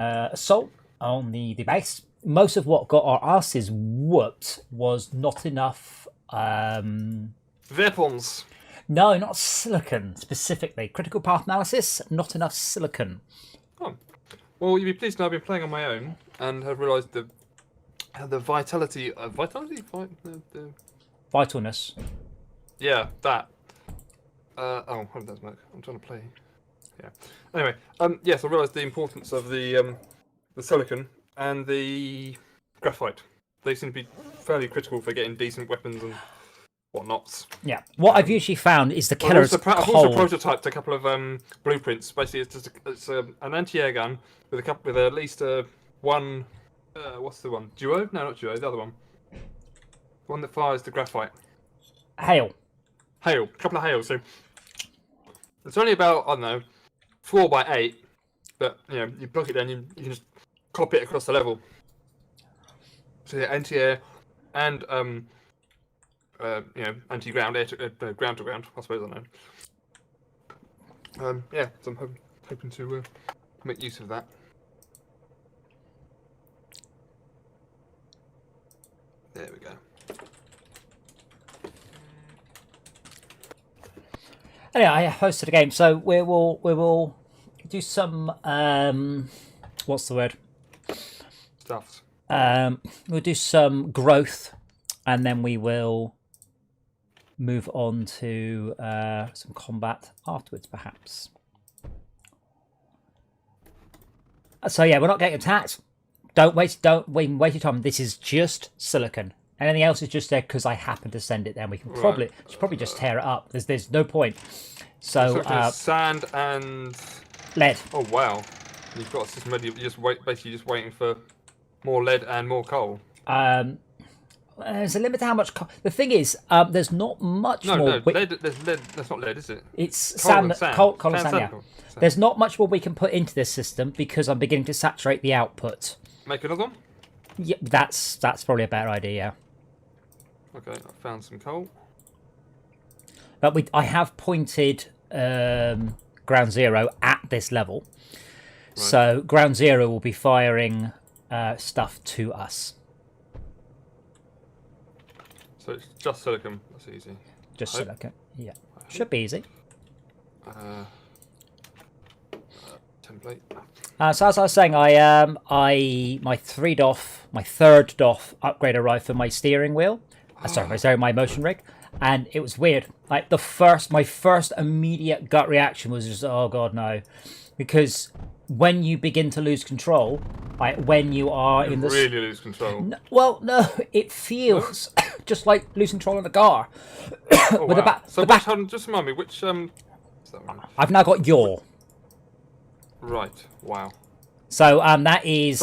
assault on the base. Most of what got our asses whooped was not enough. Weapons. No, not silicon specifically. Critical path analysis, not enough silicon. Oh. Well, you'd be pleased to know I've been playing on my own and have realised the vitality. Vitalness. Yeah, that. Oh, how did that work? I'm trying to play. Yeah. Anyway, yes, I realised the importance of the silicon and the graphite. They seem to be fairly critical for getting decent weapons and whatnots. Yeah. What I've usually found is the killer is I've also prototyped a couple of blueprints. Basically, it's an anti-air gun with at least one. What's the one? Duo? No, not duo. The other one. The one that fires the graphite. Hail. A couple of hails. So it's only about, I don't know, 4x8, but you block it down, you can just copy it across the level. So yeah, anti-air and anti-ground, ground to ground. I suppose I know. Yeah, so I'm hoping to make use of that. There we go. Anyway, I hosted a game, so we will do some what's the word? Stuffs. We'll do some growth, and then we will move on to some combat afterwards, perhaps. So yeah, we're not getting attacked. Don't waste your time. This is just silicon. Anything else is just there because I happen to send it there. We can probably just tear it up. There's no point. So sand and lead. Oh wow, you've got a system ready. You're basically just waiting for more lead and more coal. There's a limit to how much. The thing is, there's not much more. No, lead. There's lead. That's not lead, is it? It's coal and sand. Coal and sand. Yeah. There's not much more we can put into this system because I'm beginning to saturate the output. Make another one. Yeah, that's probably a better idea. Yeah. Okay, I found some coal. But I have pointed Ground Zero at this level. Right. So Ground Zero will be firing stuff to us. So it's just silicon. That's easy. Just silicon. Yeah. Should be easy. Template. So as I was saying, my third DOF upgrade arrived for my steering wheel. Sorry, my motion rig, and it was weird. Like my first immediate gut reaction was just, oh god, no, because when you begin to lose control, like when you are in the really lose control. No, it feels just like losing control in the car. Oh, wow. Just remind me which I've now got yaw. Right. Wow. So that is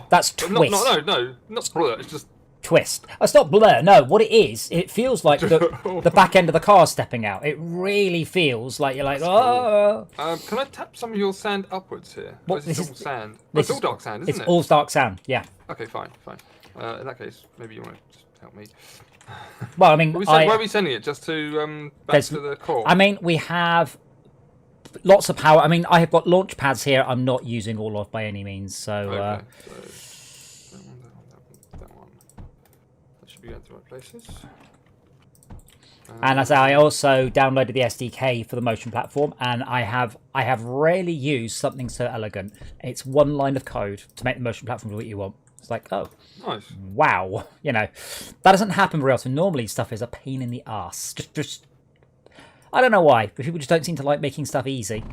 that's twist. No, not blur. It's just twist. It's not blur. No, what it is, it feels like the back end of the car stepping out. It really feels like you're like, oh. Can I tap some of your sand upwards here? What, this is all sand. It's all dark sand, isn't it? It's all dark sand. Yeah. Okay, fine. In that case, maybe you want to just help me. Well, I mean, why are we sending it? Just to back to the core? I mean, we have lots of power. I mean, I have got launch pads here. I'm not using all of by any means. So, okay. That one. That should be going to the right places. And as I also downloaded the SDK for the motion platform, and I have rarely used something so elegant. It's one line of code to make the motion platform do what you want. It's like, oh, nice. Wow, that doesn't happen very often. Normally, stuff is a pain in the ass. Just I don't know why, but people just don't seem to like making stuff easy.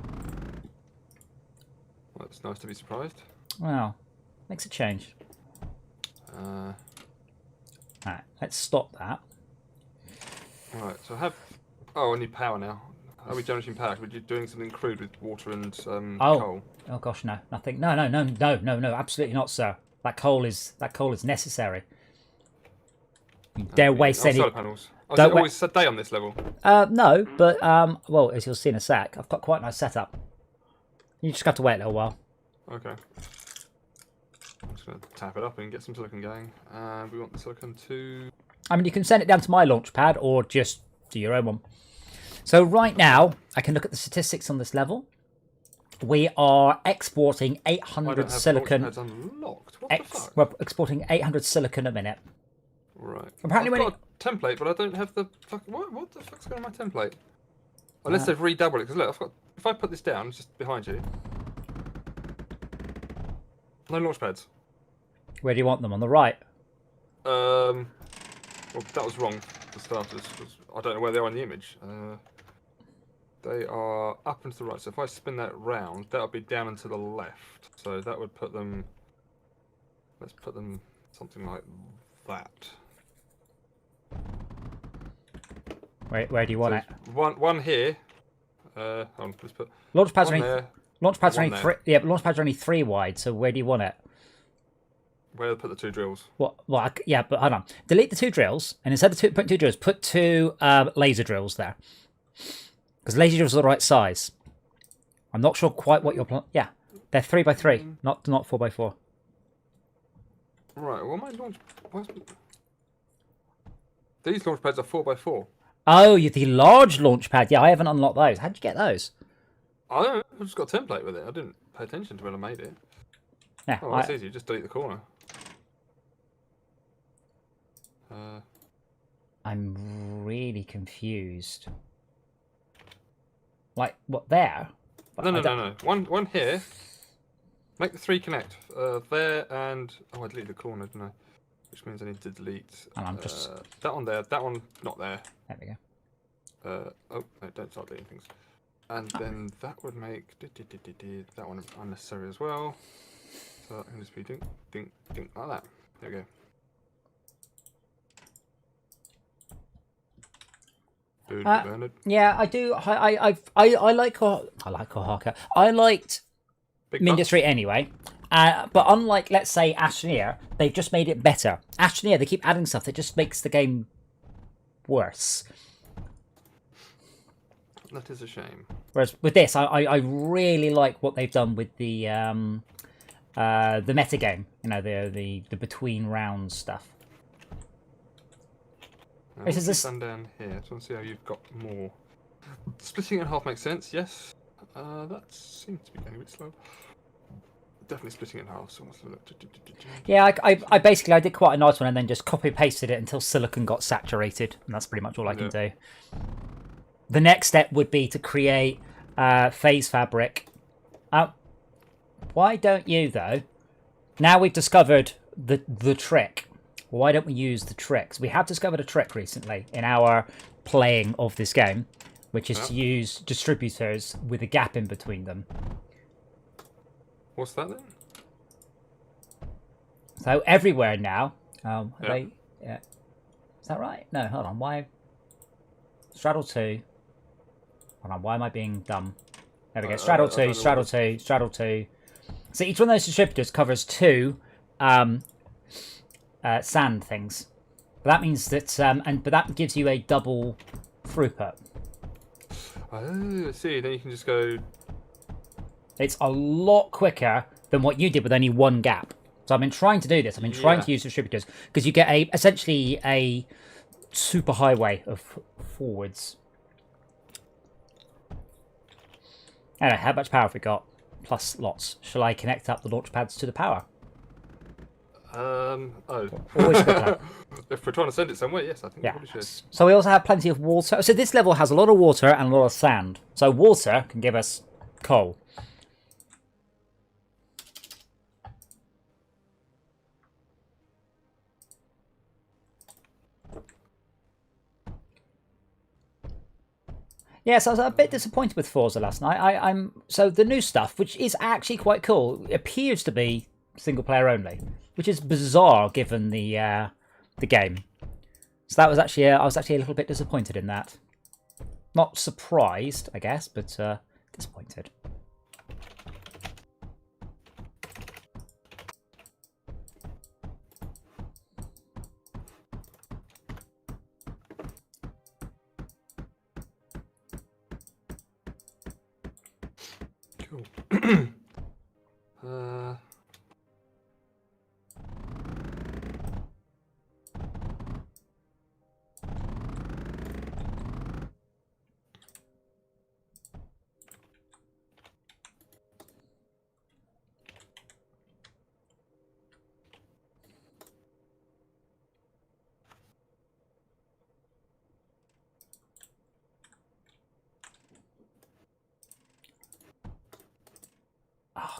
Well, it's nice to be surprised. Well, makes a change. Alright, let's stop that. Alright, so I need power now. Are we generating power? We're doing something crude with water and coal. Oh gosh, no, nothing. No, absolutely not, sir. That coal is necessary. You dare waste any solar panels. Is it always a day on this level? No, but well, as you'll see in a sec, I've got quite a nice setup. You just have to wait a little while. Okay. I'm just going to tap it up and get some silicon going. We want the silicon to... I mean, you can send it down to my launch pad or just do your own one. So right now, I can look at the statistics on this level. We are exporting I 800 don't have silicon. launch pads unlocked. What the fuck? We're exporting 800 silicon a minute. Right. Apparently I've when got a template, but I don't have the fuck. What the fuck's going on my template? Unless they've redoubled it. Because look, I've got. If I put this down, it's just behind you. No launch pads. Where do you want them? On the right? Well, that was wrong for starters. 'Cause I don't know where they are in the image. They are up and to the right. So if I spin that round, that'll be down and to the left. So that would put them. Let's put them something like that. Where do you want it? One here. Hold on, let's put Launch pads one are only there. launch pads are one only there. three. Yeah, but launch pads are only 3 wide. So where do you want it? Where to put the 2 drills? What? Well, yeah, but hold on. Delete the 2 drills, and instead of put 2 drills, put 2 laser drills there. Because laser drills are the right size. I'm not sure quite what your yeah, they're 3x3, not 4x4. Right. Well, my launch. These launch pads are 4x4. Oh, you're the large launch pad. Yeah, I haven't unlocked those. How'd you get those? I don't know. I just got a template with it. I didn't pay attention to when I made it. Yeah, Oh, that's easy. Just delete the corner. I'm really confused. Like, what, there? No. One here. Make the 3 connect. There and... Oh, I deleted the corner, didn't I? Which means I need to delete... And I'm just... that one there. That one not there. There we go. Oh, no, don't start deleting things. And then that would make... That one unnecessary as well. So that can just be dink, dink, dink, like that. There we go. Yeah, I do. I like Ohaka. I liked Mindustry anyway. But unlike, let's say, Astroneer, they've just made it better. Astroneer, they keep adding stuff that just makes the game worse. That is a shame. Whereas with this, I really like what they've done with the meta game. You know, the between rounds stuff. This is this done down here. I just want to see how you've got more. Splitting it in half makes sense. Yes. That seems to be going a bit slow. Definitely splitting it in half. So let's look. Yeah, I basically I did quite a nice one and then just copy pasted it until silicon got saturated, and that's pretty much all I can do. The next step would be to create phase fabric. Why don't you though? Now we've discovered the trick. Why don't we use the tricks? We have discovered a trick recently in our playing of this game, which is to use distributors with a gap in between them. What's that then? So everywhere now, is that right? No, hold on. Why? Straddle 2. Hold on. Why am I being dumb? There we go. Straddle 2, straddle 2, straddle 2. So each one of those distributors covers 2 sand things. But that means that, but that gives you a double throughput. Oh, I see. Then you can just go. It's a lot quicker than what you did with only 1 gap. So I've been trying to do this. I've been trying to use distributors because you get essentially a super highway of forwards. Anyway, how much power have we got? Plus lots. Shall I connect up the launch pads to the power? Always if we're trying to send it somewhere, yes, I think we probably should. So we also have plenty of water. So this level has a lot of water and a lot of sand. So water can give us coal. Yes, I was a bit disappointed with Forza last night. So the new stuff, which is actually quite cool, appears to be single player only, which is bizarre given the game. So that was actually I was actually a little bit disappointed in that. Not surprised, I guess, but disappointed. Cool.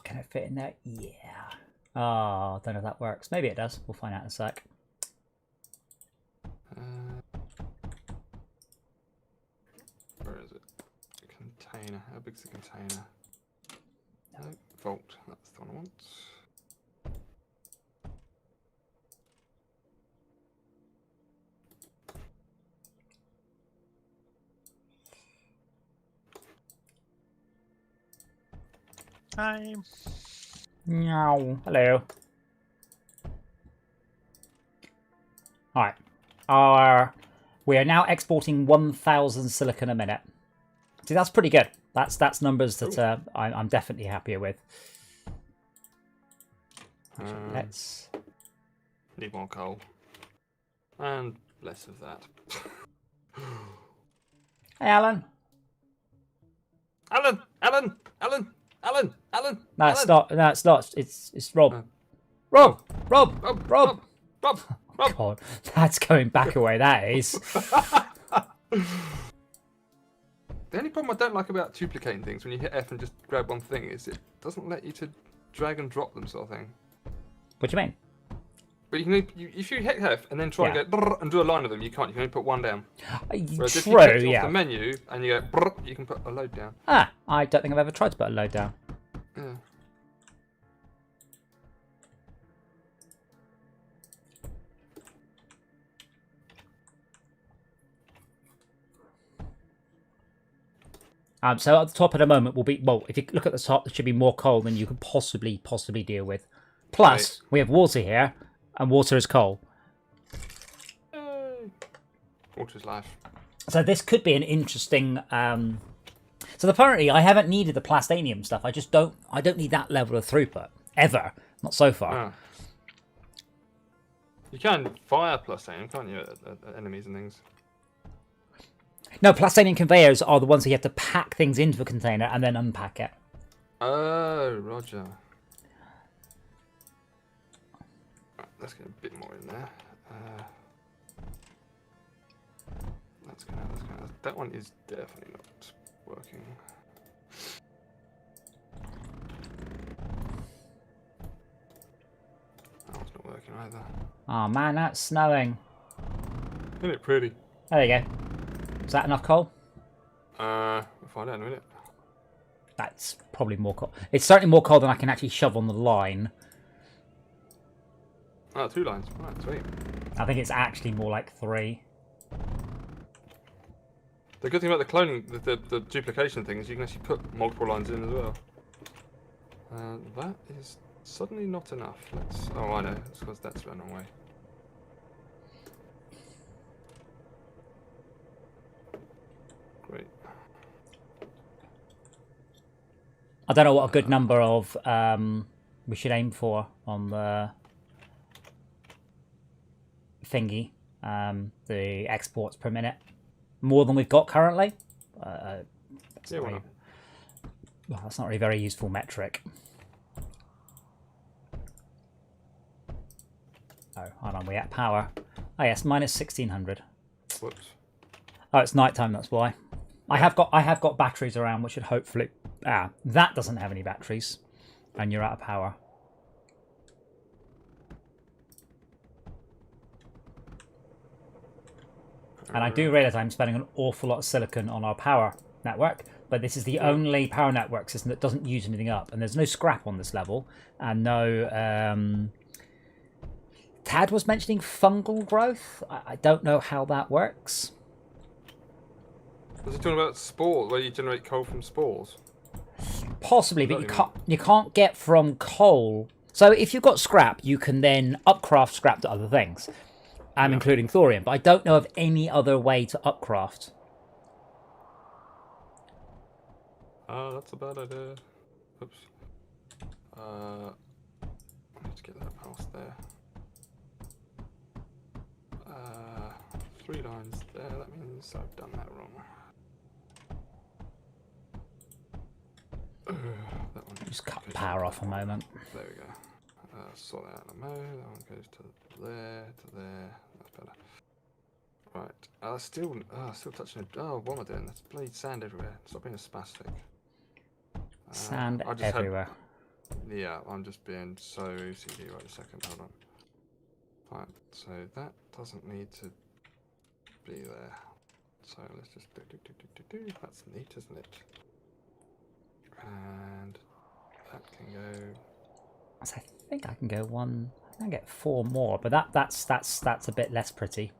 can it fit in there? Yeah. Oh, don't know if that works. Maybe it does. We'll find out in a sec. Where is it? Container. How big's the container? No, vault. That's the one I want. Hi. Meow. Hello. Alright. We are now exporting 1,000 silicon a minute. See, that's pretty good. That's numbers that I'm definitely happier with. Let's need more coal and less of that. Hey, Alan. Alan. No, it's not. No, it's not. It's Rob. Rob. God, that's going back away. That is. The only problem I don't like about duplicating things when you hit F and just grab one thing is it doesn't let you to drag and drop them, sort of thing. What do you mean? But you can, if you hit F and then try and go brrr and do a line of them, you can't. You can only put one down. Whereas if you click off the menu and you go brrr, you can put a load down. Ah, I don't think I've ever tried to put a load down. Yeah. So at the top at the moment will be, well, if you look at the top, there should be more coal than you could possibly deal with. Plus, we have water here, and water is coal. Water's life. So this could be an interesting. So apparently, I haven't needed the plastanium stuff. I don't need that level of throughput ever. Not so far. You can fire plastanium, can't you, at enemies and things? No, plastanium conveyors are the ones that you have to pack things into a container and then unpack it. Oh, Roger. Let's get a bit more in there. That's gonna. That one is definitely not working. That one's not working either. Oh man, that's snowing. Isn't it pretty? There you go. Is that enough coal? We'll find out in a minute. That's probably more coal. It's certainly more coal than I can actually shove on the line. Oh, 2 lines. Right, sweet. I think it's actually more like 3. The good thing about the cloning, the duplication thing, is you can actually put multiple lines in as well. That is suddenly not enough. Let's. Oh, I know. It's because that's the wrong way. Great. I don't know what a good number of we should aim for on the thingy, the exports per minute. More than we've got currently. Yeah, why not? Well, that's not really a very useful metric. Oh, hold on, we're at power. Oh yes, minus 1600. Whoops. Oh, it's nighttime. That's why. I have got batteries around, which should hopefully. That doesn't have any batteries, and you're out of power. And I do realise I'm spending an awful lot of silicon on our power network, but this is the only power network system that doesn't use anything up, and there's no scrap on this level, and no. Tad was mentioning fungal growth. I don't know how that works. Was he talking about spores, where you generate coal from spores? Possibly, but you can't get from coal. So if you've got scrap, you can then upcraft scrap to other things, including thorium. But I don't know of any other way to upcraft. That's a bad idea. Oops. I need to get that past there. 3 lines there. That means I've done that wrong. That one. Just cut power off a moment. There we go. Sort that out in a mo. That one goes to there, to there. That's better. Right. Still touching it. Oh, what am I doing? That's bloody sand everywhere. Stop being a spastic. Sand everywhere. Yeah, I'm just being so OCD right a second. Hold on. Right, so that doesn't need to be there. So let's just do. That's neat, isn't it? And that can go. So I think I can go one. I can get 4 more, but that's a bit less pretty.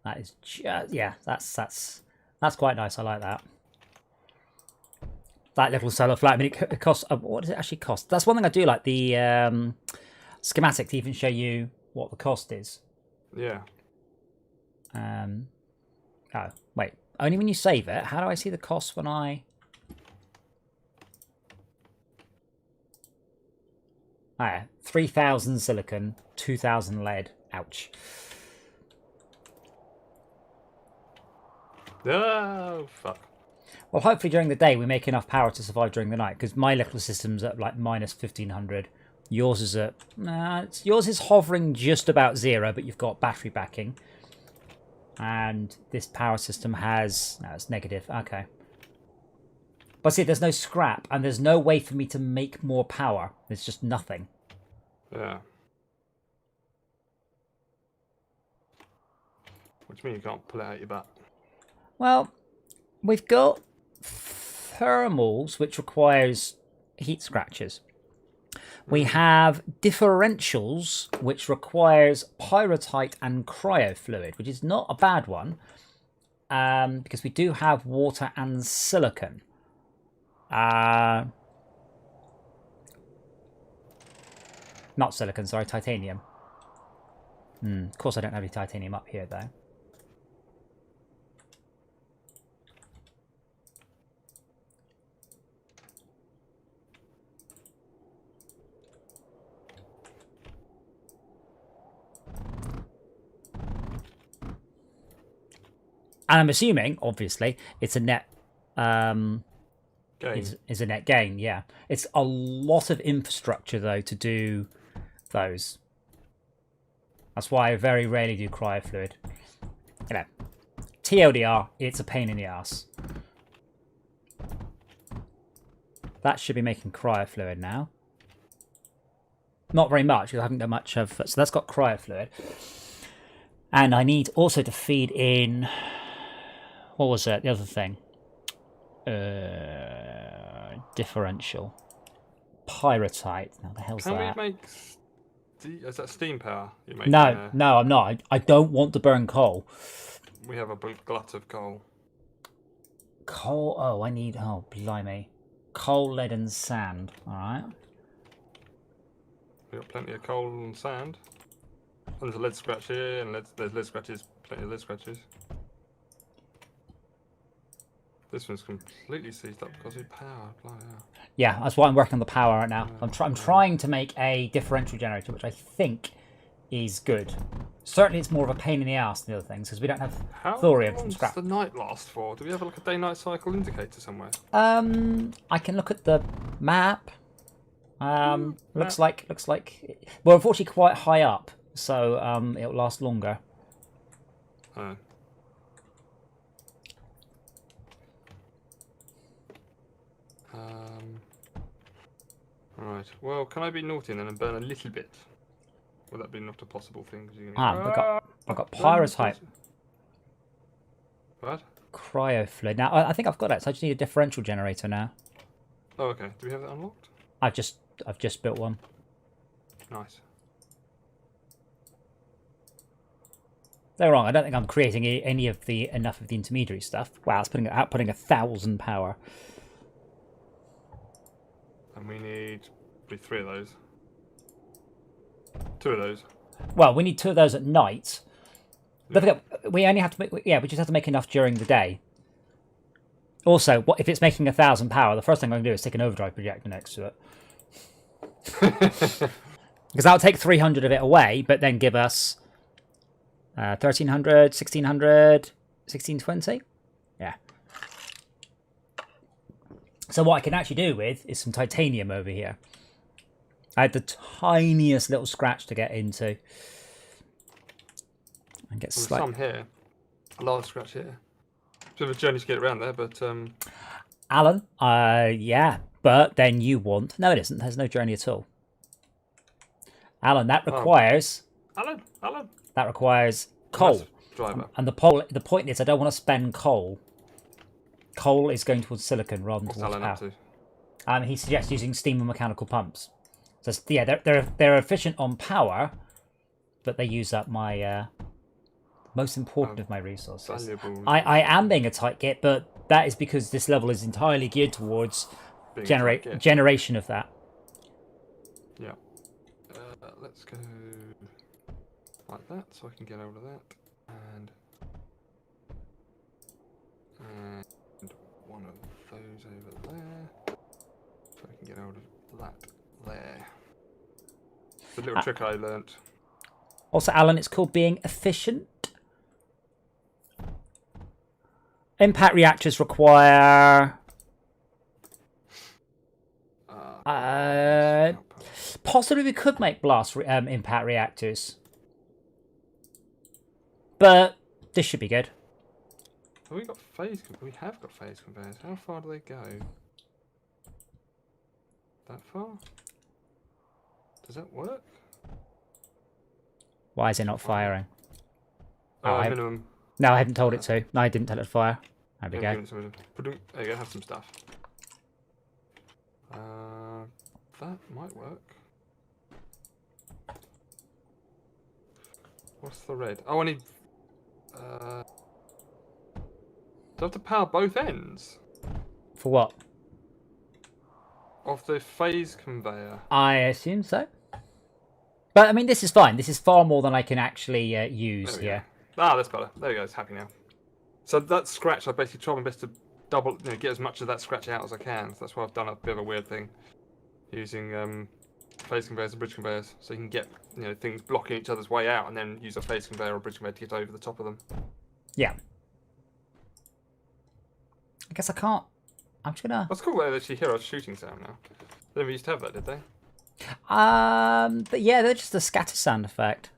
That is just, yeah, that's quite nice. I like that. That little solar flat. I mean, it costs. What does it actually cost? That's one thing I do like. The schematic to even show you what the cost is. Yeah. Oh wait. Only when you save it. How do I see the cost when I? Oh, yeah. 3,000 silicon, 2,000 lead. Ouch. Oh fuck. Well, hopefully during the day we make enough power to survive during the night, because my little system's at like minus 1,500. Yours is at... yours is hovering just about 0, but you've got battery backing. And this power system has... No, it's negative. Okay. But see, there's no scrap, and there's no way for me to make more power. There's just nothing. Yeah. What do you mean you can't pull it out your butt? Well, we've got thermals, which requires heat scratchers. We have differentials, which requires pyrrhotite and cryofluid, which is not a bad one, because we do have water and silicon. Not silicon, sorry, titanium. Of course, I don't have any titanium up here, though. And I'm assuming, obviously, it's a net Gain. is a net gain. Yeah, it's a lot of infrastructure though to do those. That's why I very rarely do cryofluid. You know, TLDR, it's a pain in the ass. That should be making cryofluid now. Not very much, because I haven't done much of. So that's got cryofluid, and I need also to feed in. What was it? The other thing. Differential. Pyrrhotite. Now the hell's Can that? we make... Is that steam power you're making? No, no, I'm not. I don't want to burn coal. We have a glut of coal. Coal? Oh, I need... Oh, blimey. Coal, lead and sand. Alright. We've got plenty of coal and sand. And there's a lead scratch here, and there's lead scratches. Plenty of lead scratches. This one's completely seized up because of power. Yeah, that's why I'm working on the power right now. I'm trying to make a differential generator, which I think is good. Certainly it's more of a pain in the ass than the other things, because we don't have thorium from scrap. How long does the night last for? Do we have like a day-night cycle indicator somewhere? I can look at the map. Looks like we're unfortunately quite high up, so it'll last longer. Oh. Right. Well, can I be naughty then and burn a little bit? Would that be not a possible thing? I've got pyrrhotite. What? Cryofluid. Now I think I've got it, so I just need a differential generator now. Oh, okay. Do we have that unlocked? I've just built one. Nice. They're wrong. I don't think I'm creating any of the enough of the intermediary stuff. Wow, it's outputting 1,000 power. And we need 3 of those. 2 of those. Well, we need 2 of those at night. Don't forget, we only have to make. Yeah, we just have to make enough during the day. Also, what if it's making 1,000 power? The first thing I'm going to do is stick an overdrive projector next to it, because that'll take 300 of it away, but then give us 1,300, 1,600, 1,620. So what I can actually do with is some titanium over here. I had the tiniest little scratch to get into. And get There's slight... some here. A large scratch here. Bit of a journey to get around there, but Alan, yeah, but then you want... No, it isn't. There's no journey at all. Alan, that requires... Alan. That requires coal. Nice driver. And the point is, I don't want to spend coal. Coal is going towards silicon rather than What's towards Alan up power. to? He suggests using steam and mechanical pumps. So yeah, they're efficient on power, but they use up my most important of my resources. Valuable. I am being a tight git, but that is because this level is entirely geared towards Being a tight git. generation of that. Yeah. Let's go like that, so I can get hold of that, and one of those over there, so I can get hold of that there. The little trick I learnt. Also, Alan, it's called being efficient. Impact reactors require... possibly we could make blast impact reactors. But this should be good. Have we got phase? We have got phase conveyors. How far do they go? That far? Does that work? Why is it not firing? Oh, minimum. No, I haven't told it to. No, I didn't tell it to fire. There we go. There you go, have some stuff. That might work. What's the red? Oh, I need... do I have to power both ends? For what? Of the phase conveyor. I assume so. But, I mean, this is fine. This is far more than I can actually use here. Ah, that's better. There you go, it's happy now. So that scratch, I basically try my best to get as much of that scratch out as I can. So that's why I've done a bit of a weird thing. Using phase conveyors and bridge conveyors. So you can get, things blocking each other's way out and then use a phase conveyor or bridge conveyor to get over the top of them. Yeah. I guess I can't. I'm just gonna... That's cool that they actually hear our shooting sound now. They never used to have that, did they? But yeah, they're just a scatter sound effect.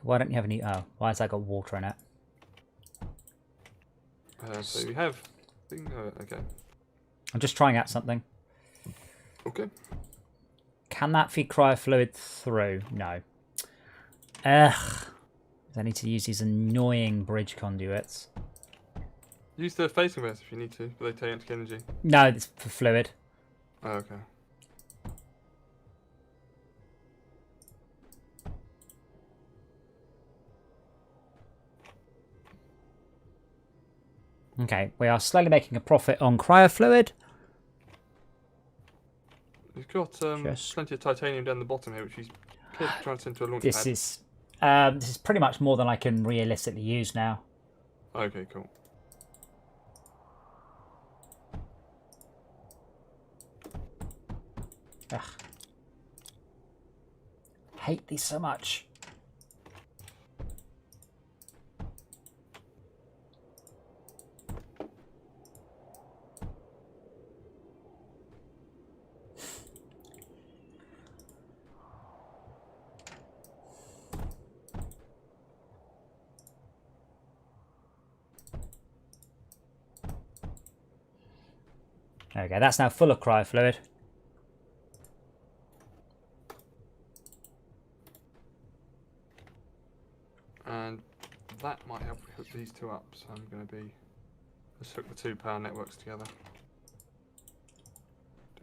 Why don't you have any... Oh, why has that got water in it? So we have... okay. I'm just trying out something. Okay. Can that feed cryofluid through? No. Ugh. I need to use these annoying bridge conduits. Use the phase conveyors if you need to, but they take electric energy. No, it's for fluid. Oh, okay. Okay, we are slowly making a profit on cryofluid. We've got plenty of titanium down the bottom here, which he's trying to send to a launch pad. This is pretty much more than I can realistically use now. Okay, cool. Ugh. Hate these so much. There we go, that's now full of cryofluid. And that might help hook these two up, so I'm going to be... Let's hook the two power networks together. I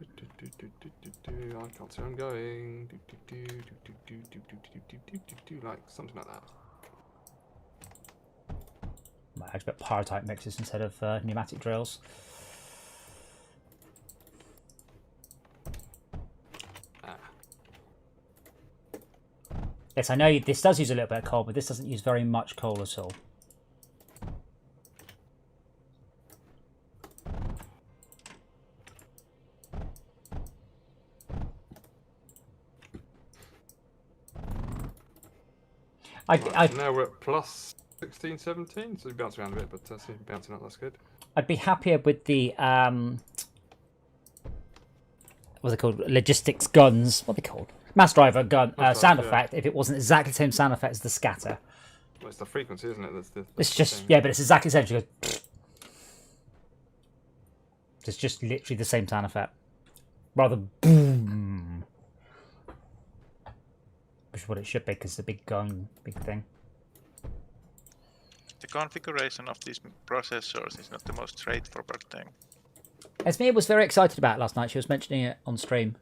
can't see where I'm going. Like, something like that. Might have to put power type mixes instead of pneumatic drills. Yes, I know this does use a little bit of coal, but this doesn't use very much coal at all. Right, so now we're at plus 16, 17. So you bounce around a bit, but seems to be bouncing up. That's good. I'd be happier with the what's it called? Logistics guns. What are they called? Mass driver gun sound effect. If it wasn't exactly the same sound effect as the scatter. Well, it's the frequency, isn't it? That's It's the just thing. yeah, but it's exactly the same. She goes, it's just literally the same sound effect. Rather boom. Which is what it should be, because it's a big gun, big thing. The configuration of these processors is not the most straightforward thing. Esmea was very excited about it last night. She was mentioning it on stream.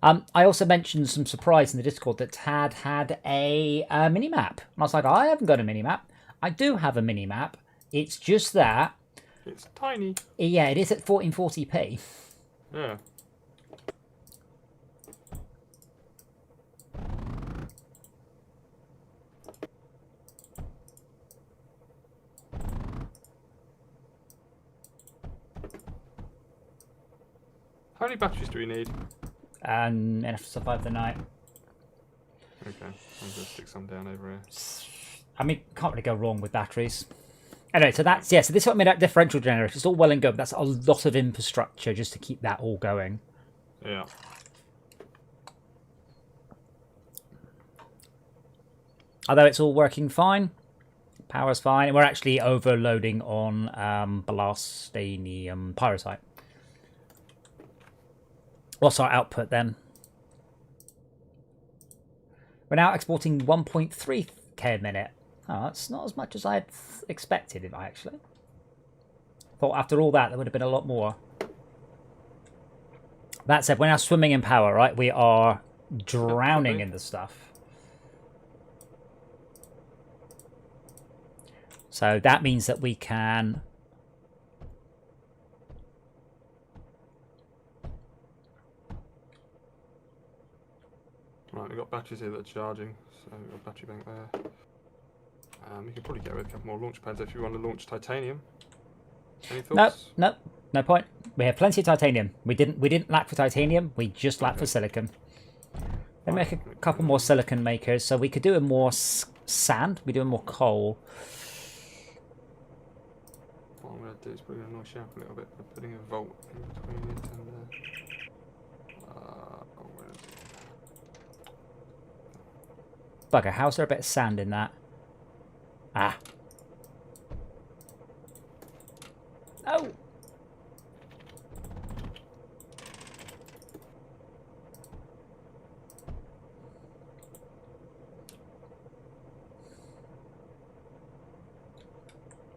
I also mentioned some surprise in the Discord that had a mini-map. And I was like, I haven't got a mini-map. I do have a mini-map. It's just that... It's tiny. Yeah, it is at 1440p. Yeah. How many batteries do we need? And enough to survive the night. Okay, I'll just stick some down over here. I mean, can't really go wrong with batteries. Anyway, so that's, yeah, so this is what I mean, that differential generator. It's all well and good, but that's a lot of infrastructure just to keep that all going. Yeah. Although it's all working fine. Power's fine. And we're actually overloading on Blastanium Pyrosite. What's our output then? We're now exporting 1.3k a minute. Oh, that's not as much as I had expected, actually. Thought after all that, there would have been a lot more. That said, we're now swimming in power, right? We are drowning in the stuff. So that means that we can... Right, we've got batteries here that are charging, so we've got a battery bank there. You can probably get rid of a couple more launch pads if you want to launch titanium. Any thoughts? No point. We have plenty of titanium. We didn't lack for titanium. We just lack for silicon. Let me make a couple more silicon makers, so we could do a more sand. We do a more coal. What I'm going to do is probably annoy Sharp a little bit by putting a volt in between it and Bugger, how's there a bit of sand in that? Ah. Oh!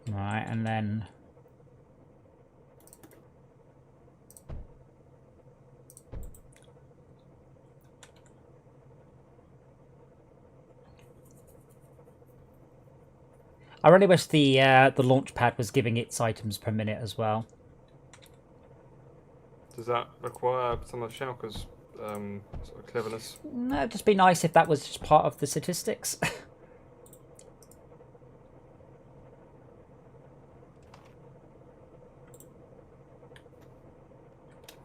Right, and then... I really wish the launch pad was giving its items per minute as well. Does that require some of Schalke's sort of cleverness? No, it'd just be nice if that was just part of the statistics.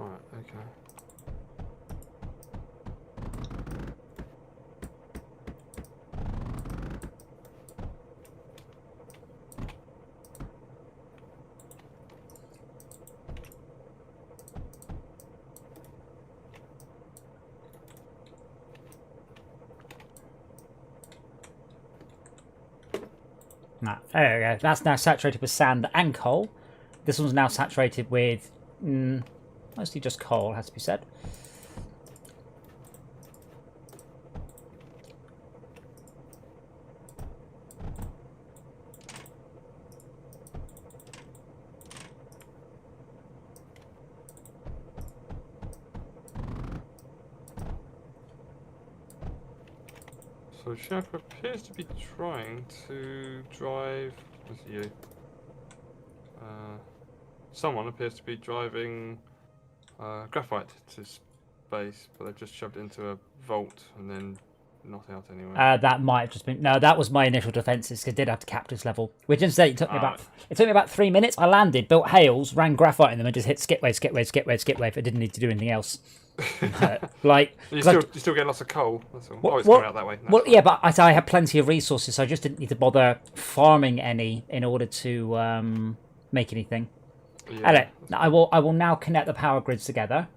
Alright, okay. There we go. That's now saturated with sand and coal. This one's now saturated with mostly just coal, has to be said. So Schalke appears to be trying to drive... What's it you? Someone appears to be driving graphite to space, but they've just shoved it into a vault and then not out anyway. That might have just been no. That was my initial defences because I did have to capture this level, which instead it took me about 3 minutes. I landed, built hails, ran graphite in them, and just hit skip wave, skip wave, skip wave, skip wave. I didn't need to do anything else. Like you're still getting lots of coal. That's all. It's what, coming out that way. Well, yeah, but I had plenty of resources, so I just didn't need to bother farming any in order to make anything. Yeah, I will now connect the power grids together.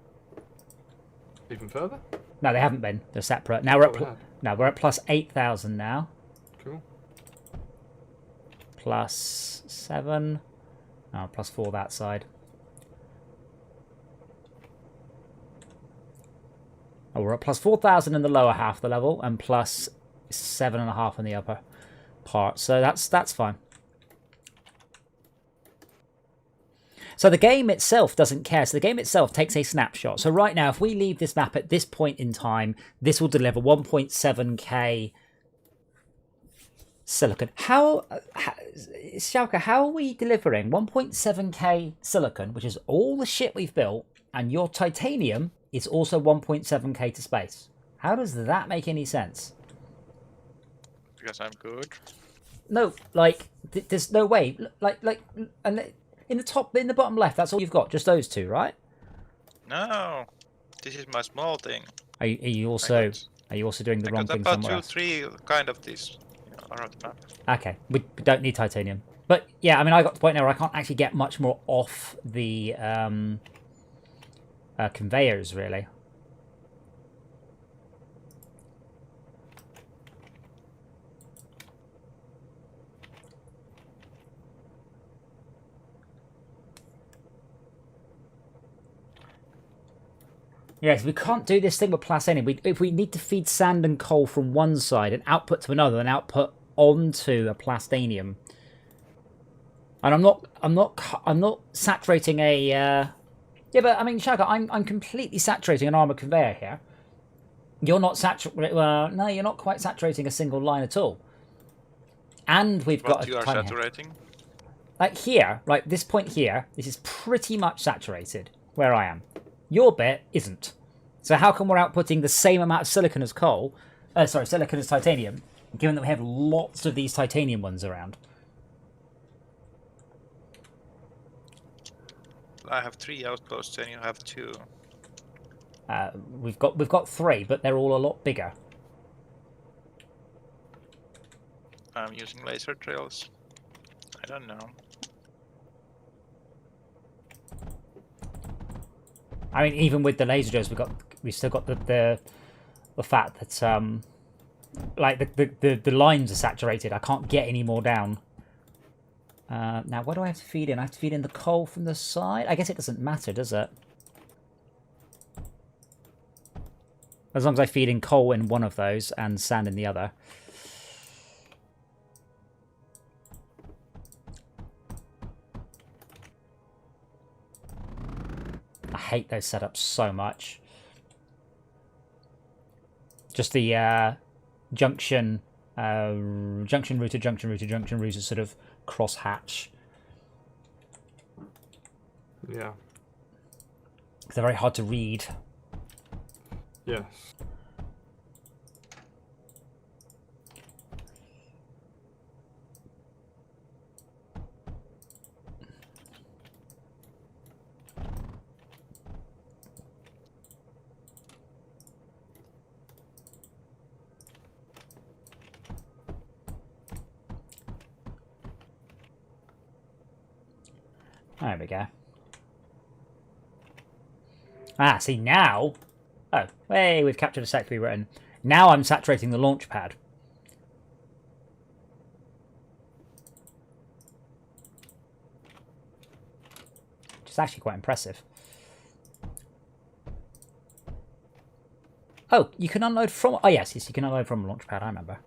Even further? No, they haven't been. They're separate. Now we're at plus 8,000 now. Cool. Plus 7. Oh, plus 4 that side. Oh, we're at plus 4,000 in the lower half of the level and plus 7.5 in the upper part. So that's fine. So the game itself doesn't care. So the game itself takes a snapshot. So right now, if we leave this map at this point in time, this will deliver 1.7k silicon. Schalke, how are we delivering 1.7k silicon, which is all the shit we've built, and your titanium is also 1.7k to space? How does that make any sense? Because I'm good. No, like, there's no way. And in the bottom left, that's all you've got. Just those two, right? No, this is my small thing. Are you also doing the wrong thing somewhere else? 2, 3 kind of these around the map. Okay, we don't need titanium. But yeah, I mean, I got to the point now where I can't actually get much more off the conveyors, really. Yes, we can't do this thing with plastanium. If we need to feed sand and coal from one side and output to another, and output onto a plastanium. And I'm not saturating a. Yeah, but I mean, Shaka, I'm completely saturating an armored conveyor here. You're not saturating. No, you're not quite saturating a single line at all. And we've got. You are saturating. Like here, like this point here, this is pretty much saturated where I am. Your bit isn't. So how come we're outputting the same amount of silicon as coal? Silicon as titanium, given that we have lots of these titanium ones around. I have 3 outposts and you have 2. We've got 3, but they're all a lot bigger. I'm using laser trails. I don't know. I mean, even with the laser drills, we still got the fact that like the lines are saturated. I can't get any more down. Now, what do I have to feed in? I have to feed in the coal from the side. I guess it doesn't matter, does it? As long as I feed in coal in one of those and sand in the other. I hate those setups so much. Just the junction router, junction router sort of crosshatch. Yeah. They're very hard to read. Yes. There we go. Ah, see now... Oh, hey, we've captured a sector we were in. Now I'm saturating the launch pad. Which is actually quite impressive. Oh, you can unload from... Oh, yes, you can unload from a launch pad, I remember.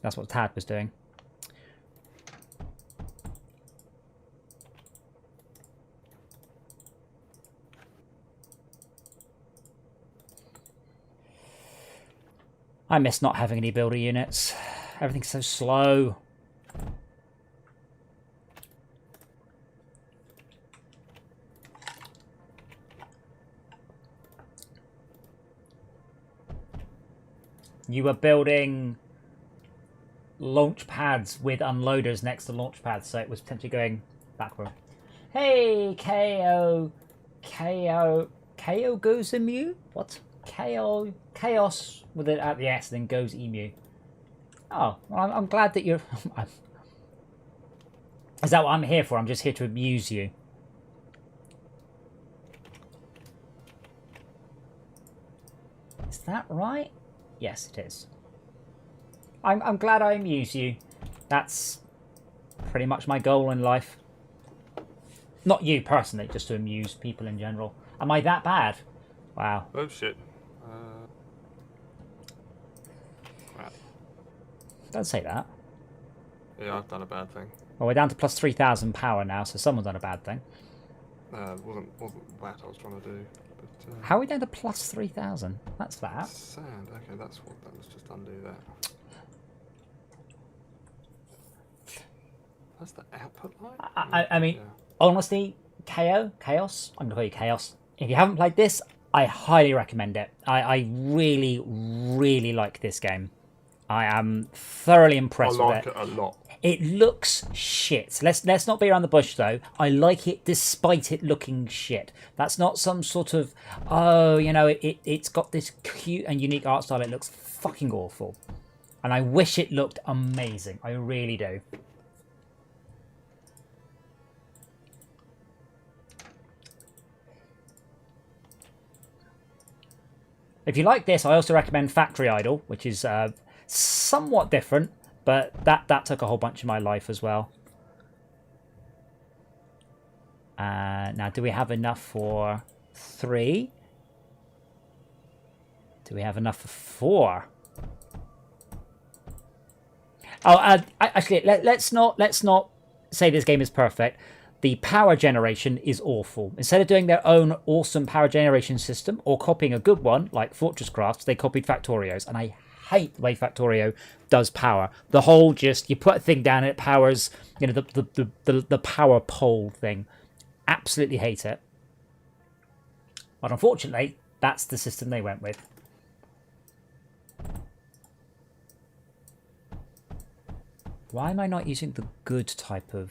That's what Tad was doing. I miss not having any builder units. Everything's so slow. You were building launch pads with unloaders next to launch pads, so it was potentially going backward. Hey, KO goes emu? What? Chaos with it at the S, then goes emu. Oh, well, I'm glad that you're... Is that what I'm here for? I'm just here to amuse you. Is that right? Yes, it is. I'm glad I amuse you. That's pretty much my goal in life. Not you personally, just to amuse people in general. Am I that bad? Wow. Oh shit. Crap. Don't say that. Yeah, I've done a bad thing. Well, we're down to plus 3,000 power now, so someone's done a bad thing. Wasn't that I was trying to do. But, How are we down to plus 3,000? That's that. Sand. Okay, that's what. Let's just undo that. That's the output line. I mean, yeah. Honestly, Chaos. I'm gonna call you Chaos. If you haven't played this, I highly recommend it. I really, really like this game. I am thoroughly impressed with it. I like it a lot. It looks shit. Let's not be around the bush though. I like it despite it looking shit. That's not some sort of, oh, you know, it's got this cute and unique art style. It looks fucking awful. And I wish it looked amazing. I really do. If you like this, I also recommend Factory Idol, which is somewhat different, but that took a whole bunch of my life as well. Now, do we have enough for 3? Do we have enough for 4? Oh, actually, let's not say this game is perfect. The power generation is awful. Instead of doing their own awesome power generation system or copying a good one like Fortress Crafts, they copied Factorio's, and I hate the way Factorio does power. The whole just you put a thing down and it powers, you know, the power pole thing. Absolutely hate it. But unfortunately, that's the system they went with. Why am I not using the good type of?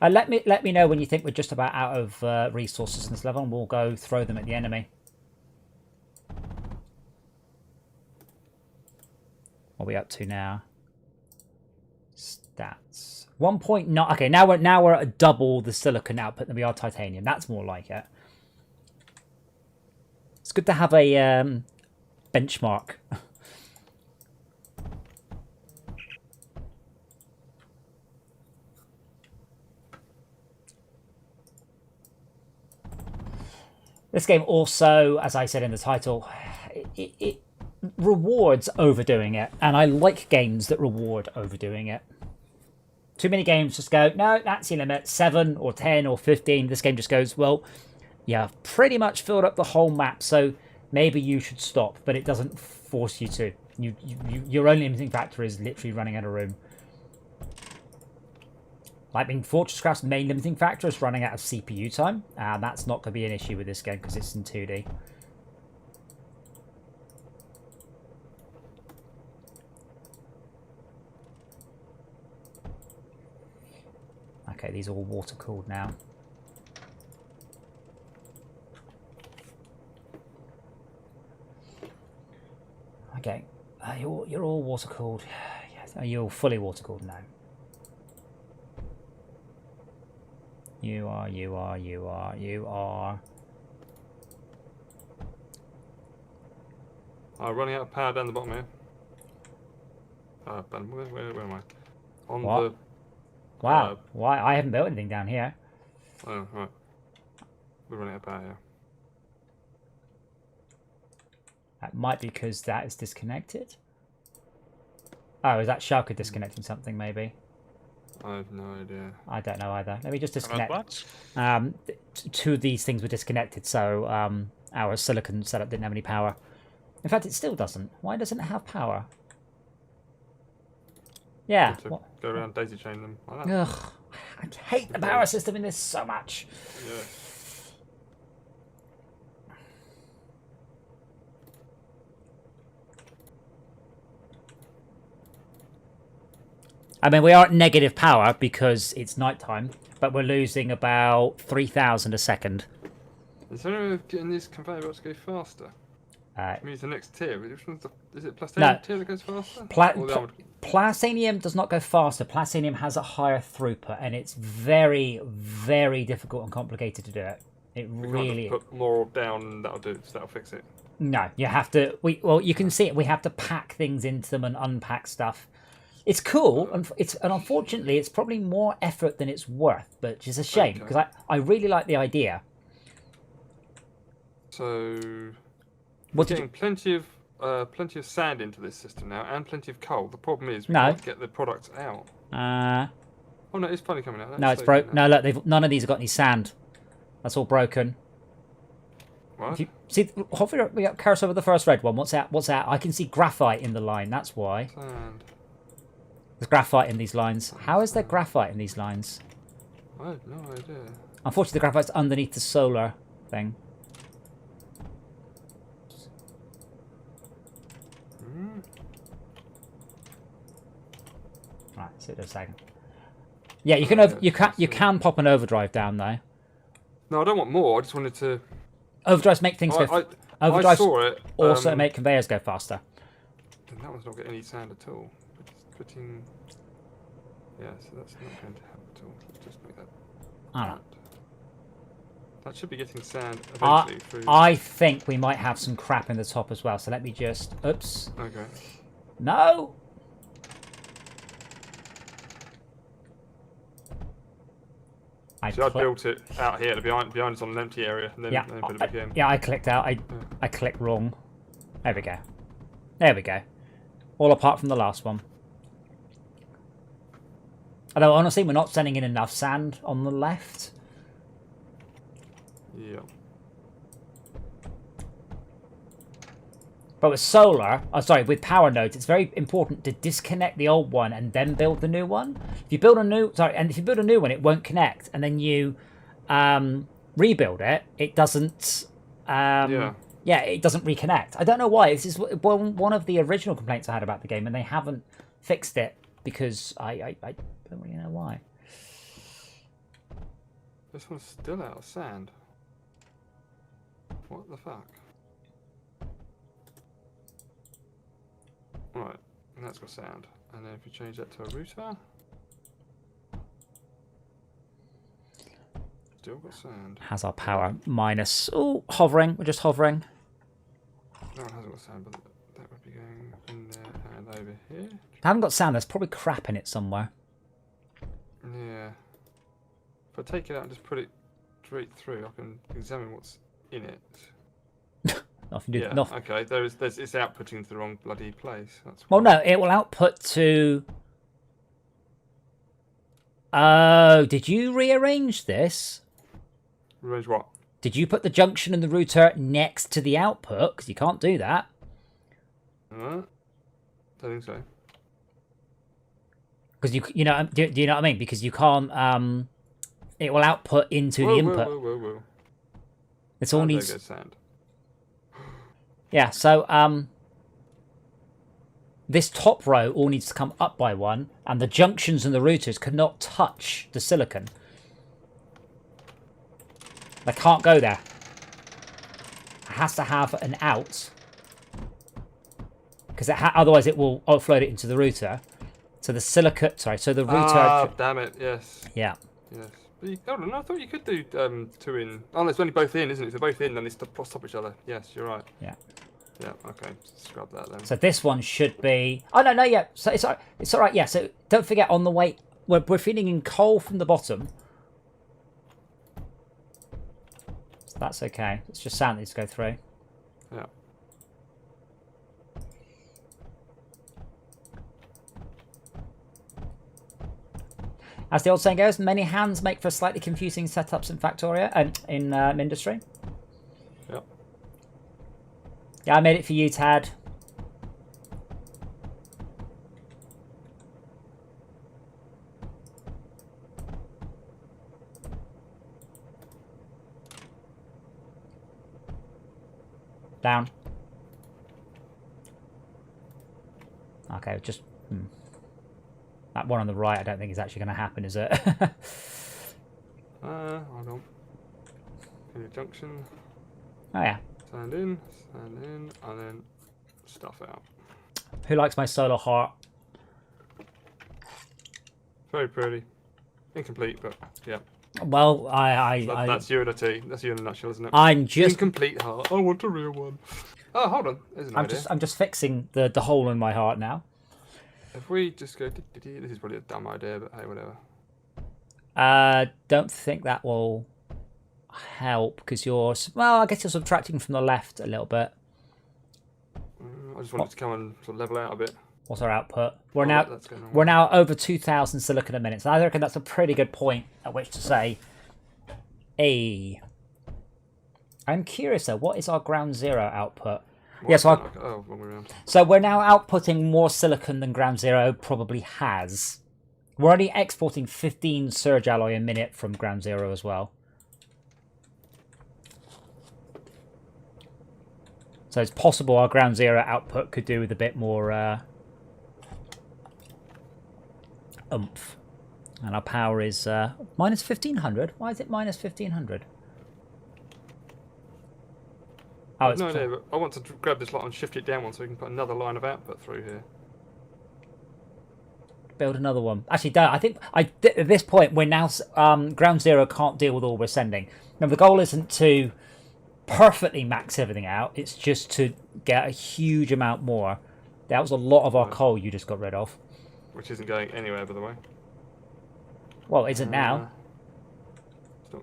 Let me know when you think we're just about out of resources in this level, and we'll go throw them at the enemy. What are we up to now? Stats 1.9. Okay, now we're at double the silicon output than we are titanium. That's more like it. It's good to have a benchmark. This game also, as I said in the title, it rewards overdoing it. And I like games that reward overdoing it. Too many games just go, no, that's your limit, 7 or 10 or 15. This game just goes, well, yeah, pretty much filled up the whole map, so maybe you should stop. But it doesn't force you to. Your only limiting factor is literally running out of room. Like being Fortress Craft's main limiting factor is running out of CPU time. That's not going to be an issue with this game because it's in 2D. Okay, these are all water cooled now. Okay, you're all water cooled. Yes, you're fully water cooled now. You are. Running out of power down the bottom here. Ben, where am I? On what? the... Wow, why? I haven't built anything down here. Oh, right. We're running out of power here. That might be because that is disconnected. Oh, is that Shulker disconnecting something, maybe? I have no idea. I don't know either. Let me just disconnect. What? Two of these things were disconnected, so our silicon setup didn't have any power. In fact, it still doesn't. Why doesn't it have power? Yeah. Go around, daisy chain them like that. Ugh, I hate the power system in this so much. Yeah. I mean, we are at negative power because it's nighttime, but we're losing about 3,000 a second. Is there any way of getting these conveyor belts to go faster? Use the next tier. Which one's is it Plastanium tier that goes faster? Plastanium does not go faster. Plastanium has a higher throughput, and it's very, very difficult and complicated to do it. It really. Put more down, and that'll fix it. No, you have to. Well, you can see it. We have to pack things into them and unpack stuff. It's cool, and unfortunately, it's probably more effort than it's worth, but which is a shame because I really like the idea. So, we're getting plenty of sand into this system now, and plenty of coal. The problem is we can't get the products out. Oh no, it's finally coming out. No, it's broke. No, look, none of these have got any sand. That's all broken. What? See, hopefully we got cursor over the first red one. What's that? What's that? I can see graphite in the line. That's why. Sand. There's graphite in these lines. How is there graphite in these lines? I have no idea. Unfortunately, the graphite's underneath the solar thing. Right, sit there a second. Yeah, you can you can pop an overdrive down though. No, I don't want more. I just wanted to. Overdrives make things go. Overdrives I saw it. Also make conveyors go faster. And that one's not getting any sand at all. It's putting. Yeah, so that's not going to happen at all. Let's just make that. Alright. That should be getting sand eventually through. I think we might have some crap in the top as well. So let me just. Oops. Okay. No. I built it out here. Behind us on an empty area, and then put it back in. Yeah, I clicked out. I clicked wrong. There we go. There we go. All apart from the last one. Although honestly, we're not sending in enough sand on the left. Yeah. But with solar, with power nodes, it's very important to disconnect the old one and then build the new one. If you build a new, if you build a new one, it won't connect, and then you rebuild it, it doesn't. Yeah, it doesn't reconnect. I don't know why. This is one of the original complaints I had about the game, and they haven't fixed it because I don't really know why. This one's still out of sand. What the fuck? Right, and that's got sand. And then if you change that to a router, still got sand. Has our power minus? Oh, hovering. We're just hovering. No, it hasn't got sand, but that would be going in there and over here. I haven't got sand. There's probably crap in it somewhere. Yeah. If I take it out and just put it straight through, I can examine what's in it. Okay. There's it's outputting to the wrong bloody place. That's well, no, it will output to. Oh, did you rearrange this? Rearrange what? Did you put the junction and the router next to the output? Because you can't do that. Don't think so. Because you know, do you know what I mean? Because you can't. It will output into the input. Whoa. It's all needs. There goes sand. Yeah, so this top row all needs to come up by one, and the junctions and the routers cannot touch the silicon. They can't go there. It has to have an out, because otherwise it will offload it into the router. So the silicon, so the router. Ah, damn it! Yes. Yeah. Yes. Hold on, I thought you could do two in. Oh, it's only both in, isn't it? If they're both in, then they stop each other. Yes, you're right. Yeah. Yeah. Okay. Scrub that then. So this one should be. Oh no, yeah. So it's all right. It's all right. Yeah. So don't forget on the way we're feeding in coal from the bottom. So that's okay. It's just sand that needs to go through. Yeah. As the old saying goes, many hands make for slightly confusing setups in Factoria and in Mindustry. Yep. Yeah, I made it for you, Tad. Down. Okay, just... That one on the right, I don't think is actually going to happen, is it? Hold on. In a junction. Oh yeah. Stand in, and then stuff out. Who likes my solar heart? Very pretty. Incomplete, but yeah. Well, That's you in a T. That's you in a nutshell, isn't it? I'm just Incomplete heart. I want a real one. Oh, hold on. There's an idea. I'm just fixing the hole in my heart now. If we just go... This is probably a dumb idea, but hey, whatever. Don't think that will help because you're... Well, I guess you're subtracting from the left a little bit. I just wanted to come and sort of level out a bit. What's our output? We're now over 2,000 silicon a minute. So I reckon that's a pretty good point at which to say, hey. I'm curious though, what is our ground zero output? Yes, wrong way around. So we're now outputting more silicon than ground zero probably has. We're only exporting 15 surge alloy a minute from ground zero as well. So it's possible our ground zero output could do with a bit more oomph. And our power is minus 1500. Why is it minus 1500? Oh, it's no idea, but I want to grab this lot and shift it down one so we can put another line of output through here. Build another one. Actually, don't. I think at this point we're now ground zero can't deal with all we're sending. Now the goal isn't to perfectly max everything out. It's just to get a huge amount more. That was a lot of our coal you just got rid of. Which isn't going anywhere, by the way. Well, it isn't now. It's not,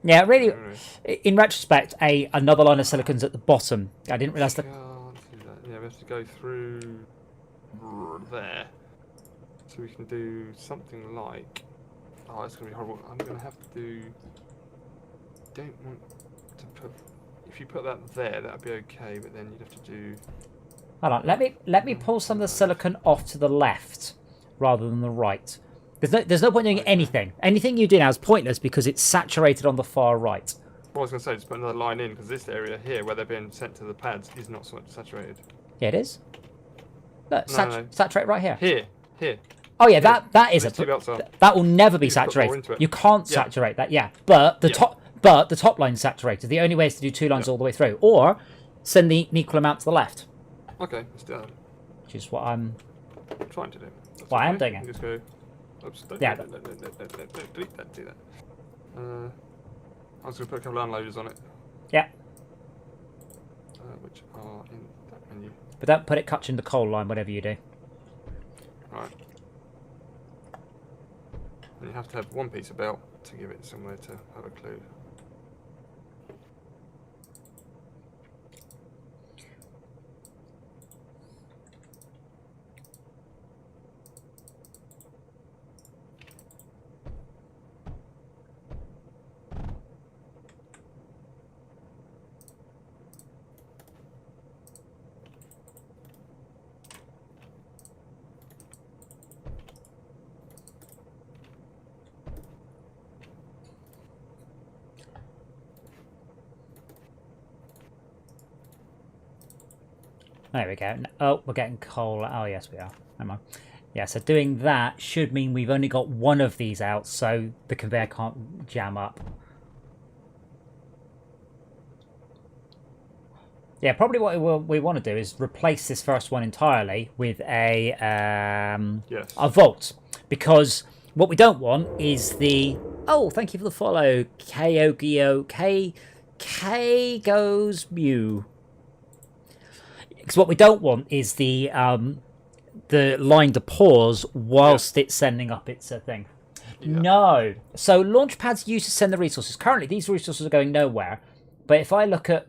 yeah, really. In retrospect, another line of silicon's at the bottom. I didn't realise that. Yeah, we have to go through there. So we can do something like... Oh, it's going to be horrible. I'm going to have to do... Don't want to put... If you put that there, that would be okay, but then you'd have to do... Hold on, let me pull some of the silicon off to the left rather than the right. There's no point doing anything. Anything you do now is pointless because it's saturated on the far right. Well, I was going to say, just put another line in, because this area here, where they're being sent to the pads, is not so saturated. Yeah, it is. Look, saturate right here. Here. Oh yeah, that is that will never be saturated. You can't saturate that. Yeah, but the top line's saturated. The only way is to do two lines all the way through, or send the equal amount to the left. Okay, let's do that. Which is what I'm trying to do. Well, I am doing it. Just go. Oops, delete that. I was going to put a couple of unloaders on it. Yeah. Which are in that menu. But don't put it catching the coal line, whatever you do. Alright. And you have to have one piece of belt to give it somewhere to have a clue. There we go. Oh, we're getting coal. Oh, yes, we are. Never mind. Yeah, so doing that should mean we've only got one of these out, so the conveyor can't jam up. Yeah, probably what we want to do is replace this first one entirely with a vault, because what we don't want is the... Oh, thank you for the follow, K goes Mew. Because what we don't want is the line to pause whilst it's sending up its thing. Yeah. No. So Launchpad's used to send the resources. Currently, these resources are going nowhere. But if I look at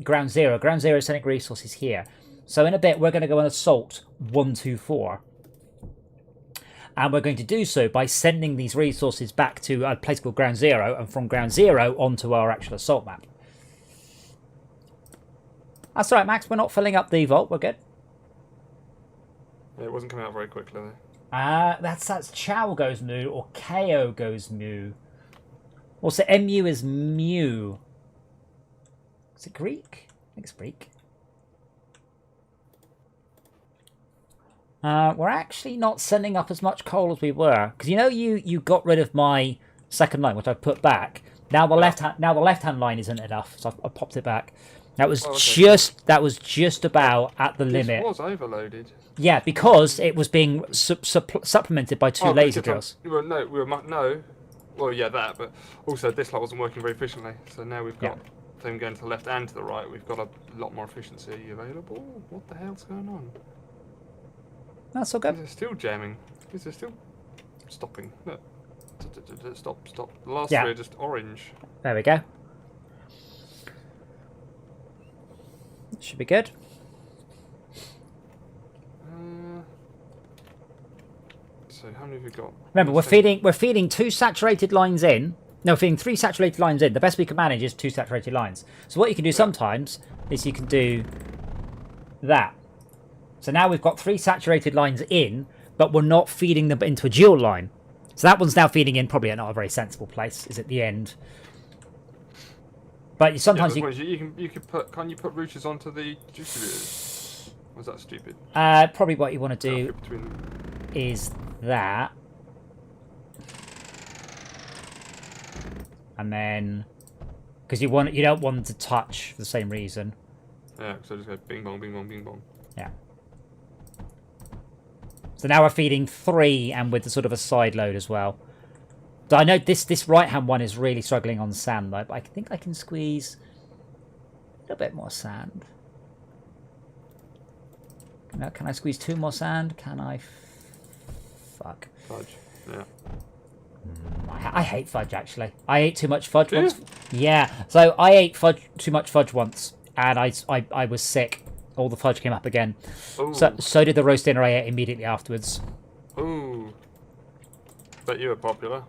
Ground Zero is sending resources here. So in a bit, we're going to go on Assault 124. And we're going to do so by sending these resources back to a place called Ground Zero, and from Ground Zero onto our actual assault map. That's all right, Max. We're not filling up the vault. We're good. Yeah, it wasn't coming out very quickly, though. That's Chow goes Moo, or KO goes Moo. Also, MU is Mew. Is it Greek? I think it's Greek. We're actually not sending up as much coal as we were, because you got rid of my second line, which I put back. Now the left hand line isn't enough, so I popped it back. That was just about at the limit. This was overloaded. Yeah, because it was being supplemented by two laser drills. No. Well, yeah, that, but also this lot wasn't working very efficiently. So now we've got them going to the left and to the right. We've got a lot more efficiency available. What the hell's going on? That's all good. These are still jamming. These are still stopping. Look. Stop. The last three are just orange. There we go. Should be good. So how many have we got? Remember, we're feeding two saturated lines in. No, we're feeding three saturated lines in. The best we can manage is two saturated lines. So what you can do sometimes is you can do that. So now we've got three saturated lines in, but we're not feeding them into a dual line. So that one's now feeding in probably at not a very sensible place, is at the end. But sometimes you could put. Can't you put routers onto the distributors? Was that stupid? Probably what you want to do is that, and then because you don't want them to touch for the same reason. Yeah, so just go bing bong, bing bong, bing bong. Yeah. So now we're feeding three, and with the sort of a side load as well. So I know this right hand one is really struggling on sand though, but I think I can squeeze a little bit more sand. Now, can I squeeze two more sand? Can I? Fuck. Fudge. Yeah. I hate fudge actually. I ate too much fudge once. Yeah. So I ate too much fudge once, and I was sick. All the fudge came up again. Ooh. So did the roast dinner I ate immediately afterwards. Ooh. Bet you were popular.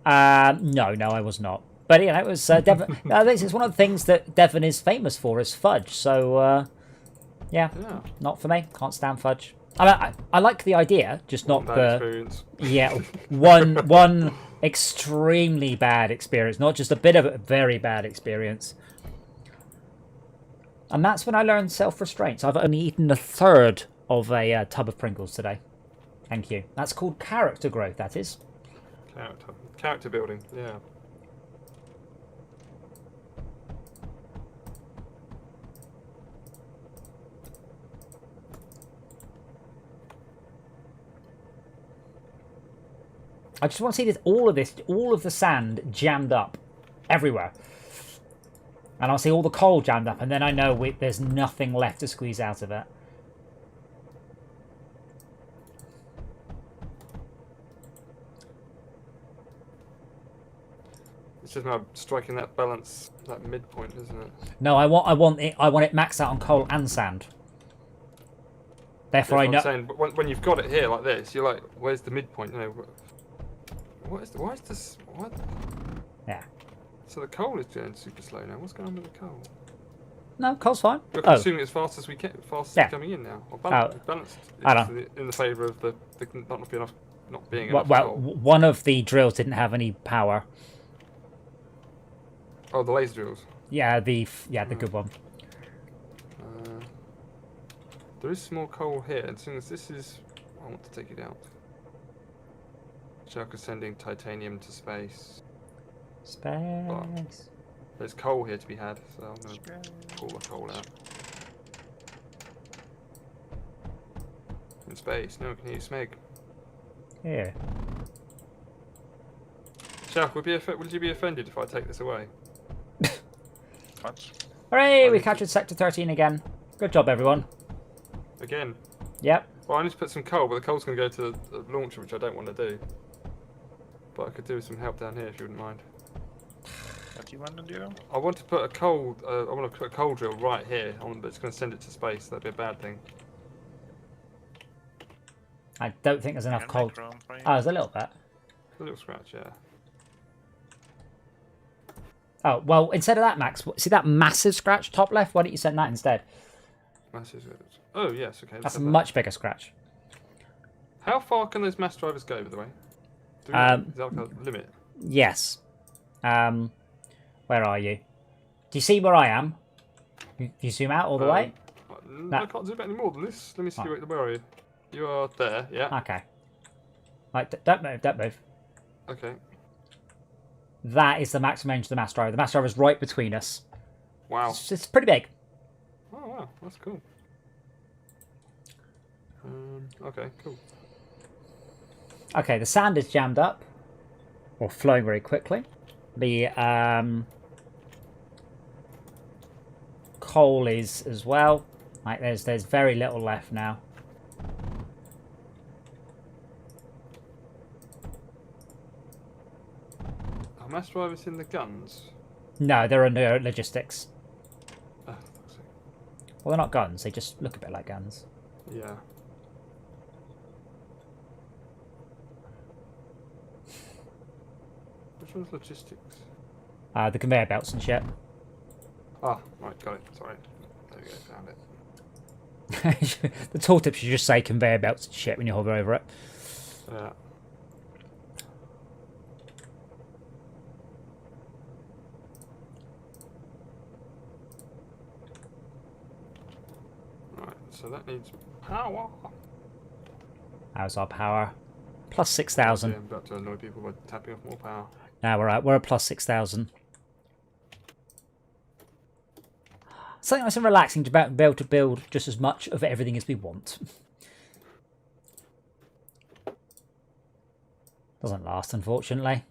No, I was not. But it was Devon. I think it's one of the things that Devon is famous for is fudge. So yeah, not for me. Can't stand fudge. I like the idea, just not the experience. Yeah, one extremely bad experience, not just a bit of a very bad experience. And that's when I learned self-restraint. So I've only eaten a third of a tub of Pringles today. Thank you. That's called character growth, that is. Character building, yeah. I just want to see all of the sand jammed up everywhere. And I'll see all the coal jammed up, and then I know there's nothing left to squeeze out of it. It's just about striking that balance, that midpoint, isn't it? No, I want it maxed out on coal and sand. Therefore, I know. I'm saying, but when you've got it here like this, you're like, where's the midpoint? You know, why is this? What? Yeah. So the coal is going super slow now. What's going on with the coal? No, coal's fine. We're consuming it as fast as we can, it's coming in now. Or balanced in the favour of the not being enough coal. One of the drills didn't have any power. Oh, the laser drills. Yeah, the good one. There is some more coal here, and as soon as this is, I want to take it out. Shark is sending titanium to space. Space. There's coal here to be had, so I'm going to pull the coal out. In space, no one can hear Smeg. Yeah. Shark, would you be offended if I take this away? What? Hooray! We captured Sector 13 again. Good job, everyone. Again? Yep. Well, I need to put some coal, but the coal's going to go to the launcher, which I don't want to do. But I could do with some help down here if you wouldn't mind. What do you want to do? I want to put a coal. I want to put a coal drill right here, but it's going to send it to space. That'd be a bad thing. I don't think there's enough coal. Oh, there's a little bit. A little scratch, yeah. Oh, well, instead of that, Max, see that massive scratch top left? Why don't you send that instead? Massive. Oh, yes, okay. That's a much bigger scratch. How far can those mass drivers go, by the way? Is that like a limit? Yes. Where are you? Do you see where I am? You zoom out all the way? I can't zoom out any more than this. Let me see. Where are you? You are there, yeah. Okay. Right, don't move, don't move. Okay. That is the maximum range of the mass driver. The mass driver is right between us. Wow. It's pretty big. Oh wow, that's cool. Okay, cool. Okay, the sand is jammed up. Or flowing very quickly. The coal is as well. Like there's very little left now. Are mass drivers in the guns? No, there are no logistics. Oh, fuck's sake. Well, they're not guns. They just look a bit like guns. Yeah. Which one's logistics? The conveyor belts and shit. Ah, right, got it. Sorry. There we go, found it. The tooltip should just say conveyor belts and shit when you hover over it. Yeah. Right, so that needs power. How's our power? Plus 6,000. I'm about to annoy people by tapping off more power. Now we're at. We're at plus 6,000. Something nice and relaxing to be able to build just as much of everything as we want. Doesn't last, unfortunately.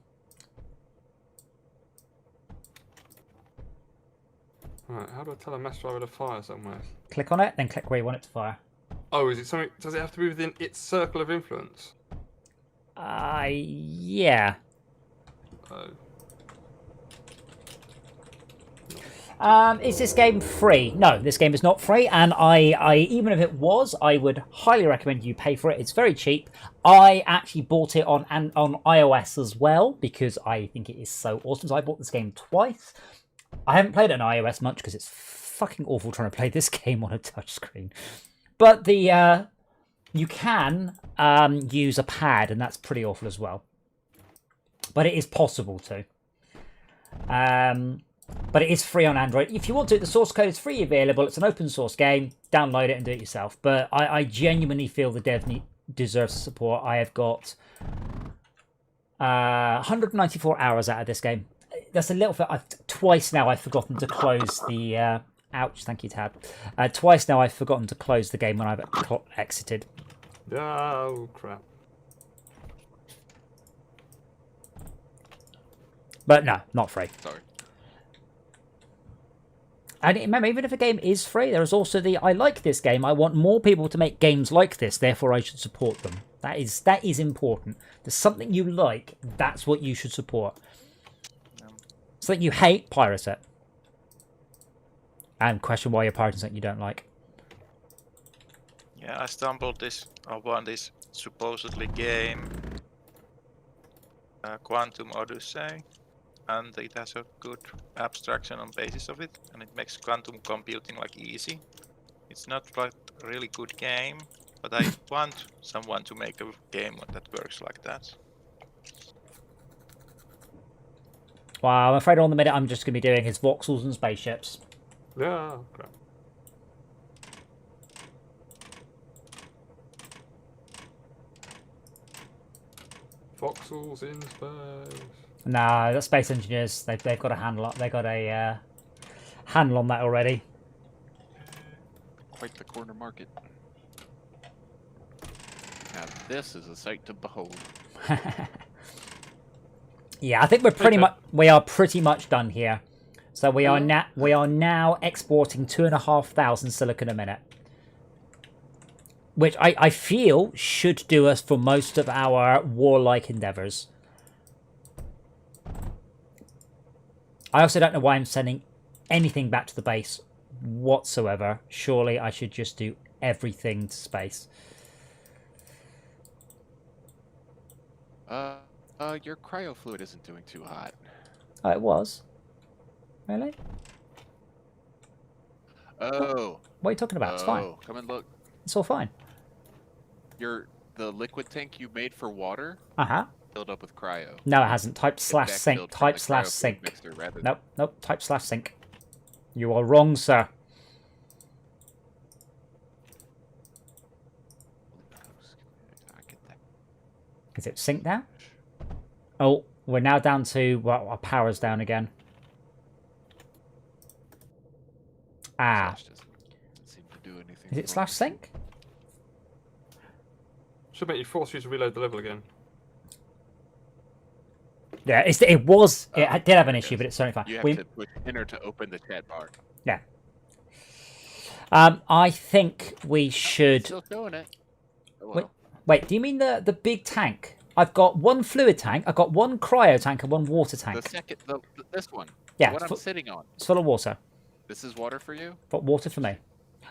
Right, how do I tell a mass driver to fire somewhere? Click on it, then click where you want it to fire. Oh, is it something? Does it have to be within its circle of influence? Yeah. Oh. Is this game free? No, this game is not free, and I even if it was, I would highly recommend you pay for it. It's very cheap. I actually bought it on iOS as well because I think it is so awesome. So I bought this game twice. I haven't played it on iOS much because it's fucking awful trying to play this game on a touchscreen. But the you can use a pad, and that's pretty awful as well. But it is possible to. But it is free on Android. If you want to, the source code is free available. It's an open source game. Download it and do it yourself. But I genuinely feel the dev deserves support. I have got 194 hours out of this game. That's a little bit. Twice now I've forgotten to close the... ouch, thank you, Tab. Twice now I've forgotten to close the game when I've exited. Oh, crap. But no, not free. Sorry. And remember, even if a game is free, there is also the I like this game. I want more people to make games like this, therefore I should support them. That is important. There's something you like, that's what you should support. Something you hate, pirate it. And question why you're pirating something you don't like. Yeah, I stumbled upon this supposedly game, Quantum Odyssey, and it has a good abstraction on basis of it, and it makes quantum computing like easy. It's not like a really good game, but I want someone to make a game that works like that. Wow, I'm afraid on the minute I'm just going to be doing his voxels and spaceships. Yeah, crap. Voxels in space. Nah, the space engineers, they've got a handle. They've got a handle on that already. Quite the corner market. Now this is a sight to behold. Yeah, I think we are pretty much done here. So we are now exporting 2,500 silicon a minute, which I feel should do us for most of our warlike endeavors. I also don't know why I'm sending anything back to the base whatsoever. Surely I should just do everything to space. Your cryo fluid isn't doing too hot. Oh, it was? Really? Oh. What are you talking about? It's fine. Come and look. It's all fine. The liquid tank you made for water filled up with cryo. No, it hasn't. Type slash sync. Backfilled from Type the slash cryo fluid sync. mixer rather Nope, nope. Type slash sync. You are wrong, sir. Is it sync now? Oh, we're now down to... Well, our power's down again. Ah. Slash doesn't seem to do anything. Is it for slash me. sync? Should make you force you to reload the level again. Yeah, it was... It did have an issue, but it's certainly fine. You have to push enter to open the chat bar. Yeah. I think we should... Still showing it. Oh, Wait, well. wait, do you mean the big tank? I've got one fluid tank, I've got one cryo tank, and one water tank. The second, this one. Yeah, What it's I'm sitting on. It's full of water. This is water for you? But water for me.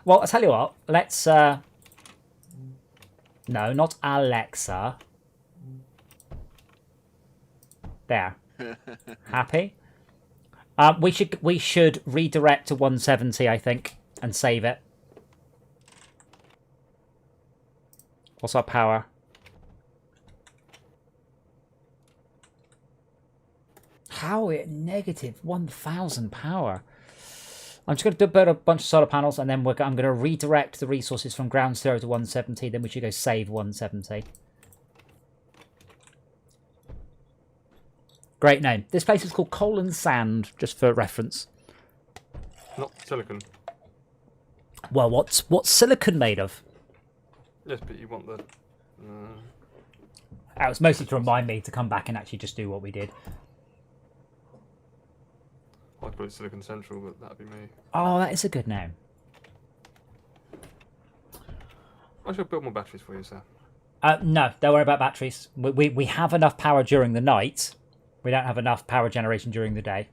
Well, I'll tell you what. Let's... No, not Alexa. There. Happy? We should redirect to 170, I think, and save it. What's our power? How are we at negative 1,000 power? I'm just going to build a bunch of solar panels, and then I'm going to redirect the resources from ground zero to 170. Then we should go save 170. Great name. This place is called Coal and Sand, just for reference. Not silicon. Well, what's silicon made of? Yes, but you want the... That was mostly to remind me to come back and actually just do what we did. I'd call it Silicon Central, but that'd be me. Oh, that is a good name. I should build more batteries for you, sir. No, don't worry about batteries. We have enough power during the night. We don't have enough power generation during the day.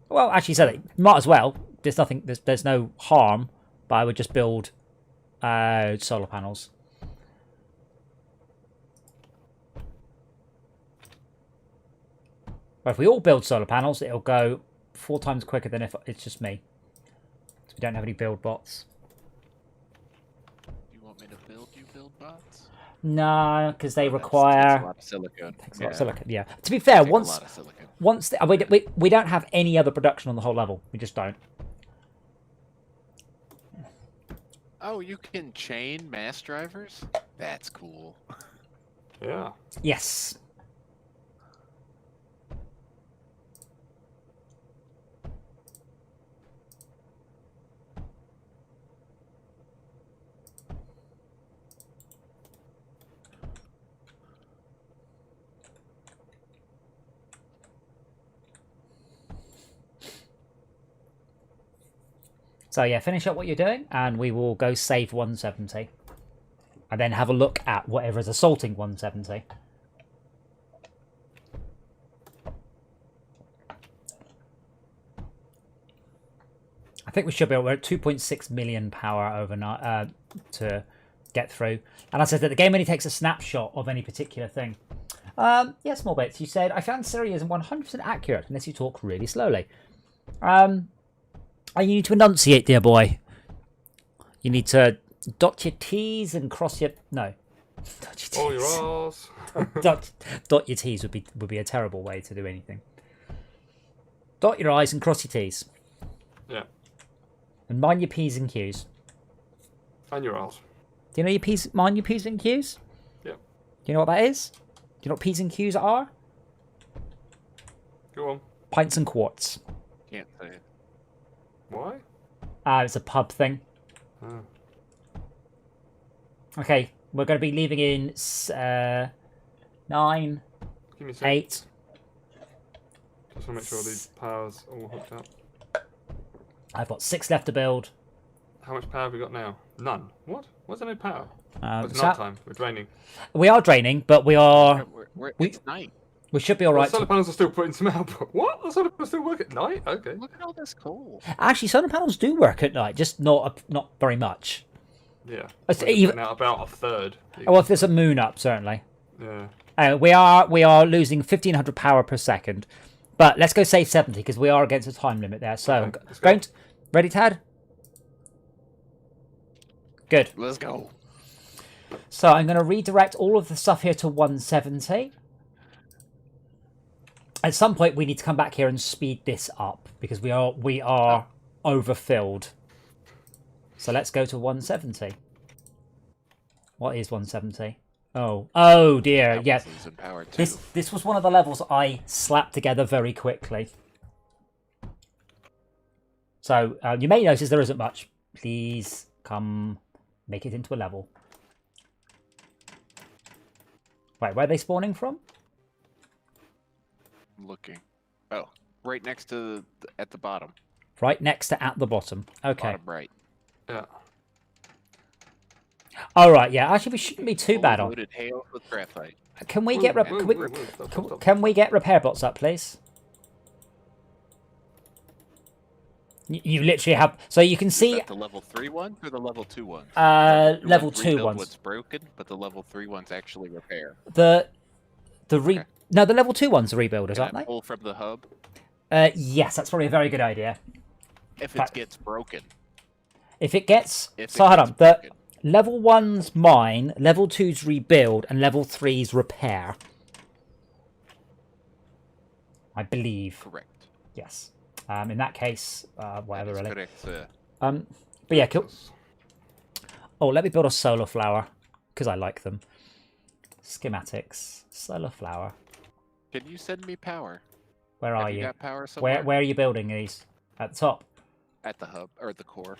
Well, actually, so might as well. There's nothing. There's no harm. But I would just build solar panels. But if we all build solar panels, it'll go 4 times quicker than if it's just me. So we don't have any build bots. You want me to build you build bots? No, because they Takes require a lot of silicon. takes a lot of silicon. Yeah. To be fair, Take a once lot of silicon. we don't have any other production on the whole level. We just don't. Oh, you can chain mass drivers? That's cool. Yeah. Yes. So yeah, finish up what you're doing, and we will go save 170. And then have a look at whatever is assaulting 170. I think we should be we're at 2.6 million power overnight to get through. And I said that the game only takes a snapshot of any particular thing. Yeah, small bits. You said, I found Siri isn't 100% accurate unless you talk really slowly. You need to enunciate, dear boy. You need to dot your T's and cross your... No. Dot your All your T's. R's. dot your T's would be a terrible way to do anything. Dot your I's and cross your T's. Yeah. And mind your P's and Q's. And your R's. Do you know your P's? Mind your P's and Q's? Yep. Do you know what that is? Do you know what P's and Q's are? Go on. Pints and quarts. Can't say it. Why? It's a pub thing. Oh. Okay, we're going to be leaving in 9, Give me a sec. 8. Just want to make sure the power's all hooked up. I've got 6 left to build. How much power have we got now? None. What? Why's there no power? It's so- night time. We're draining. We are draining, but It's night. we should be all The right. solar panels are still putting some output. What? The solar panels still work at night? Okay. Look at all this coal. Actually, solar panels do work at night, just not very much. Yeah. It's We're even- putting out about a third. Well, if there's a moon up, certainly. Yeah. We are losing 1,500 power per second, but let's go save 70 because we are against a time limit there. So, Okay, let's go. ready, Tad? Good. Let's go. So I'm going to redirect all of the stuff here to 170. At some point, we need to come back here and speed this up because we are overfilled. So let's go to 170. What is 170? Oh dear. That Yeah. was losing power too. This was one of the levels I slapped together very quickly. So you may notice there isn't much. Please come make it into a level. Wait, where are they spawning from? I'm looking. Oh, right next to at the bottom. Right next to at the bottom. Okay. Bottom right. Yeah. All right. Yeah. Actually, we shouldn't be too bad on. Loaded hail with graphite. Can we Whoa, get whoa, whoa, whoa, stop. can we get repair bots up, please? You literally have, so you can see Is that the level 3 ones or the level 2 ones? level ones 2 rebuild ones. What's broken, but the level 3 ones actually repair. No, the level 2 ones are rebuilders, Can aren't I they? pull from the hub Yes, that's probably a very good idea. if But- it gets broken. If it gets If so it hold gets on, the broken. level 1's mine, level 2's rebuild, and level 3's repair. I believe. Correct. Yes. In that case, whatever That is really. correct. But yeah, cool. Oh, let me build a solar flower because I like them. Schematics, solar flower. Can you send me power? Where Have are you you? got power somewhere? Where are you building these? At the top. At the hub or the core.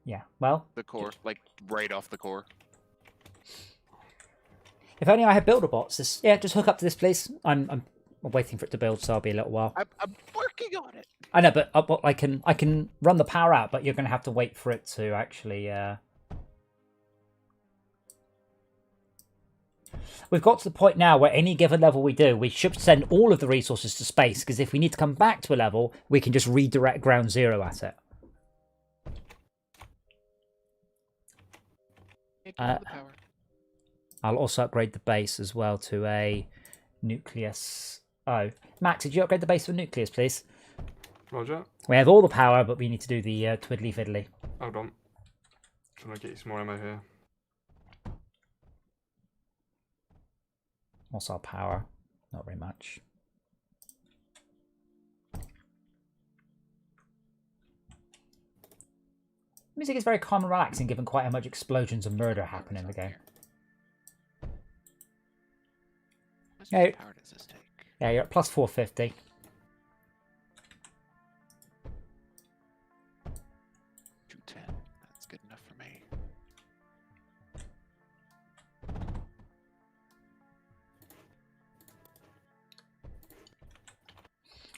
Yeah. Well, The core, like right off the core. if only I had builder bots. Just hook up to this, please. I'm waiting for it to build, so I'll be a little while. I'm working on it. I know, but I can run the power out, but you're going to have to wait for it to actually. We've got to the point now where any given level we do, we should send all of the resources to space, because if we need to come back to a level, we can just redirect ground zero at it. The power. I'll also upgrade the base as well to a nucleus. Oh, Matt, did you upgrade the base to a nucleus, please? Roger. We have all the power, but we need to do the twiddly fiddly. Hold on. Trying to get you some more ammo here. What's our power? Not very much. Music is very calm and relaxing, given quite how much explosions and murder happen in the game. How Yeah, much power does this take? yeah, you're at plus 450. That's good enough for me.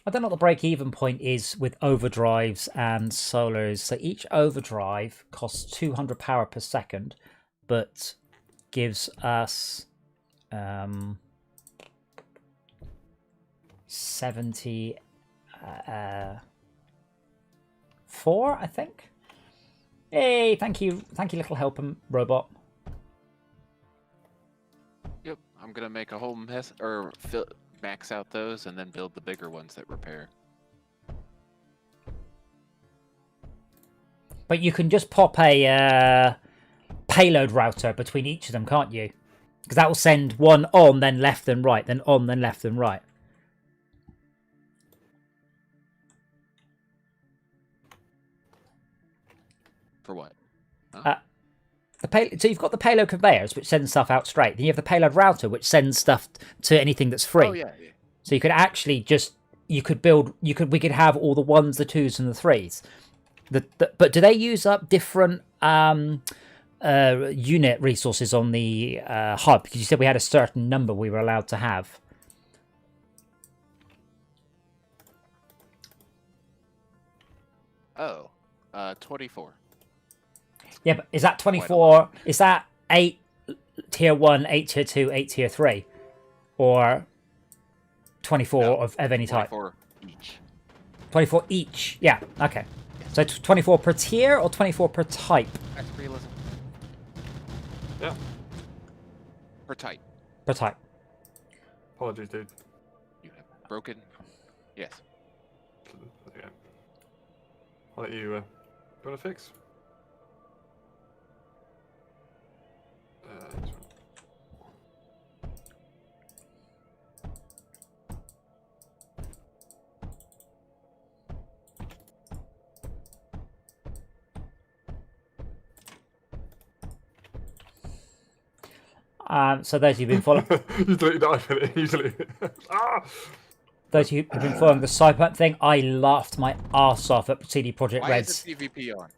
I don't know what the break-even point is with overdrives and solars. So each overdrive costs 200 power per second, but gives us 74, I think. Hey, thank you, little helper robot. Yep, I'm gonna make a whole mess or max out those and then build the bigger ones that repair. But you can just pop a payload router between each of them, can't you? Because that will send one on, then left, then right, then on, then left, then right. For what? Huh? So you've got the payload conveyors, which send stuff out straight. Then you have the payload router, which sends stuff to anything that's free. Oh yeah. So you could actually we could have all the 1s, the 2s, and the 3s. But do they use up different unit resources on the hub? Because you said we had a certain number we were allowed to have. Oh, 24. Yeah, but is that 24? Is that 8 tier 1, 8 tier 2, 8 tier 3? Or 24 No, of any type? 24 each. 24 each? Yeah, okay. So 24 per tier or 24 per type? That's realism. Yeah. Per type. Per type. Apologies, dude. You have broken. Yes. There you go. I'll let you. You want to fix? This one. So those who've been following, You deleted that. Usually. those who've been following the Cyberpunk thing, I laughed my arse off at CD Projekt Why Red's. is it PvP on?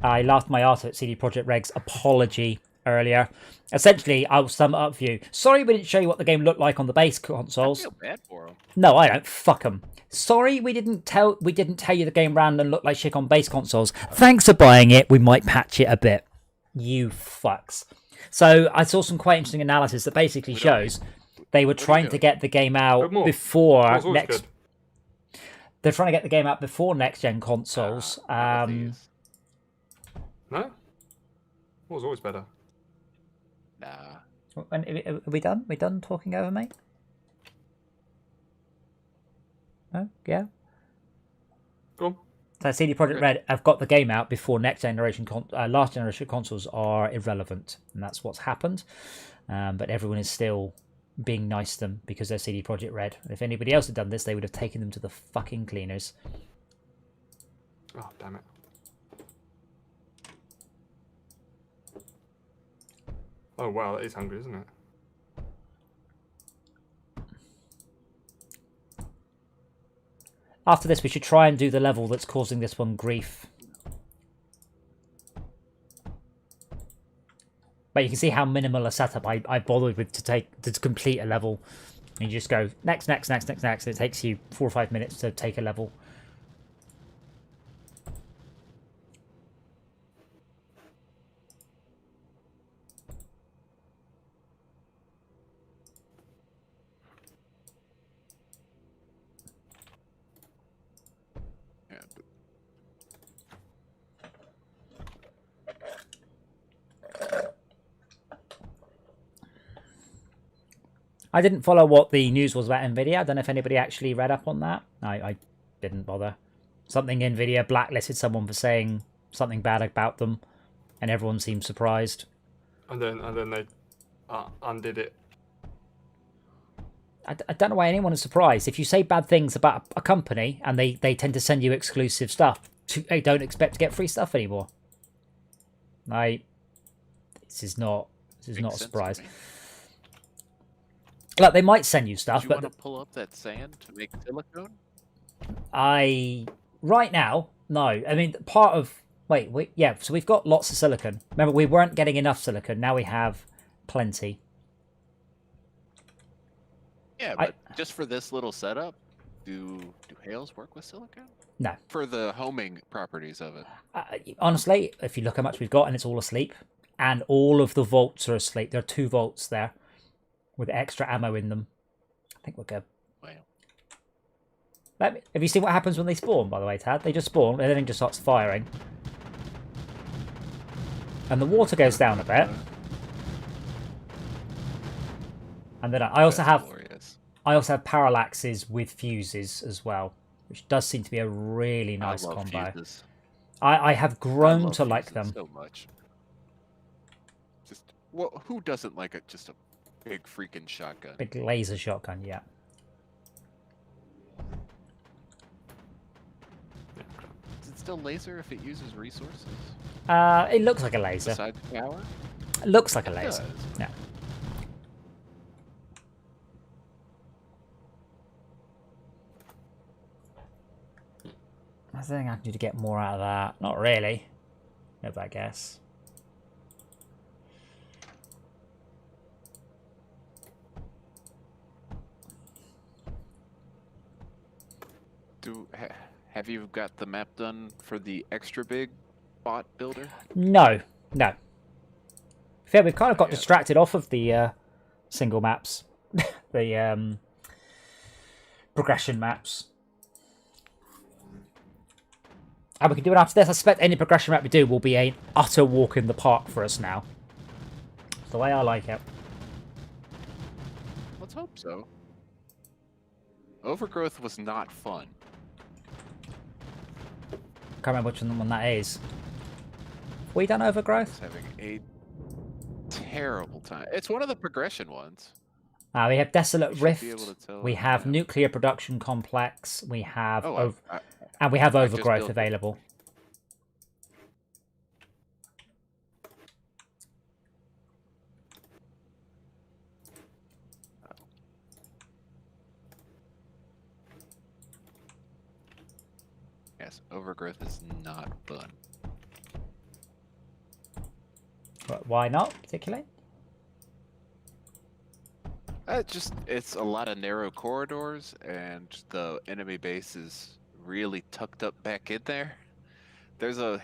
I laughed my arse at CD Projekt Red's apology earlier. Essentially, I will sum it up for you. Sorry, we didn't show you what the game looked like on the base consoles. I feel bad for him. No, I don't. Fuck them. Sorry, we didn't tell you the game ran and looked like shit on base consoles. Thanks for buying it. We might patch it a bit. You fucks. So I saw some quite interesting analysis that basically shows they were trying to get the game out before next. Good. They're trying to get the game out before next gen consoles. No. War's always better. Nah. Are we done? We done talking over me? Oh, yeah. Go on. So CD Projekt Red have got the game out before next generation, last generation consoles are irrelevant, and that's what's happened. But everyone is still being nice to them because they're CD Projekt Red. And if anybody else had done this, they would have taken them to the fucking cleaners. Oh, damn it. Oh, wow, that is hungry, isn't it? After this, we should try and do the level that's causing this one grief. But you can see how minimal a setup I bothered with to complete a level. And you just go next, next, next, next, next. And it takes you 4 or 5 minutes to take a level. I didn't follow what the news was about Nvidia. I don't know if anybody actually read up on that. I didn't bother. Something Nvidia blacklisted someone for saying something bad about them, and everyone seemed surprised. And then they undid it. I don't know why anyone is surprised. If you say bad things about a company and they tend to send you exclusive stuff, they don't expect to get free stuff anymore. This is not a surprise. Like, they might send you stuff, Do you but want to pull up that sand to make silicone? Right now, no. I mean, part of yeah. So we've got lots of silicon. Remember, we weren't getting enough silicon. Now we have plenty. Yeah, but just for this little setup, do hails work with silicone? No. For the homing properties of it. Honestly, if you look how much we've got, and it's all asleep, and all of the vaults are asleep. There are 2 vaults there with extra ammo in them. I think we're good. Wow. Have you seen what happens when they spawn, by the way, Tad? They just spawn, and everything just starts firing. And the water goes down a bit. And then I also have parallaxes with fuses as well, which does seem to be a really nice combo. Fuses. I have grown to like them so much. Who doesn't like just a big freaking shotgun? Big laser shotgun, yeah. Is it still laser if it uses resources? It looks like a laser. Besides power? It looks like a laser. Yeah. I think I need to get more out of that. Not really. No, but I guess. Have you got the map done for the extra big bot builder? No. Fair, we've kind of got distracted off of the single maps, the progression maps. And we can do it after this. I suspect any progression map we do will be an utter walk in the park for us now. It's the way I like it. Let's hope so. Overgrowth was not fun. Can't remember which one that is. We done Overgrowth? I was having a terrible time. It's one of the progression ones. We have Desolate Rift. We have Nuclear Production Complex. We have and we have Overgrowth available. Yes, overgrowth is not fun. But why not, particularly? It's a lot of narrow corridors, and the enemy base is really tucked up back in there. There's a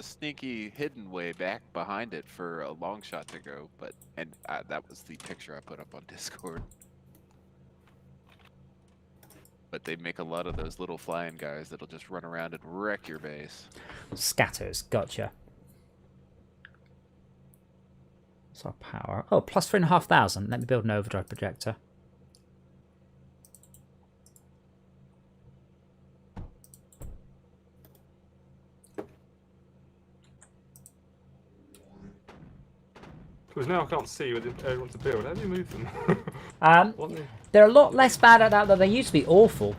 sneaky hidden way back behind it for a long shot to go, that was the picture I put up on Discord. But they make a lot of those little flying guys that'll just run around and wreck your base. Scatters, gotcha. What's our power? Oh, plus 3,500. Let me build an overdrive projector. Because now I can't see where the area wants to build. How do you move them? They're a lot less bad at that than they used to be. Awful.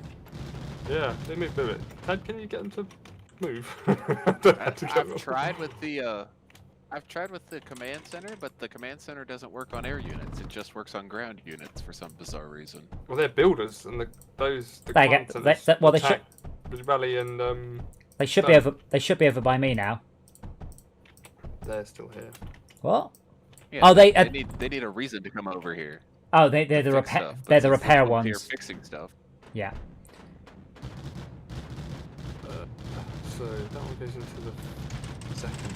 Yeah, they move a bit. Can you get them to move? I've tried with the command center, but the command center doesn't work on air units. It just works on ground units for some bizarre reason. Well, they're builders, and the Rally and they should be over. They should be over by me now. They're still here. What? Yeah, oh, they need a reason to come over here. Oh, they're the repair. They're the repair ones. Here fixing stuff. Yeah. So that one goes into the second.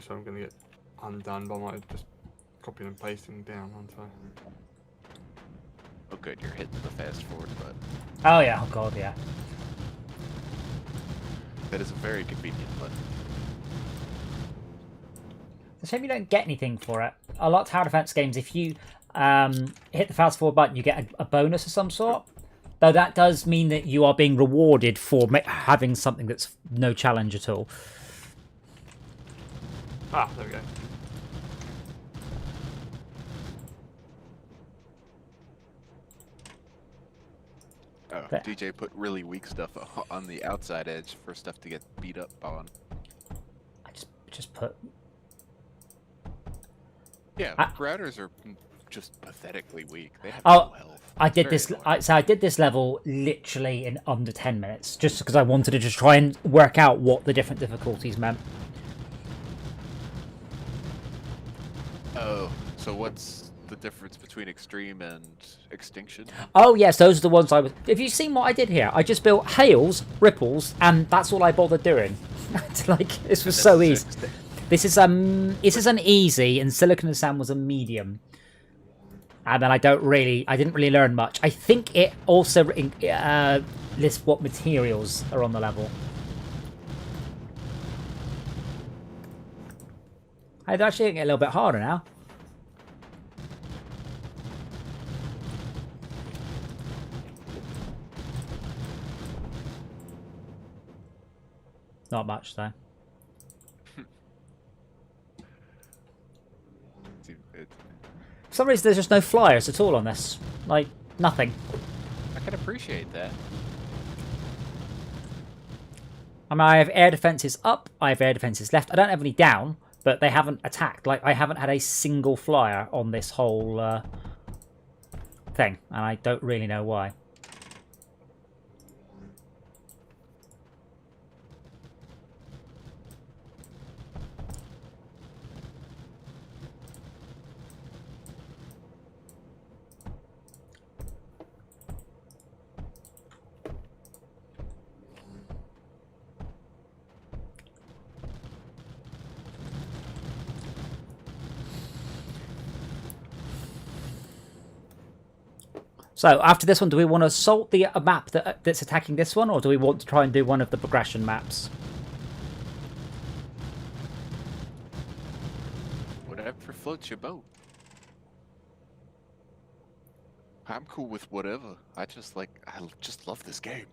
So I'm going to get undone by my just copying and pasting down, aren't I? Oh good, you're hitting the fast forward button. Oh yeah, oh god, yeah. That is a very convenient button. It's a shame you don't get anything for it. A lot of tower defense games, if you hit the fast forward button, you get a bonus of some sort. Though that does mean that you are being rewarded for having something that's no challenge at all. Ah, there we go. Oh, DJ put really weak stuff on the outside edge for stuff to get beat up on. I just put... Yeah, routers are just pathetically weak. They have no health. I did this. So I did this level literally in under 10 minutes, just because I wanted to just try and work out what the different difficulties meant. Oh, so what's the difference between extreme and extinction? Oh yes, those are the ones I was. Have you seen what I did here? I just built hails, ripples, and that's all I bothered doing. Like this was so easy. This is an easy, and Silicon and Sand was a medium. And then I didn't really learn much. I think it also lists what materials are on the level. It's actually getting a little bit harder now. Not much though. For some reason, there's just no flyers at all on this. Like, nothing. I can appreciate that. I mean, I have air defences up, I have air defences left. I don't have any down, but they haven't attacked. Like, I haven't had a single flyer on this whole thing, and I don't really know why. So, after this one, do we want to assault the map that's attacking this one, or do we want to try and do one of the progression maps? Whatever floats your boat. I'm cool with whatever. I just love this game.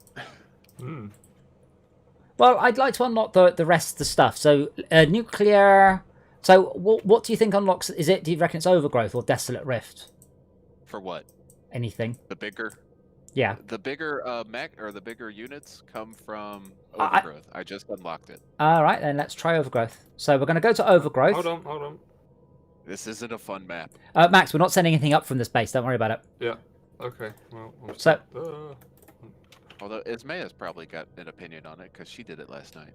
Hmm. Well, I'd like to unlock the rest of the stuff. So, nuclear... So, what do you think unlocks... Do you reckon it's Overgrowth or Desolate Rift? For what? Anything. The bigger? Yeah. The bigger the bigger units come from Overgrowth. I just unlocked it. Alright, then let's try Overgrowth. So, we're going to go to Overgrowth. Hold on. This isn't a fun map. Max, we're not sending anything up from this base. Don't worry about it. Yeah. Okay. Well. So- Although Ismaya's probably got an opinion on it because she did it last night.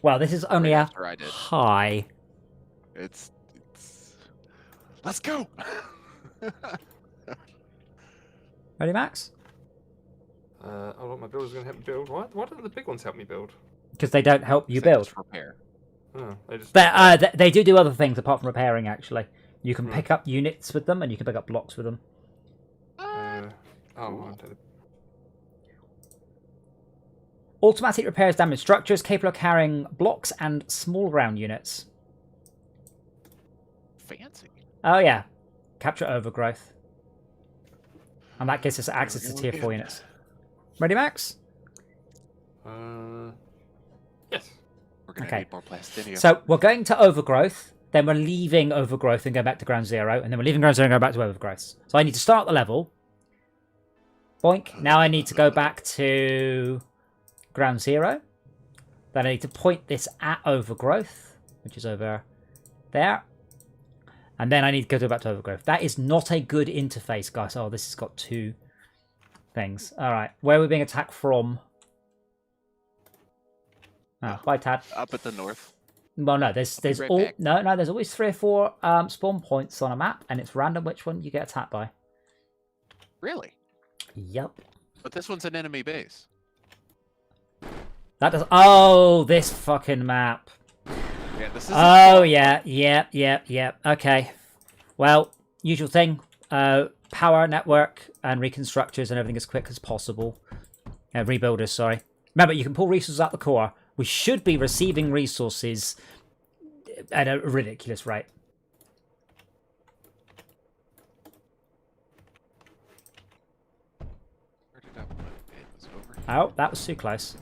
Well, this is only Right a after I did. high. It's. Let's go. Ready, Max? Oh, look, my builder's going to help me build. Why don't the big ones help me build? Because they don't help you They build. just repair. Oh, they just. They do other things apart from repairing, actually. You can Hmm. pick up units with them, and you can pick up blocks with them. Oh, I did it. Automatic repairs damaged structures, capable of carrying blocks and small ground units. Fancy. Oh, yeah. Capture overgrowth. And that gives us access to tier 4 units. Ready, Max? Yes. We're gonna Okay. need more plastinium. So we're going to overgrowth, then we're leaving overgrowth and going back to ground zero, and then we're leaving ground zero and going back to overgrowth. So I need to start the level. Boink. Now I need to go back to ground zero. Then I need to point this at overgrowth, which is over there. And then I need to go back to overgrowth. That is not a good interface, guys. Oh, this has got 2 things. All right. Where are we being attacked from? Oh, bye, Tad. Up at the north. Well, no, there's right all back. no, there's always 3 or 4 spawn points on a map, and it's random which one you get attacked by. Really? Yep. But this one's an enemy base. That does. Oh, this fucking map. Yeah, this is. Oh yeah. Okay. Well, usual thing. Power network and reconstructors and everything as quick as possible. Rebuilders, sorry. Remember, you can pull resources out the core. We should be receiving resources at a ridiculous rate. Where did I put it? It was over here. Oh, that was too close.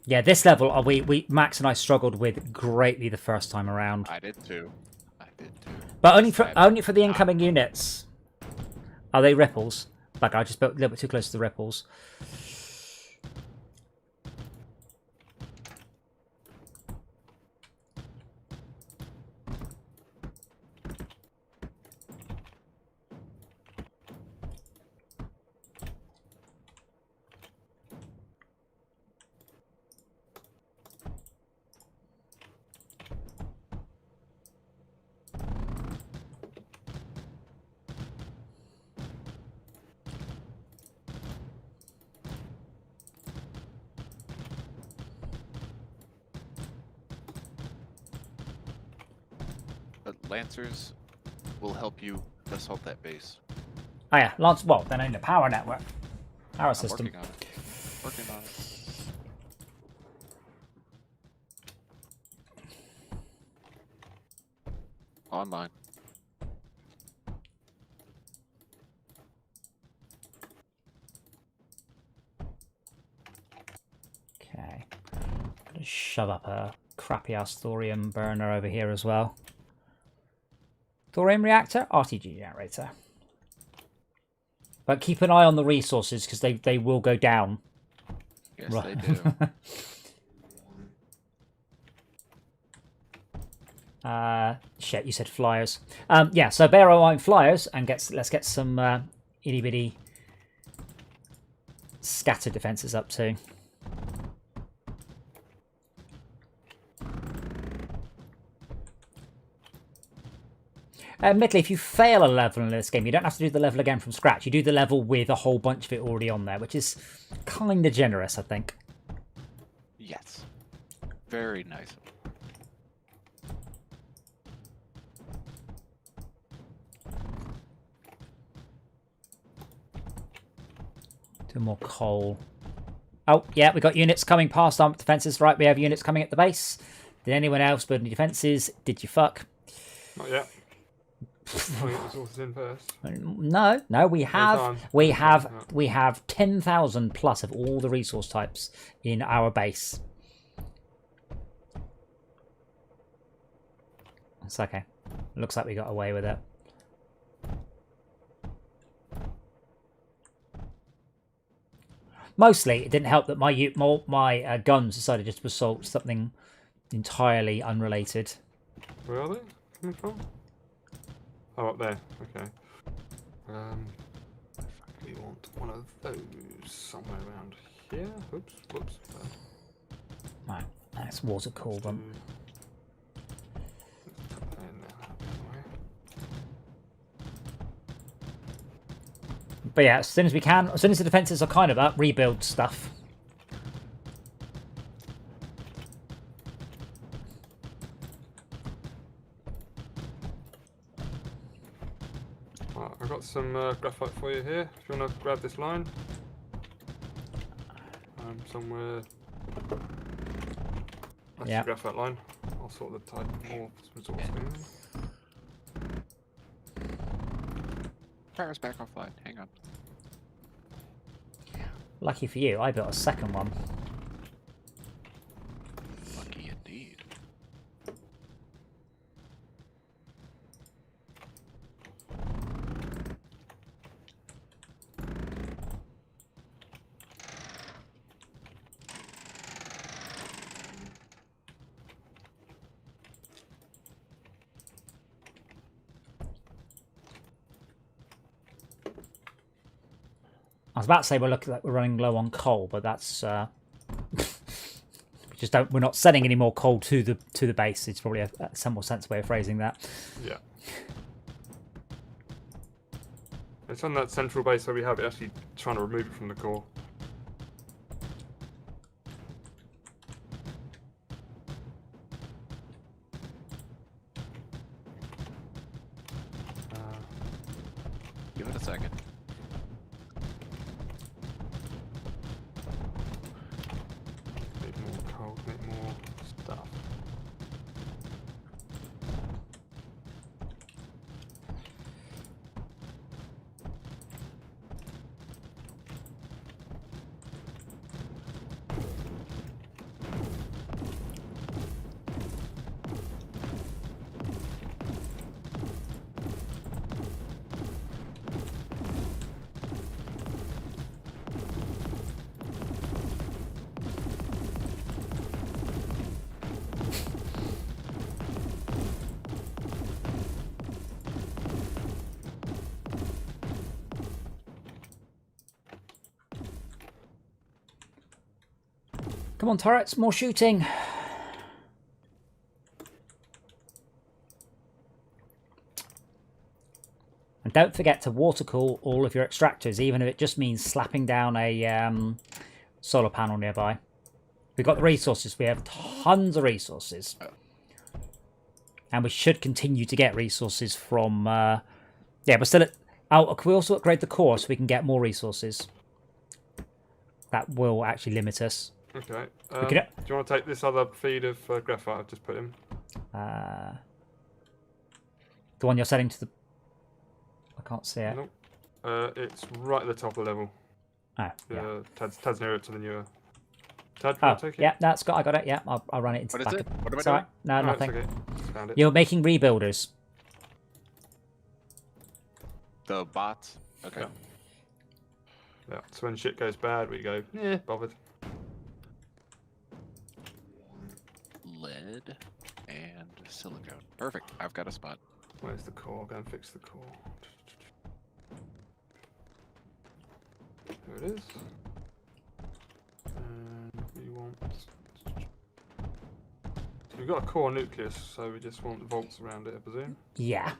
Yeah, this level we Max and I struggled with greatly the first time around, I did too. but only for the incoming units. Are they ripples? Like I just built a little bit too close to the ripples. But Lancers will help you assault that base. Oh yeah, Lance. Well, then in the power network, power I'm system. working on it. Working on it. Online. Okay, gonna shove up a crappy ass thorium burner over here as well. Thorium reactor, RTG generator. But keep an eye on the resources because they will go down. Yes, Right. they do. Shit, you said flyers. Yeah, so bear in mind flyers and let's get some itty bitty scattered defenses up too. Admittedly, if you fail a level in this game, you don't have to do the level again from scratch. You do the level with a whole bunch of it already on there, which is kind of generous, I think. Yes. Very nice. Do more coal. Oh, yeah, we got units coming past our defences. Right, we have units coming at the base. Did anyone else build any defences? Did you fuck? Not yet. I'll get resources in first. No, we time. have 10,000 plus of all the resource types in our base. It's okay. Looks like we got away with it. Mostly, it didn't help that my guns decided just to assault something entirely unrelated. Where are they coming from? Oh, up there. Okay. We want one of those somewhere around here. Oops, whoops. Right, let's water cool them. But yeah, as soon as we can, as soon as the defences are kind of up, rebuild stuff. Right, I've got some graphite for you here. If you want to grab this line. Somewhere. That's Yeah. the graphite line. I'll sort the type more resource thing. Power's back offline. Hang on. Lucky for you, I built a second one. Lucky indeed. I was about to say we're running low on coal, but that's we're not sending any more coal to the base. It's probably a some more sensible way of phrasing that. Yeah. It's on that central base where we have it actually trying to remove it from the core. Give it a second. Need more coal, need more stuff. Come on, turrets, more shooting. And don't forget to water cool all of your extractors, even if it just means slapping down a solar panel nearby. We've got the resources. We have tons of resources. And we should continue to get resources from... yeah, we're still at... Oh, can we also upgrade the core so we can get more resources? That will actually limit us. Okay. Do you want to take this other feed of graphite I've just put in? The one you're setting to the... I can't see it. Nope. It's right at the top of the level. Oh, yeah. Tad's near it to the newer. Tad, Oh, take it? yeah, I got it. Yeah, I'll run it into What the is back. it? What am I Sorry. doing? No, No, nothing. it's okay. Just found it. You're making rebuilders. The bots? Okay. Yeah. Yeah, so when shit goes bad, we go, yeah, bothered. Lead and silicone. Perfect. I've got a spot. Where's the core? Go and fix the core. Here it is. And we want... So we've got a core nucleus, so we just want volts around it, I presume. Yeah.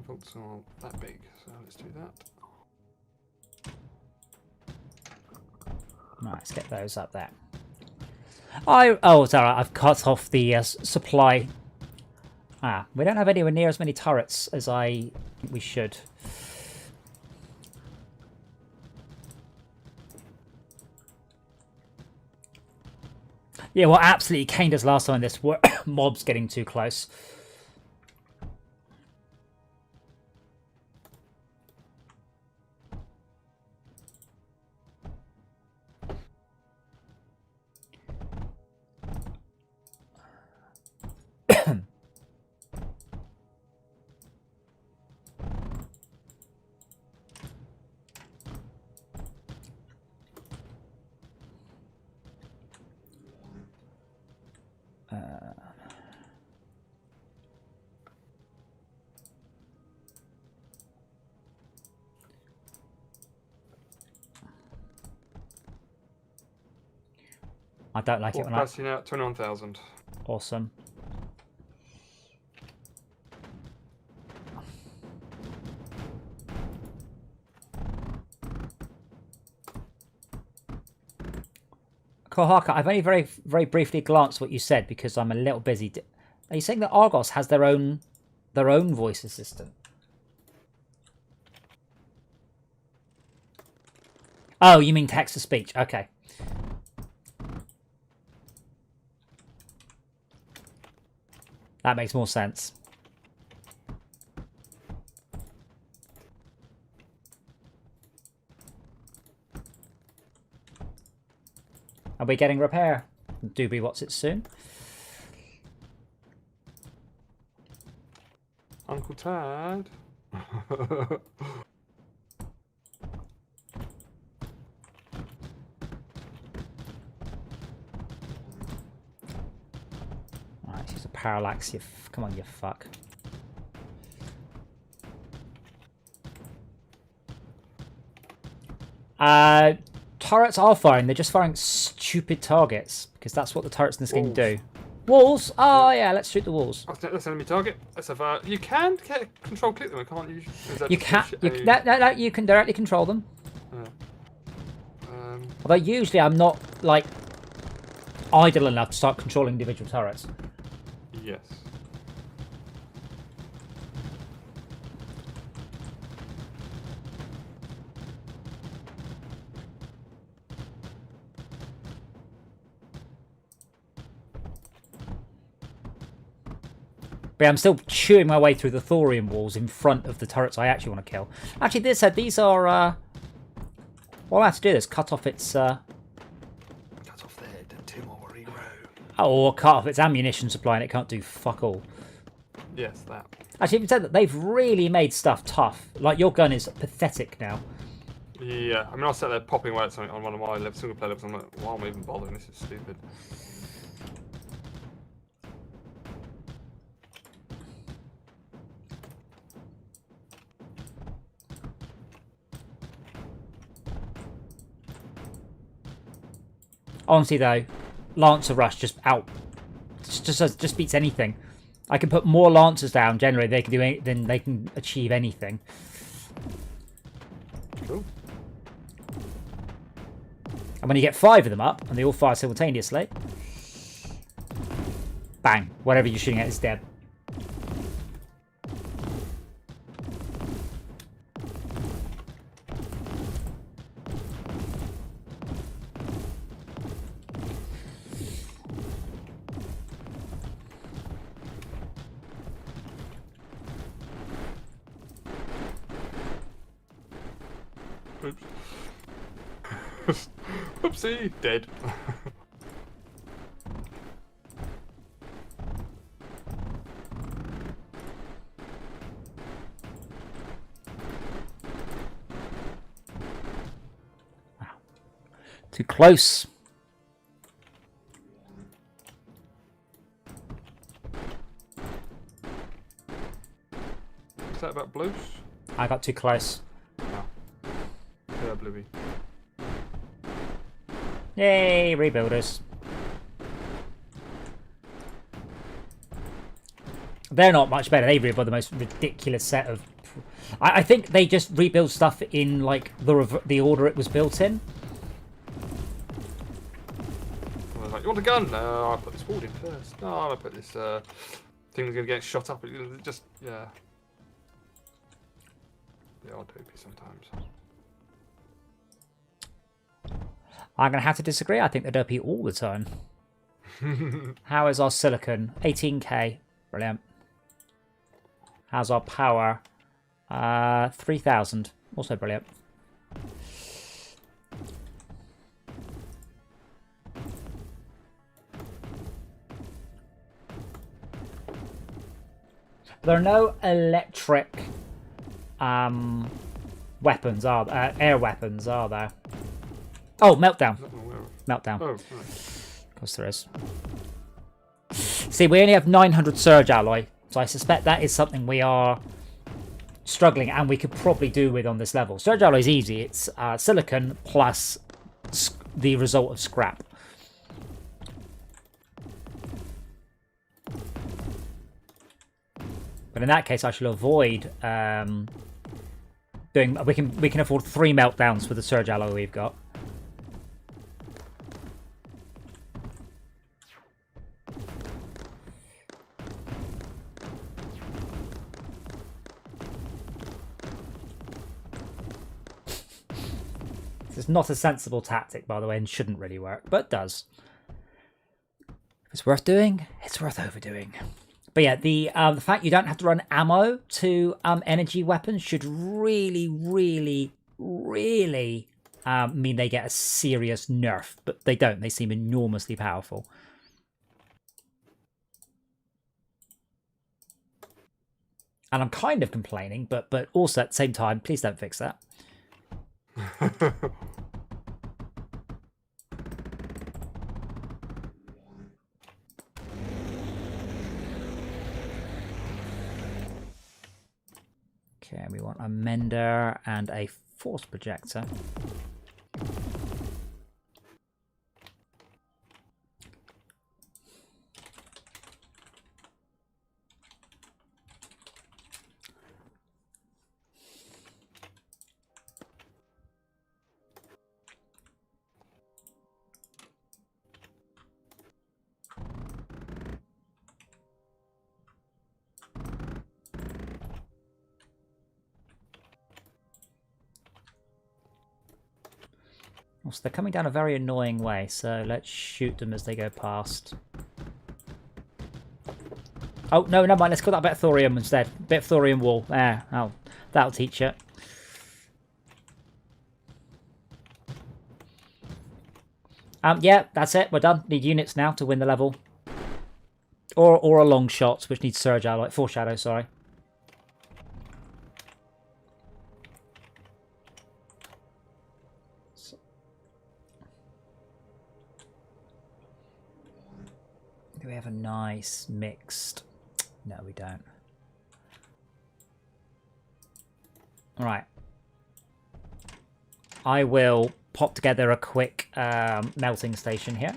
Volts are that big, so let's do that. Right, let's get those up there. Oh, it's alright. I've cut off the supply. We don't have anywhere near as many turrets as we should. Yeah, what absolutely caned us last time this were mobs getting too close. I don't like it Port when I... capacity now at 21,000. Awesome. Kohaka, I've only very briefly glanced what you said because I'm a little busy. Are you saying that Argos has their own voice assistant? Oh, you mean text to speech? Okay. That makes more sense. Are we getting repair? Doobie, what's it soon? Uncle Tad. Alright, she's a parallax. Come on, you fuck. Turrets are firing. They're just firing stupid targets because that's what the turrets in this game do. Walls? Oh yeah, let's shoot the walls. That's enemy target. Let's have you can control click them, can't you? You can't. No, you can directly control them. Although usually I'm not like idle enough to start controlling individual turrets. Yes. But I'm still chewing my way through the thorium walls in front of the turrets I actually want to kill. Actually, this said these are. All I have to do is cut off its. Cut off their head and 2 more regrow. Or cut off its ammunition supply and it can't do fuck all. Yes, that. Actually, it said that they've really made stuff tough. Like your gun is pathetic now. Yeah, I mean, I sat there popping away at something on one of my single player levels. I'm like, why am I even bothering? This is stupid. Honestly, though, Lancer Rush just beats anything. I can put more Lancers down. Generally, they can do then they can achieve anything. Cool. And when you get 5 of them up and they all fire simultaneously, bang! Whatever you're shooting at is dead. Oops. Oopsie, dead. Too close. Is that about blues? I got too close. Yeah, bluey. Yay, rebuilders. They're not much better. They rebuild the most ridiculous set of... I think they just rebuild stuff in like the order it was built in. I was like, you want a gun? No, I put this wall in first. No, I put this thing that's going to get shot up. It just, yeah. They are dopey sometimes. I'm going to have to disagree. I think they're dopey all the time. How is our silicon? 18k. Brilliant. How's our power? 3,000. Also brilliant. There are no electric weapons, air weapons, are there? Oh, meltdown. Meltdown. Oh, right. Of course there is. See, we only have 900 surge alloy, so I suspect that is something we are struggling, and we could probably do with on this level. Surge alloy is easy. It's silicon plus the result of scrap. But in that case, I shall avoid doing. We can afford 3 meltdowns with the surge alloy we've got. This is not a sensible tactic, by the way, and shouldn't really work, but it does. If it's worth doing, it's worth overdoing. But yeah, the fact you don't have to run ammo to energy weapons should really, really, really mean they get a serious nerf. But they don't. They seem enormously powerful. And I'm kind of complaining, but also at the same time, please don't fix that. Okay, we want a mender and a force projector. So they're coming down a very annoying way, so let's shoot them as they go past. Oh, no, never mind. Let's call that bit of thorium instead. Bit of thorium wall. There. Oh, that'll teach you. Yeah, that's it. We're done. Need units now to win the level. Or a long shot, which needs surge alloy. Foreshadow, sorry. Do we have a nice mixed? No, we don't. All right. I will pop together a quick melting station here.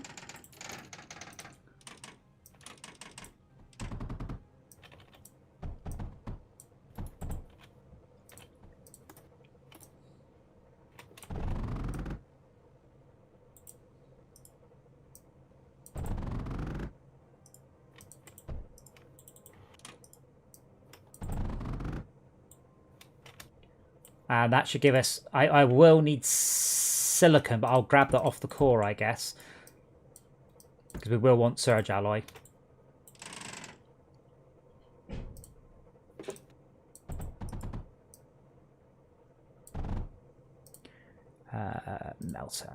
And that should give us... I will need silicon, but I'll grab that off the core, I guess. Because we will want surge alloy. Melter.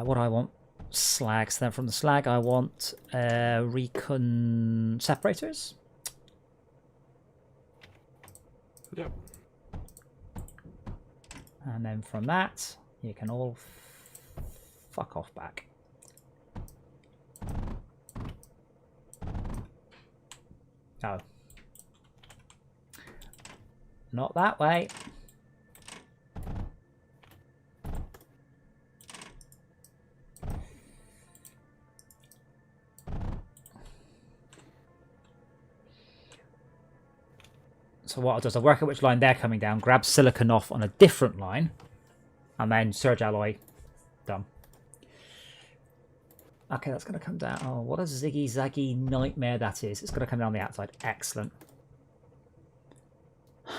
What do I want? Slag. So then from the slag I want recon separators. Yep. And then from that you can all fuck off back. Oh. Not that way. So what I'll do is I'll work out which line they're coming down, grab silicon off on a different line, and then surge alloy done. Okay, that's going to come down. Oh, what a ziggy-zaggy nightmare that is. It's going to come down the outside. Excellent. I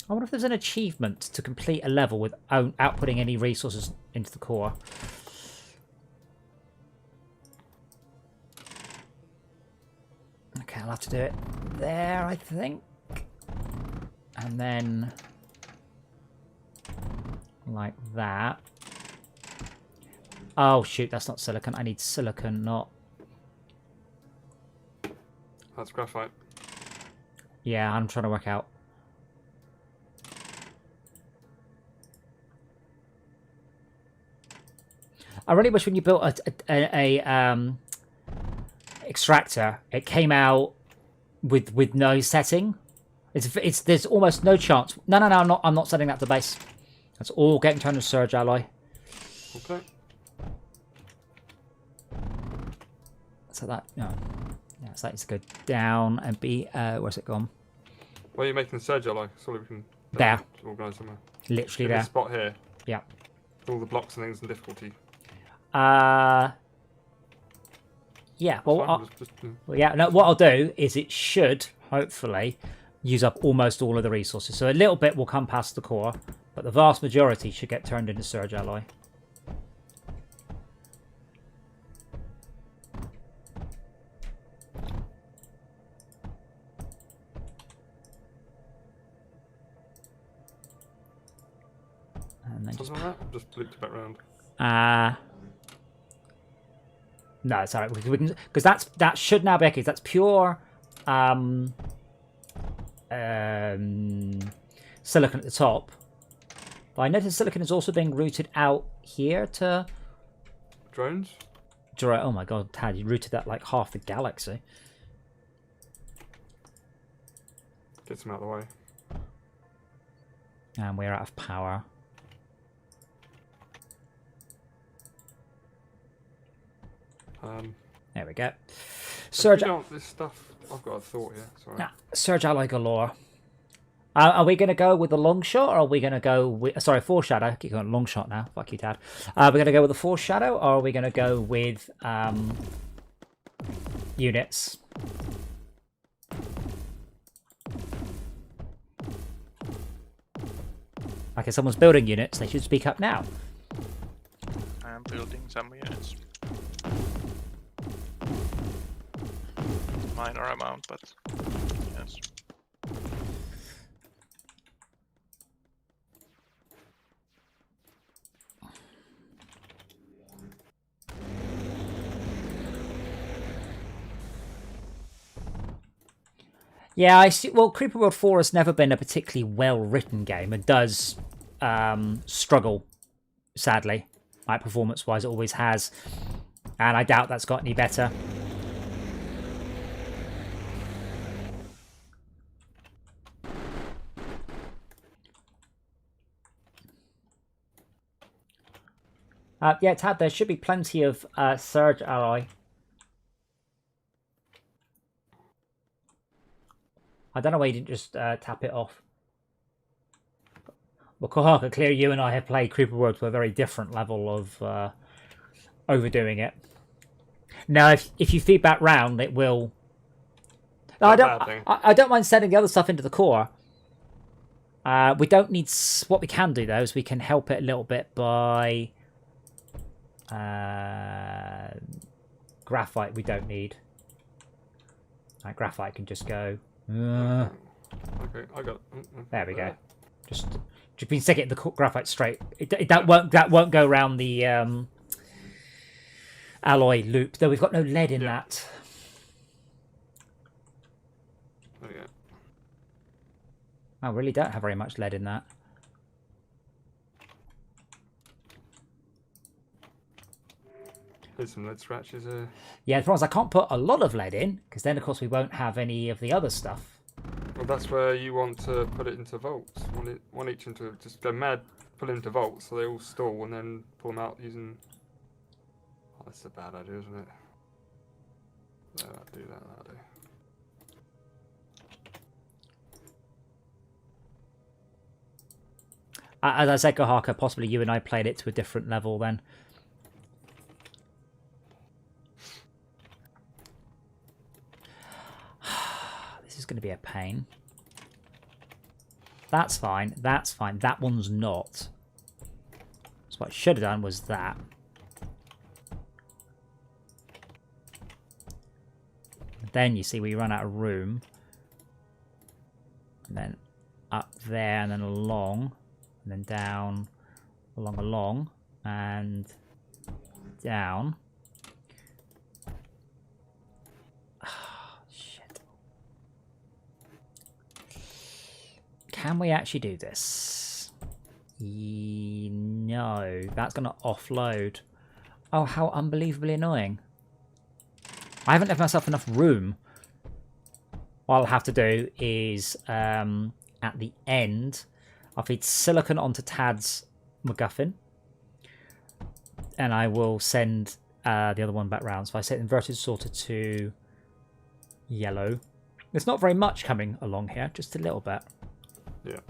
wonder if there's an achievement to complete a level without outputting any resources into the core. Okay, I'll have to do it there, I think. And then... like that. Oh shoot, that's not silicon. I need silicon, not. That's graphite. Yeah, I'm trying to work out. I really wish when you built a extractor, it came out with no setting. It's there's almost no chance. No, I'm not setting that to base. That's all getting turned to Surge Alloy. Okay. So that no, yeah, so that needs to go down and be where's it gone? Where are you making the surge alloy? So we can There, organise somewhere. literally In there. this spot here. Yeah. All the blocks and things and difficulty. Yeah. Well, Just, well, yeah. No, what I'll do is it should hopefully use up almost all of the resources. So a little bit will come past the core, but the vast majority should get turned into Surge Alloy. And then just something like that. Just looped it back round. no, it's alright. We can because that should now be okay. That's pure silicon at the top. But I noticed silicon is also being routed out here to. Drones? Oh my god, Tad, you routed that like half the galaxy. Get some out of the way. And we're out of power. There we go. Surge. This stuff. I've got a thought here. Sorry. Nah, Surge Alloy galore. Are we going to go with the long shot, or are we going to go with... Sorry, foreshadow. I keep going long shot now. Fuck you, Dad. Are we going to go with the foreshadow, or are we going to go with units? Okay, someone's building units. They should speak up now. I am building some units. Minor amount, but yes. Yeah, I see. Well, Creeper World 4 has never been a particularly well-written game. It does struggle, sadly. Like, performance-wise, it always has. And I doubt that's got any better. Yeah, Tad, there should be plenty of Surge Alloy. I don't know why you didn't just tap it off. Well, Kohaka, clearly you and I have played Creeper World to a very different level of overdoing it. Now, if you feed back round, it will... No, I don't mind sending the other stuff into the core. We don't need... What we can do, though, is we can help it a little bit by... graphite we don't need. Graphite can just go... Okay, I got it. There we go. Just been stick it in the graphite straight. That won't go around the alloy loop. Though we've got no lead in that. There we go. I really don't have very much lead in that. There's some lead scratches here. Yeah, the problem is I can't put a lot of lead in, because then of course we won't have any of the other stuff. Well, that's where you want to put it into vaults. One each into... Just go mad, put it into vaults, so they all stall, and then pull them out using... Oh, that's a bad idea, isn't it? No, that'll do that, that'll do. As I said, Kohaka, possibly you and I played it to a different level then. This is going to be a pain. That's fine. That's fine. That one's not. So what I should have done was that. Then you see we run out of room. And then up there and then along. And then down, along, and down. Oh, shit. Can we actually do this? No, that's going to offload. Oh, how unbelievably annoying. I haven't left myself enough room. What I'll have to do is, at the end, I'll feed silicon onto Tad's MacGuffin. And I will send the other one back round. So I set inverted sorter to yellow. There's not very much coming along here, just a little bit. Yeah.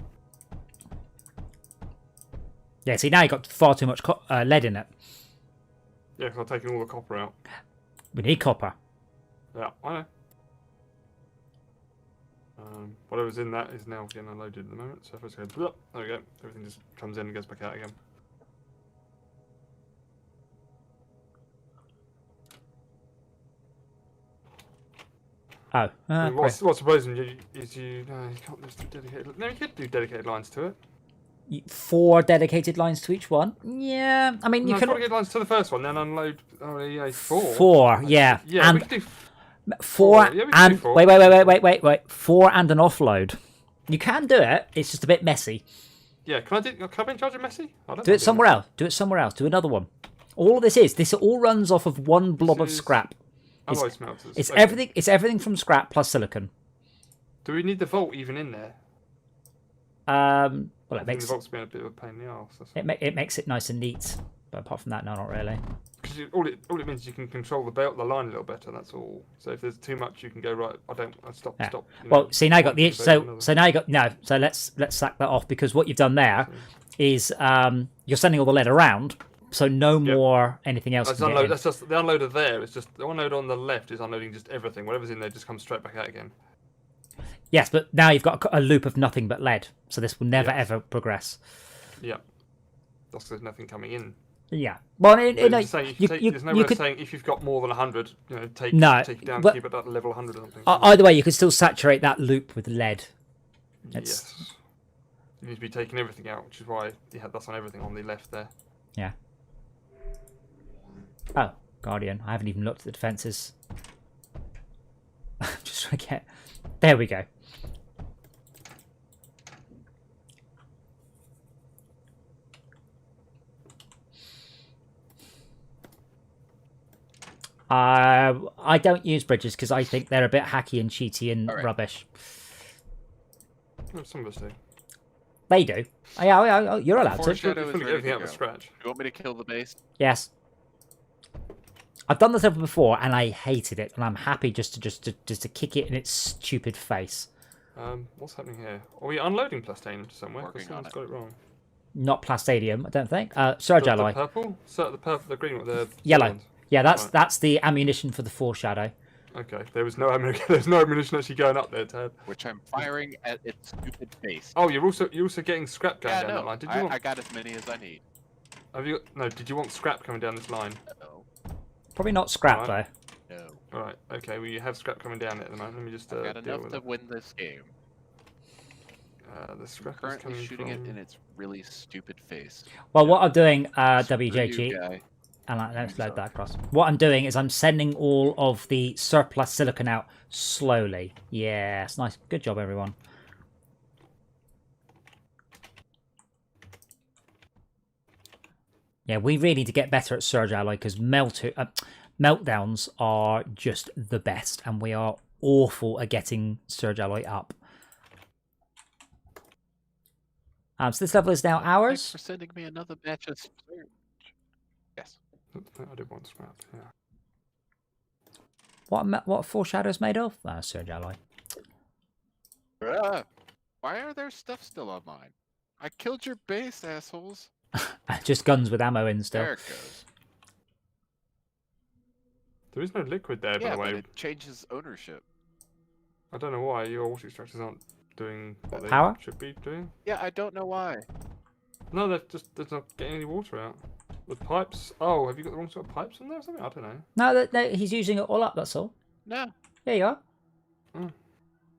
Yeah, see, now you've got far too much lead in it. Yeah, because I'm taking all the copper out. We need copper. Yeah, I know. Whatever's in that is now getting unloaded at the moment. So if I just go, there we go. Everything just comes in and goes back out again. Oh, I mean, what's surprising is you can't just do dedicated. No, you could do dedicated lines to it. 4 dedicated lines to each one. Yeah, I mean, you can. Dedicated lines to the first one, then unload. Oh, yeah, 4. 4, yeah. Yeah, and we could do 4 Yeah, we can and do 4. wait. 4 and an offload. You can do it. It's just a bit messy. Yeah, can I be in charge of Messi? Do it somewhere else. Do it somewhere else. Do another one. All of this all runs off of one blob of scrap. Alloy smelters. It's Okay. everything. It's everything from scrap plus silicon. Do we need the vault even in there? Well, I it think makes the vault's been a bit of a pain in the arse. it makes it nice and neat. But apart from that, no, not really. Because all it means is you can control the line a little better. That's all. So if there's too much, you can go right. I stop. Yeah. Stop. Well, see now you got the another. so now you got no. So let's sack that off because what you've done there is you're sending all the lead around, so no more anything else. That's can get in. That's just the unloader there. It's just the unload on the left is unloading just everything. Whatever's in there just comes straight back out again. Yes, but now you've got a loop of nothing but lead, so this will never ever progress. Yeah, that's 'cause there's nothing coming in. Yeah. Well, There's no way of saying if you've got more than 100, take it down, but keep it at level 100 or something. Either way, you can still saturate that loop with lead. Yes. You need to be taking everything out, which is why that's on everything on the left there. Yeah. Oh, Guardian. I haven't even looked at the defences. Just trying to get... There we go. I don't use bridges because I think they're a bit hacky and cheaty and rubbish. Well, some of us do. They do. Yeah, you're allowed to. Foreshadow is ready Everything to out of go. scratch. You want me to kill the base? Yes. I've done this ever before and I hated it, and I'm happy just to kick it in its stupid face. What's happening here? Are we unloading plastane somewhere? Working Because someone's on it. got it wrong. Not Plastadium, I don't think. Surge Alloy. The purple? The purple, the green one, the Yellow. ones. Yeah, Right. that's the ammunition for the foreshadow. Okay, there's no ammunition actually going up there, Ted. Which I'm firing at its stupid face. Oh, you're also getting scrap going Yeah, down no, that line. Did you want? I got as many as I need. Did you want scrap coming down this line? No. Probably not scrap Right. though. No. All right. Okay. Well, you have scrap coming down at the moment. Let me just I've got deal enough with to it. win this game. The scrap is Currently coming shooting from... it in its really stupid face. Well, what I'm doing, Screw you, WJG, guy. and let's load that across. What I'm doing is I'm sending all of the surplus silicon out slowly. Yes, nice. Good job, everyone. Yeah, we really need to get better at Surge Alloy because meltdowns are just the best, and we are awful at getting Surge Alloy up. So this level is now Thanks ours. for sending me another batch of surge. Yes. I did want scrap. Yeah. What Foreshadow's made of? Surge Alloy. Why are there stuff still on mine? I killed your base, assholes. Just guns with ammo in still. There it goes. There is no liquid there, by Yeah, the but way. it changes ownership. I don't know why your water extractors aren't doing what they Power? should be doing. Yeah, I don't know why. No, they're not getting any water out. The pipes. Oh, have you got the wrong sort of pipes in there or something? I don't know. No, he's using it all up, that's all. No. There you are. Oh.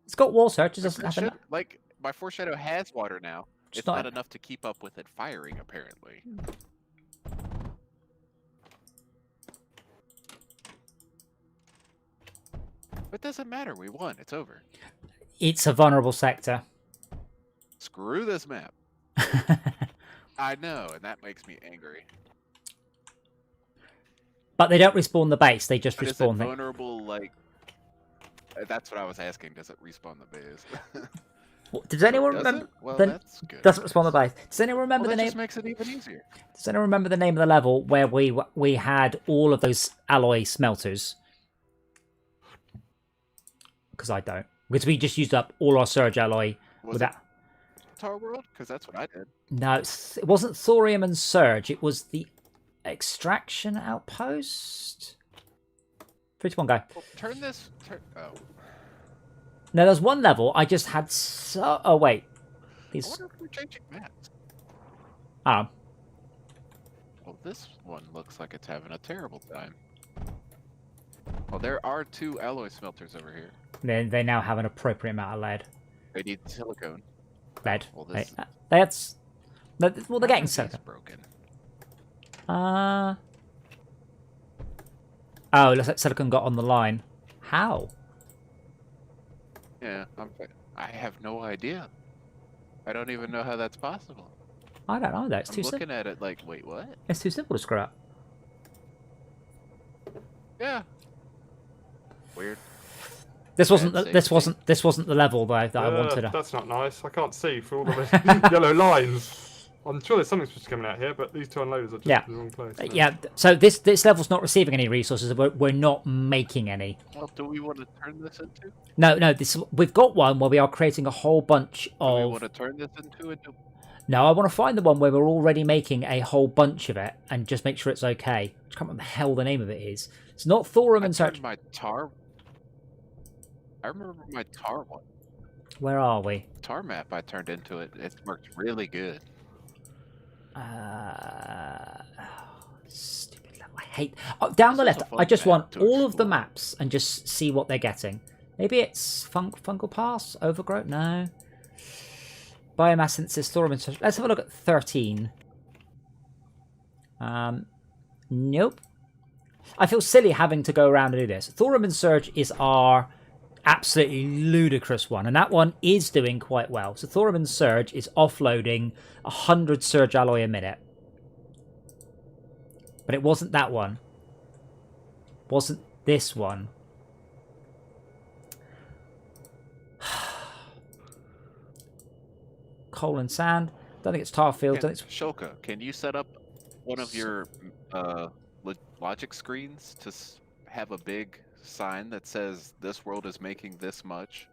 It's got water, it just My doesn't have foreshadow, enough. like, my foreshadow has water now. It's It's not- not enough to keep up with it firing, apparently. It doesn't matter. We won. It's over. It's a vulnerable sector. Screw this map. I know, and that makes me angry. But they don't respawn the base. They just But is it respawn the... vulnerable, like... That's what I was asking. Does it respawn the base? Does anyone Does remember? it? Well, the- that's good. Doesn't respawn the base. Does anyone remember Well, the that name? just makes it even easier. Does anyone remember the name of the level where we had all of those alloy smelters? Because I don't. Because we just used up all our surge alloy Was without... it Tar World? Because that's what I did. No, it wasn't thorium and surge. It was the extraction outpost. 3, 2, 1, go. Well, turn this... Oh. No, there's one level I just had so... Oh, wait. I These... wonder if we're changing maps. Oh. Well, this one looks like it's having a terrible time. Well, there are 2 alloy smelters over here. They now have an appropriate amount of lead. They need silicone. Lead. Well, this... That's... Well, they're How getting is this silicon. broken. Oh, looks like silicon got on the line. How? Yeah, I have no idea. I don't even know how that's possible. I don't know. It's I'm too looking simple. at it like, wait, what? It's too simple to screw up. Yeah. Weird. This wasn't. Bad This safety. wasn't. This wasn't the level that I wanted. That's not nice. I can't see for all of the yellow lines. I'm sure there's something supposed to be coming out here, but these 2 unloaders are just Yeah. in the wrong place. Yeah. So this level's not receiving any resources. We're not making any. Well, do we want to turn this into? No. We've got one where we are creating a whole bunch Do we of. want to turn this into? No, I want to find the one where we're already making a whole bunch of it and just make sure it's okay. I can't remember the hell the name of it is. It's not thorium I and turned such. my tar. I remember my tar one. Where are we? Tar map I turned into it. It worked really good. Stupid level. I hate. Oh, down the This is left. a I fun just map want to all of the explore. maps and just see what they're getting. Maybe it's fungal pass, overgrowth. No. Biomass synthesis, thorium and such. Let's have a look at 13. Nope. I feel silly having to go around and do this. Thorium and surge is our absolutely ludicrous one, and that one is doing quite well. So thorium and surge is offloading 100 surge alloy a minute. But it wasn't that one. Wasn't this one. Coal and sand. Don't think it's tar field. Don't think it's... Shulka, can you set up one of your logic screens to have a big sign that says this world is making this much?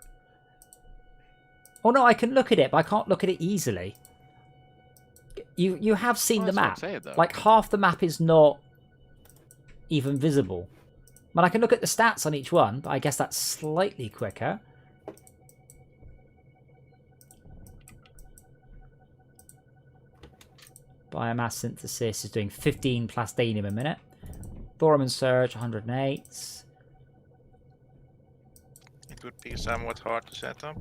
Oh no, I can look at it, but I can't look at it easily. You have seen Well, the that's what I'm map. saying, though. Like half the map is not even visible. But I can look at the stats on each one, but I guess that's slightly quicker. Biomass synthesis is doing 15 plastinium a minute. Thorium and surge, 108. It would be somewhat hard to set up.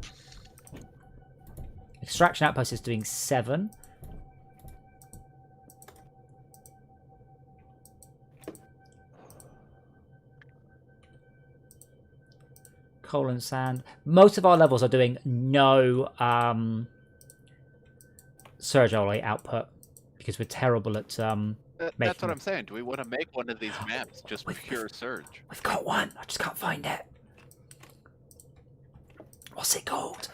Extraction outpost is doing 7. Coal and sand. Most of our levels are doing no surge alloy output because we're terrible at That's making what I'm saying. Do we want to make one of these maps just With- pure surge? We've got one. I just can't find it. What's it called?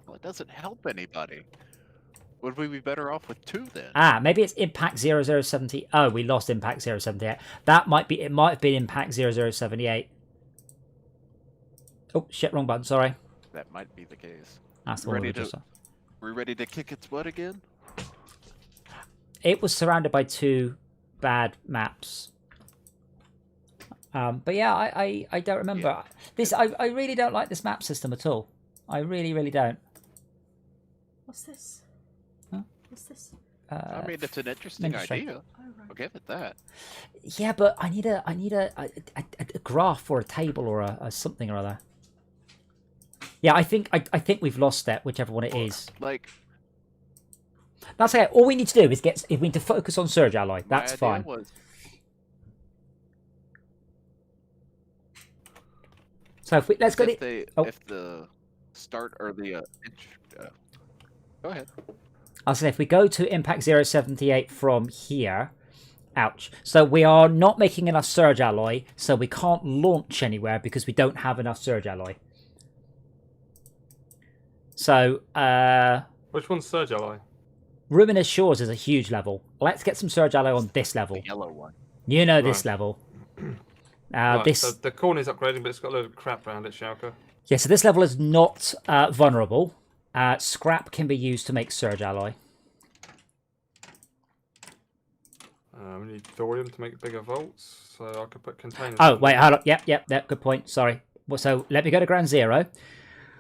Well, it doesn't help anybody. Would we be better off with 2 then? Ah, maybe it's Impact 0070. Oh, we lost Impact 078. That might be. It might have been Impact 0078. Oh shit! Wrong button. Sorry. That might be the case. That's the one we Ready just to- saw. We ready to kick its butt again? It was surrounded by 2 bad maps. But yeah, I don't remember Yeah. this. I really don't like this map system at all. I really don't. What's this? Huh? What's this? I mean, it's an interesting Mindustry. idea. I'll give it that. Yeah, but I need a graph or a table or a something or other. Yeah, I think we've lost that, whichever one it is. Like, That's it. All we need to do is we need to focus on surge alloy. That's my fine. idea was So if we let's go if to they oh. if the start or the go ahead. I'll say if we go to Impact 078 from here, ouch. So we are not making enough Surge Alloy, so we can't launch anywhere because we don't have enough Surge Alloy. So, Which one's Surge Ally? Ruinous Shores is a huge level. Let's get some Surge Alloy on this level. The yellow one. You know this Right. level. Right, This so the corner's upgrading, but it's got a load of crap around it, Schalke. Yeah, so this level is not vulnerable. Scrap can be used to make Surge Alloy. We need thorium to make bigger vaults, so I could put containers. Oh, in wait, there. hold up. Yep, good point. Sorry. Well, so let me go to ground zero.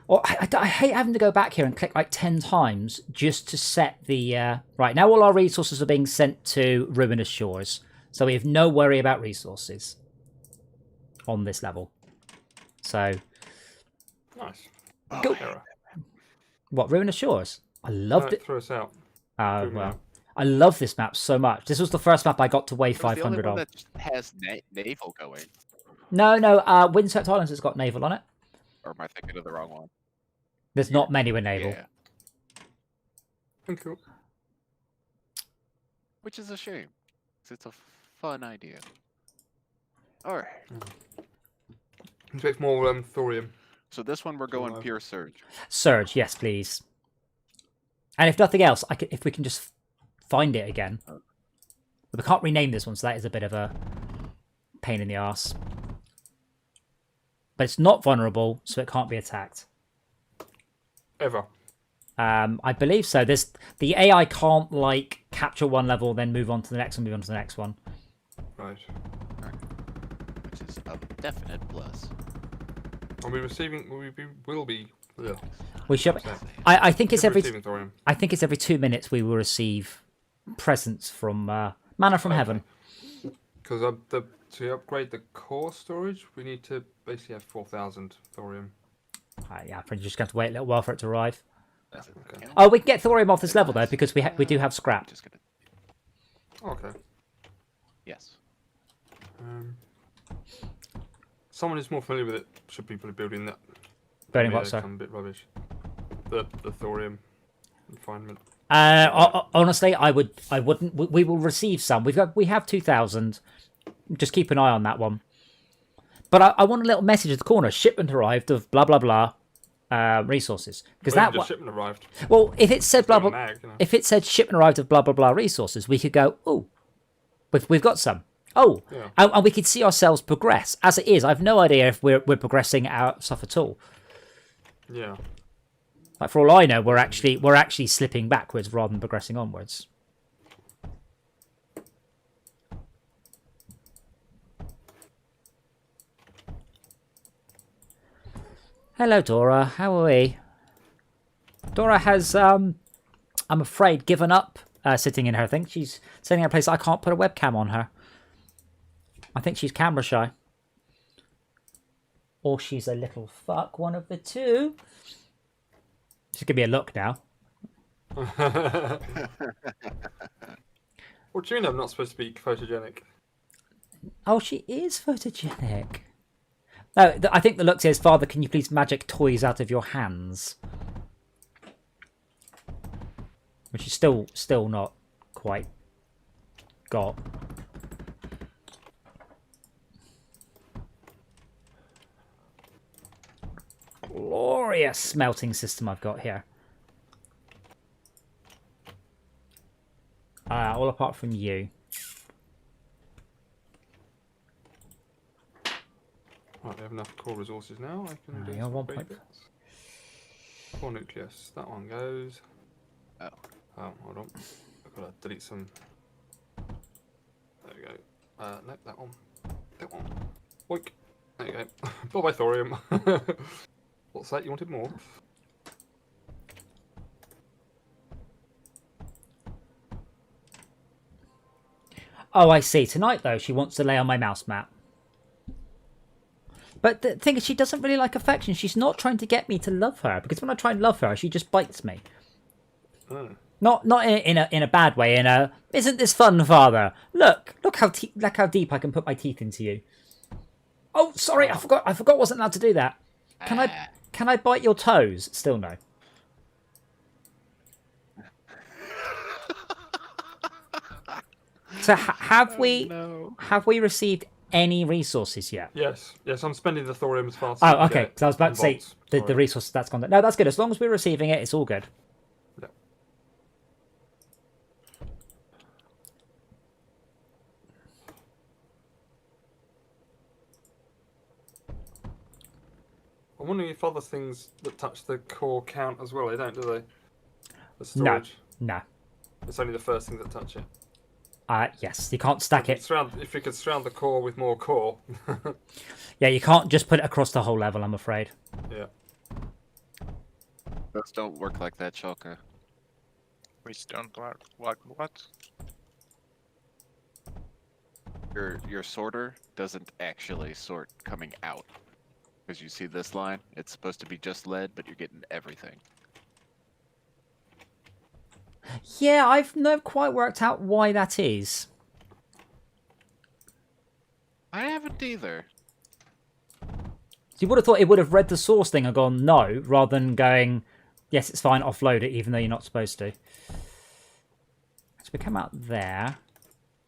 Oh, I hate having to go back here and click like 10 times just to set the... Right, now all our resources are being sent to Ruinous Shores. So we have no worry about resources on this level. So... Nice. Go. Error. What, Ruinous Shores? I loved it. Threw us out. Oh, Threw me well. out. I love this map so much. This was the first map I got to wave It was the only 500 one on. that just has naval going. No, Windswept Islands has got naval on it. Or am I thinking of the wrong one? There's not many with naval. Yeah. Cool. Which is a shame. 'Cause it's a fun idea. Alright. Expect more thorium. So this one we're going Alright. pure surge. Surge, yes, please. And if nothing else, if we can just find it again. But we can't rename this one, so that is a bit of a pain in the arse. But it's not vulnerable, so it can't be attacked. Ever. I believe so. The AI can't like capture one level, then move on to the next one, move on to the next one. Right. Which is a definite plus. Are we receiving? Will be. Yeah. We should. So, I think it's should be every. receiving thorium. I think it's every 2 minutes we will receive presents from manna from heaven. Because to upgrade the core storage, we need to basically have 4,000 thorium. Yeah, I'm just going to wait a little while for it to arrive. Does it Okay. count? Oh, we can get thorium off this level though because we do have scrap. Just gonna. Okay. Yes. Someone who's more familiar with it should be building that. Burning Yeah, what, sorry? become a bit rubbish. The thorium refinement. Honestly, I wouldn't. We will receive some. We have 2,000. Just keep an eye on that one. But I want a little message at the corner. Shipment arrived of blah blah blah resources because Well, that the one. shipment arrived. Well, if it said blah Got a blah, mag, you know. if it said shipment arrived of blah blah blah resources, we could go, oh, we've got some. Oh, Yeah. and we could see ourselves progress. As it is, I've no idea if we're progressing our stuff at all. Yeah. Like for all I know, we're actually slipping backwards rather than progressing onwards. Hello, Dora. How are we? Dora has, I'm afraid, given up sitting in her thing. She's sitting in a place I can't put a webcam on her. I think she's camera shy. Or she's a little fuck, one of the two. She's giving me a look now. What do you mean I'm not supposed to be photogenic? Oh, she is photogenic. No, I think the look says, Father, can you please magic toys out of your hands? Which is still not quite got. Glorious smelting system I've got here. All apart from you. Right, we have enough core resources now. I can do you're some 1 big point. bits. Core nucleus. That one goes. Oh. Oh, hold on. I've got to delete some. There we go. No, that one. That one. Oink. There you go. Bye bye thorium. What's that? You wanted more? Oh, I see. Tonight, though, she wants to lay on my mouse mat. But the thing is, she doesn't really like affection. She's not trying to get me to love her, because when I try and love her, she just bites me. Oh. Not in a bad way. Isn't this fun, Father? Look how deep I can put my teeth into you. Oh, sorry, I forgot. I forgot. Wasn't allowed to do that. Can I bite your toes? Still no. So have we received any resources yet? Yes, I'm spending the thorium as fast. Oh, as okay. So I was about to say the resource that's gone. No, that's good. As long as we're receiving it, it's all good. Yeah. I'm wondering if other things that touch the core count as well. They don't, do they? The storage. No. It's only the first thing that touch it. Yes, you can't stack it. If we could surround the core with more core. Yeah, you can't just put it across the whole level, I'm afraid. Yeah. Those don't work like that, Shulker. Which don't work. Like what? Your sorter doesn't actually sort coming out. Because you see this line, it's supposed to be just lead, but you're getting everything. Yeah, I've never quite worked out why that is. I haven't either. So you would have thought it would have read the source thing and gone no, rather than going, yes, it's fine, offload it, even though you're not supposed to. So we come out there.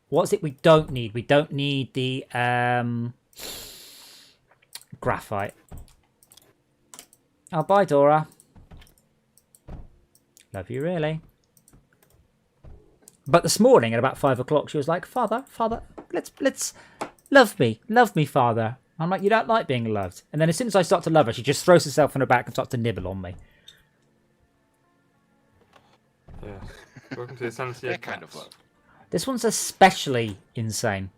What's it we don't need? We don't need the graphite. Oh, bye, Dora. Love you, really. But this morning at about 5 o'clock, she was like, Father, let's love me, Father. I'm like, you don't like being loved. And then as soon as I start to love her, she just throws herself on her back and starts to nibble on me. Yeah. Welcome to the sanity That kind of love. This one's especially insane.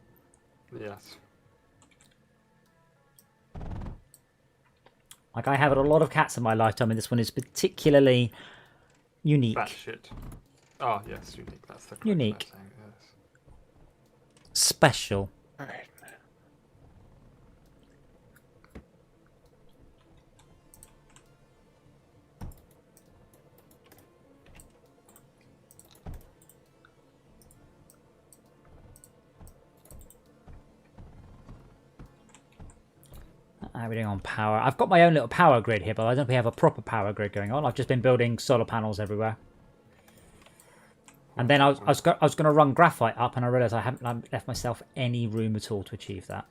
Yes. Like, I have had a lot of cats in my lifetime, and this one is particularly unique. Batshit. Oh, yes, unique. That's the correct Unique. way of saying it, yes. Special. Alright. How are we doing on power? I've got my own little power grid here, but I don't think we have a proper power grid going on. I've just been building solar panels everywhere. And then I was going to run graphite up, and I realised I haven't left myself any room at all to achieve that.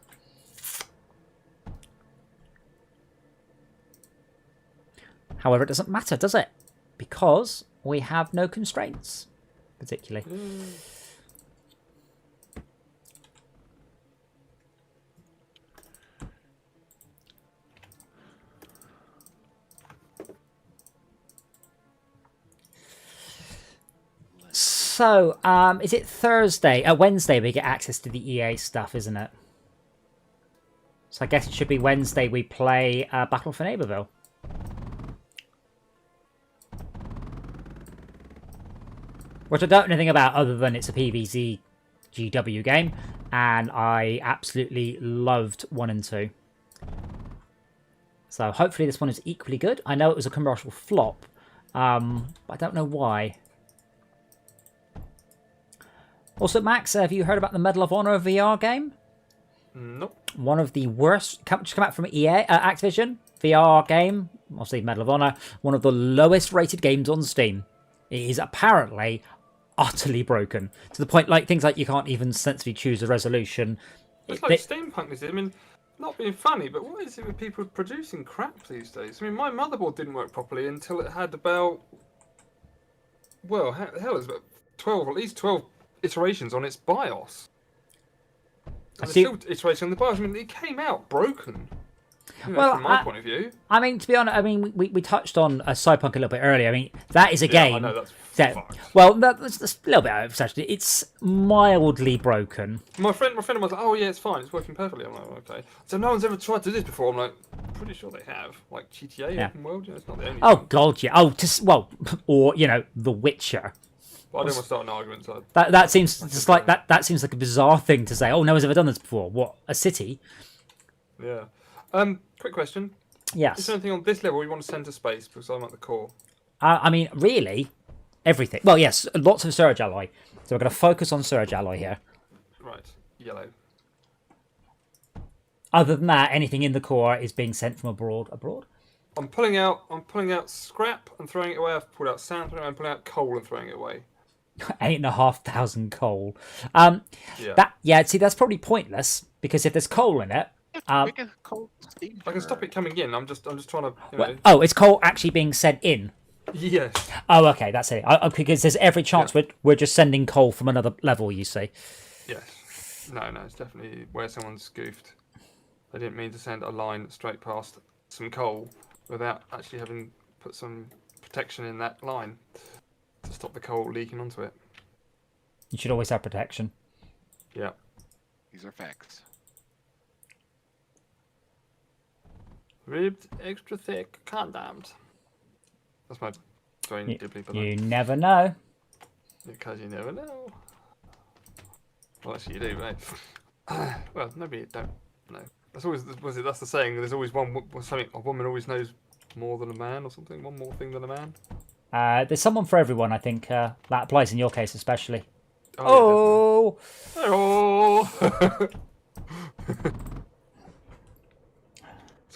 However, it doesn't matter, does it? Because we have no constraints, particularly. So, is it Thursday? Wednesday we get access to the EA stuff, isn't it? So I guess it should be Wednesday we play Battle for Neighborville. Which I don't know anything about other than it's a PvZ GW game. And I absolutely loved 1 and 2. So hopefully this one is equally good. I know it was a commercial flop. But I don't know why. Also, Max, have you heard about the Medal of Honor VR game? Nope. One of the worst, just come out from EA, Activision, VR game, obviously Medal of Honor, one of the lowest rated games on Steam. It is apparently utterly broken, to the point, like, things like you can't even sensibly choose a resolution. It's like steampunk, is it? I mean, not being funny, but what is it with people producing crap these days? I mean, my motherboard didn't work properly until it had about, well, hell, it's about 12, at least 12 iterations on its BIOS. And still iterating on the BIOS. I mean, it came out broken. You know, well, from my point of view. I mean, to be honest, I mean, we touched on Cyberpunk a little bit earlier. I mean, that is a game. I know that's fucked. Well, that's a little bit out actually. It's mildly broken. My friend was like, "Oh yeah, it's fine. It's working perfectly." I'm like, "Okay." So no one's ever tried to do this before. I'm like, "Pretty sure they have." Like GTA Open World. You know, it's not the only. Oh thing. God, yeah. Oh, well, or you know, The Witcher. But I don't want to start an argument. So that seems just like that. That seems like a bizarre thing to say. Oh, no one's ever done this before. What, a city? Yeah. Quick question. Yes. Is there anything on this level you want to send to space? Because I'm at the core. I mean, really, everything. Well, yes, lots of Surge Alloy. So we're going to focus on Surge Alloy here. Right. Yellow. Other than that, anything in the core is being sent from abroad. Abroad? I'm pulling out scrap and throwing it away. I've pulled out sand, I'm pulling out coal and throwing it away. 8,500 coal. Yeah. See, that's probably pointless because if there's coal in it, Make a cold steam I can stop it coming in. I'm just trying to. oh, it's coal actually being sent in. Yes. Oh, okay, that's it. Because there's every chance we're just sending coal from another level. You see? Yes. No, it's definitely where someone's goofed. They didn't mean to send a line straight past some coal without actually having put some protection in that line to stop the coal leaking onto it. You should always have protection. Yeah. These are facts. Ribbed, extra thick, condemned. That's my very dibbly below. You never know. Because you never know. Well, actually, you do, right? Well, maybe you don't know. That's always that's the saying. There's always something. A woman always knows more than a man, or something. One more thing than a man. There's someone for everyone. I think that applies in your case especially. Oh. Yeah,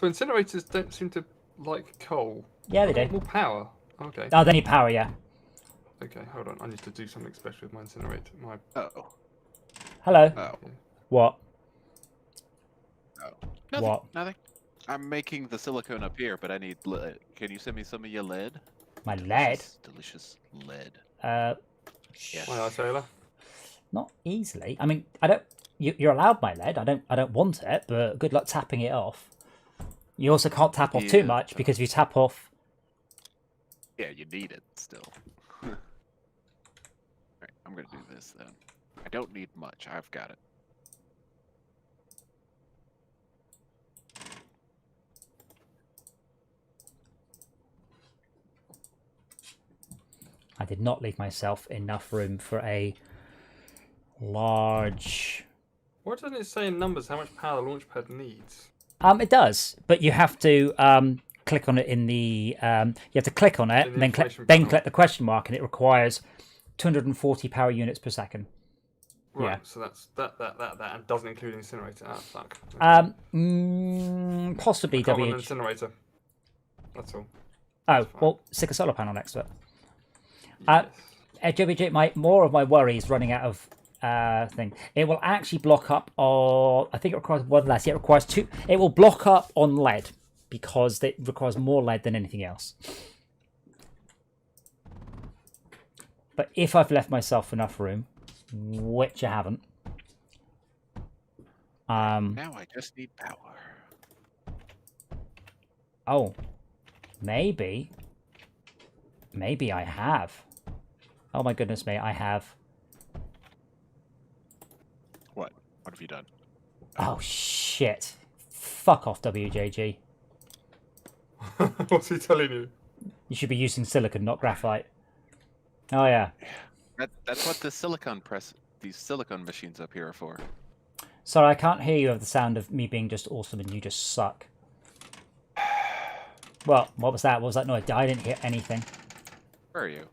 So incinerators don't seem to like coal. Yeah, they do. More power. Okay. Oh, they need power, yeah. Okay, hold on. I need to do something special with my incinerator. Oh. Hello. Oh. What? Oh. Nothing. What? Nothing. I'm making the silicone up here, but I need lead. Can you send me some of your lead? My lead? Delicious lead. Yes. Aye, sailor. Not easily. I mean, I don't. You're allowed my lead. I don't want it, but good luck tapping it off. You also can't tap off too much because if you tap off. Yeah, you need it still. Alright, I'm gonna do this then. I don't need much. I've got it. I did not leave myself enough room for a large. Why doesn't it say in numbers how much power the launch pad needs? It does, but you have to click on it in the. You have to click on it, and then click the question mark, and it requires 240 power units per second. Right. Yeah. So that's that, and doesn't include incinerator. Ah, fuck. Possibly Common WH. incinerator. That's all. Oh well, stick a solar panel next to it. Yes. WJ, more of my worry is running out of thing. It will actually block up on. I think it requires one less. Yeah, it requires two. It will block up on lead because it requires more lead than anything else. But if I've left myself enough room, which I haven't. Now I just need power. Oh, maybe I have. Oh my goodness me, I have. What? What have you done? Oh shit! Fuck off, WJG. What's he telling you? You should be using silicon, not graphite. Oh yeah. That's what these silicone machines up here are for. Sorry, I can't hear you over the sound of me being just awesome and you just suck. Well, what was that? What was that noise? I didn't hear anything. Where are you?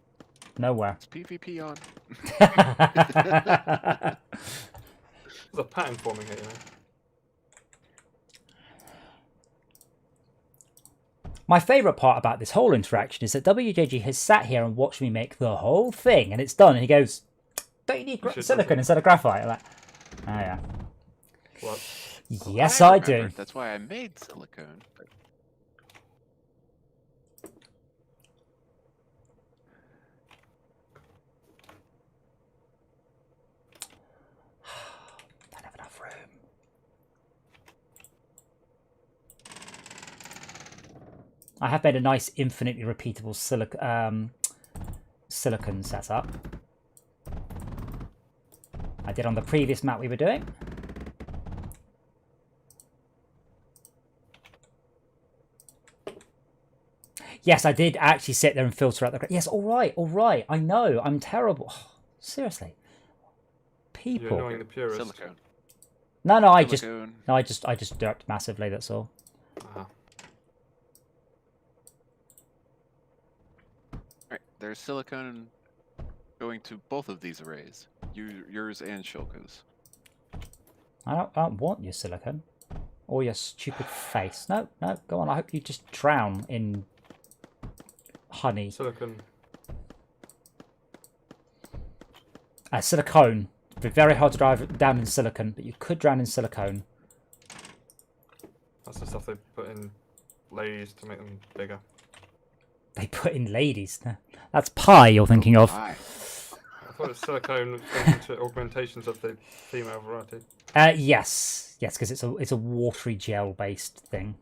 Nowhere. Is PvP on? There's a pattern forming here, you know. My favourite part about this whole interaction is that WJG has sat here and watched me make the whole thing, and it's done, and he goes, "Don't you need silicon instead of graphite?" I'm like, oh yeah. What? Yes, I I do. remembered. That's why I made silicone. But... Don't have enough room. I have made a nice, infinitely repeatable silicon setup. I did on the previous map we were doing. Yes, I did actually sit there and filter out the... Yes, all right. I know, I'm terrible. Oh, seriously. People. You're annoying the purist. Silicone. No, I Silicone. just direct massively, that's all. Uh-huh. Alright, there's silicone going to both of these arrays. Yours and Shulka's. I don't want your silicon. Or your stupid face. No, no, go on. I hope you just drown in honey. Silicon. Silicone. It'd be very hard to drive down in silicon, but you could drown in silicone. That's the stuff they put in ladies to make them bigger. They put in ladies. That's pie you're thinking of. Hi. I thought it's silicone into augmentations of the female variety. Yes, yes, because it's a watery gel based thing.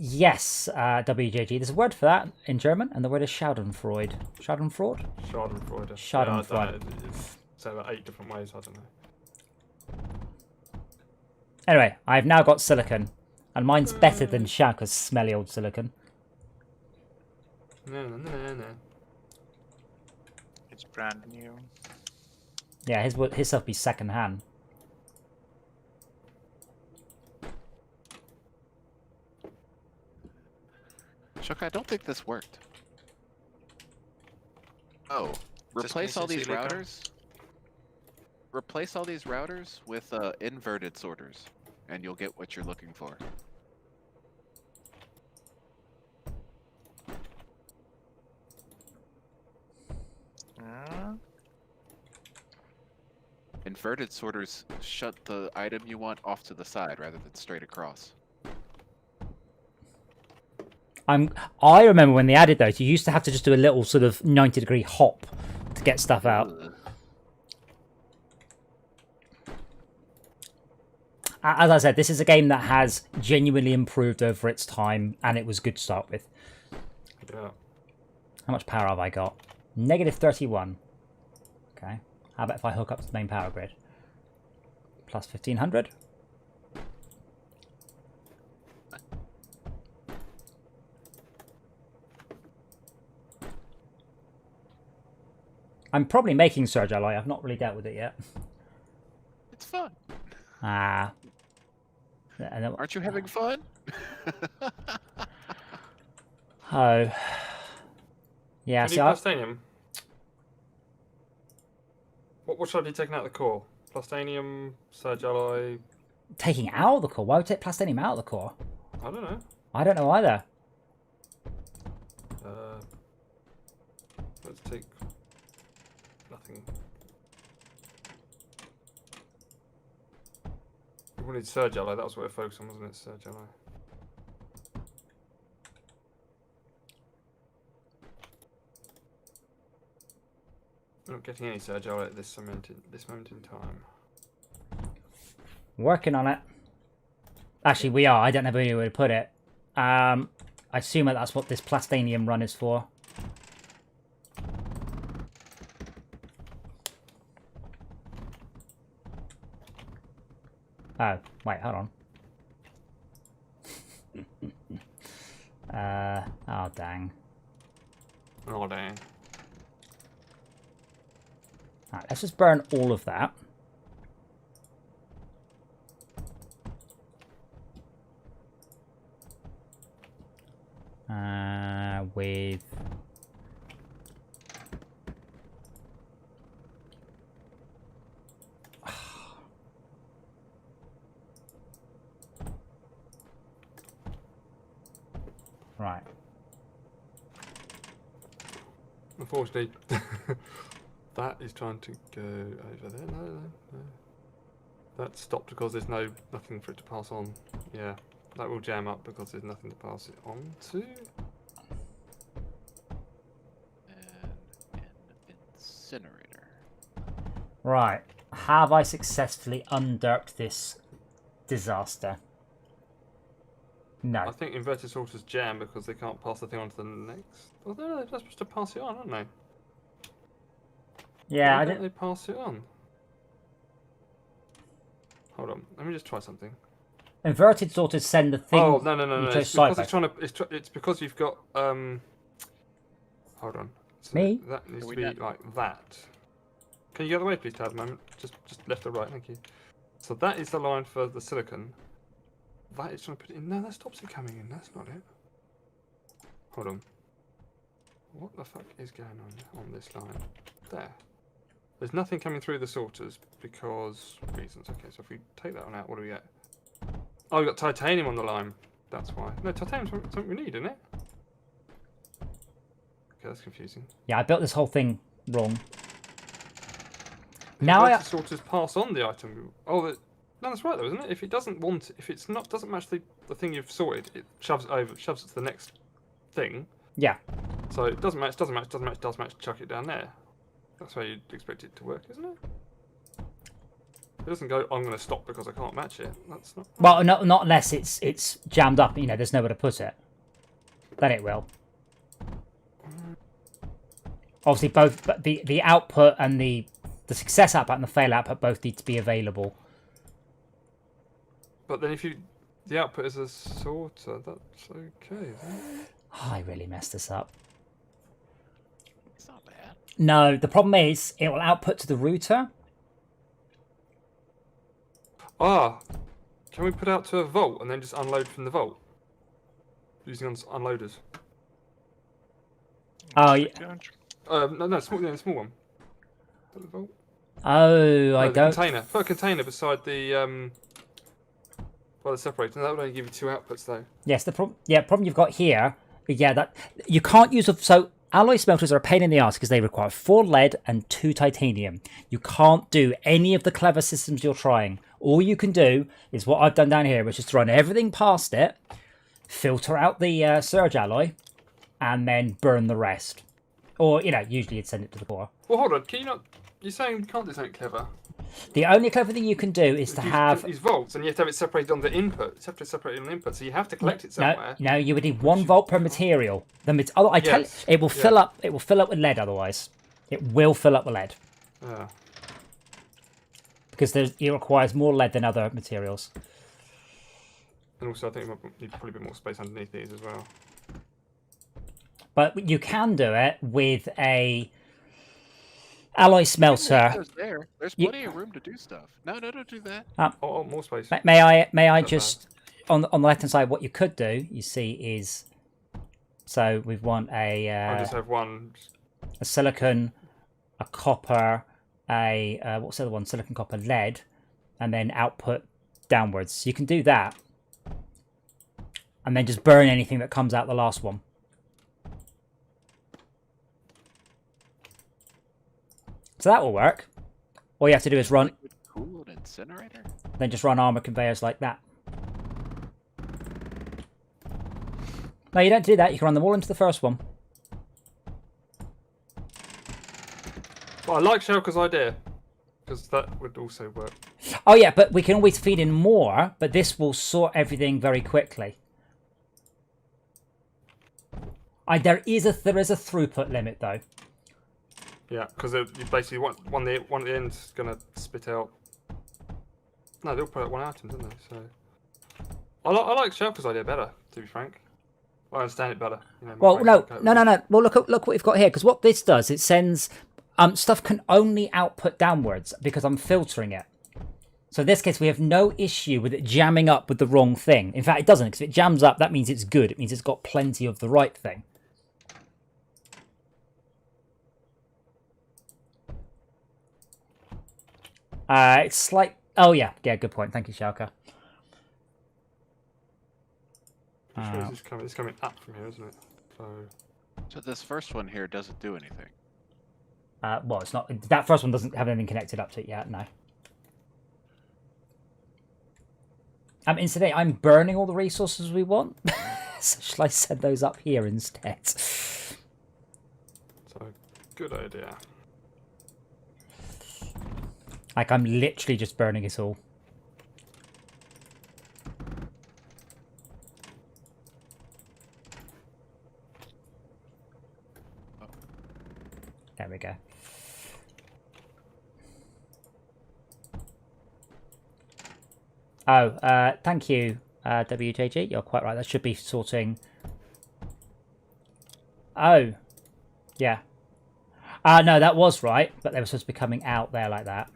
Yes, WJG. There's a word for that in German, and the word is Schadenfreude. Schadenfreude? Schadenfreude. Schadenfreude. Yeah, it's said about 8 different ways, I don't know. Anyway, I've now got silicon, and mine's better than Shaka's smelly old silicon. No. It's brand new. Yeah, his stuff be second hand. Chuck, I don't think this worked. Oh, replace all these silica. routers. Replace all these routers with inverted sorters, and you'll get what you're looking for. Inverted sorters shut the item you want off to the side rather than straight across. I remember when they added those, you used to have to just do a little sort of 90-degree hop to get stuff out. Ugh. As I said, this is a game that has genuinely improved over its time, and it was good to start with. Yeah. How much power have I got? Negative 31. Okay. How about if I hook up to the main power grid? Plus 1500. I'm probably making Surge Alloy. I've not really dealt with it yet. It's fun. Ah. And then, Aren't you having fun? oh. Yeah, Can see, you plastanium? What should I be taking out of the core? Plastanium, Surge Alloy. taking out the core? Why would take plastinium out of the core? I don't know. I don't know either. Let's take nothing. We wanted Surge Alloy, that was what we're focused on, wasn't it? Surge Alloy. We're not getting any Surge Alloy at this moment in time. Working on it. Actually, we are. I don't have any way to put it. I assume that that's what this plastanium run is for. Oh, wait, hold on. Oh, dang. Oh, dang. Alright, let's just burn all of that. With... Right. Unfortunately, that is trying to go over there. No. That stopped because there's nothing for it to pass on. Yeah, that will jam up because there's nothing to pass it on to. And an incinerator. Right. Have I successfully underped this disaster? No. I think inverted sorters jam because they can't pass the thing on to the next. Oh, they're supposed to pass it on, aren't they? Yeah, Why I don't didn't... they pass it on? Hold on, let me just try something. Inverted sorters send the thing... Oh no! you It's chose because sideways. it's trying to. It's because you've got. Hold on. So Me? that needs Can to we be not- like that. Can you get away, please, Tad, at the moment? Just left or right, thank you. So that is the line for the silicon. That is trying to put it in. No, that stops it coming in. That's not it. Hold on. What the fuck is going on this line? There. There's nothing coming through the sorters because reasons. Okay, so if we take that one out, what do we get? Oh, we've got titanium on the line. That's why. No, titanium's something we need, isn't it? Okay, that's confusing. Yeah, I built this whole thing wrong. The Now inverted sorters pass on the item. Oh, no, that's right though, isn't it? If it doesn't want, if it's not doesn't match the thing you've sorted, it shoves it to the next thing. Yeah. So it doesn't match, does match, chuck it down there. That's how you'd expect it to work, isn't it? It doesn't go, I'm going to stop because I can't match it. That's not... Well, not unless it's jammed up, you know, there's nowhere to put it. Then it will. Obviously, both the output and the success output and the fail output both need to be available. But then if the output is a sorter, that's okay, isn't it? Oh, I really messed this up. It's not bad. No, the problem is it will output to the router. Ah, can we put out to a vault and then just unload from the vault? Using unloaders. Oh, yeah. No, small one. The vault? Oh, I The don't. container. Put a container beside the by the separator. That would only give you 2 outputs though. Yes, the problem you've got here. Yeah, that you can't use. So alloy smelters are a pain in the ass because they require 4 lead and 2 titanium. You can't do any of the clever systems you're trying. All you can do is what I've done down here, which is to run everything past it, filter out the surge alloy, and then burn the rest. Or, you know, usually you'd send it to the core. Well, hold on. Can you not? You're saying you can't do something clever. The only clever thing you can do is to have these vaults, and you have to have it separated on the input. You have to separate it on the input, so you have to collect it somewhere. No, you would need 1 volt per material. It will fill up. It will fill up with lead. Otherwise, it will fill up with lead because it requires more lead than other materials. And also, I think you'd probably a bit more space underneath these as well. But you can do it with a alloy smelter. There's plenty of room to do stuff. No, don't do that. More space. May I just on the left hand side? What you could do, you see, is so we want I just have one. a silicon, a copper, what's the other one? Silicon, copper, lead, and then output downwards. So you can do that, and then just burn anything that comes out the last one. So that will work. All you have to do is run. Cool incinerator. Then just run armor conveyors like that. No, you don't do that. You can run them all into the first one. But I like Shelker's idea because that would also work. Oh yeah, but we can always feed in more. But this will sort everything very quickly. There is a throughput limit though. Yeah, because you basically want one at the end's gonna spit out. No, they'll put out 1 atom, don't they? So I like Shelker's idea better, to be frank. I understand it better. You know, Well, no. Well, look what we've got here. Because what this does, it sends stuff can only output downwards because I'm filtering it. So in this case, we have no issue with it jamming up with the wrong thing. In fact, it doesn't. Because if it jams up, that means it's good. It means it's got plenty of the right thing. It's like, oh yeah, good point. Thank you, Shalka. It's coming up from here, isn't it? So this first one here doesn't do anything. Well, it's not. That first one doesn't have anything connected up to it yet. No. Incidentally, I'm burning all the resources we want. So shall I send those up here instead? So good idea. Like, I'm literally just burning it all. There we go. Oh, thank you, WJG. You're quite right. That should be sorting. Oh, yeah. No, that was right, but they were supposed to be coming out there like that.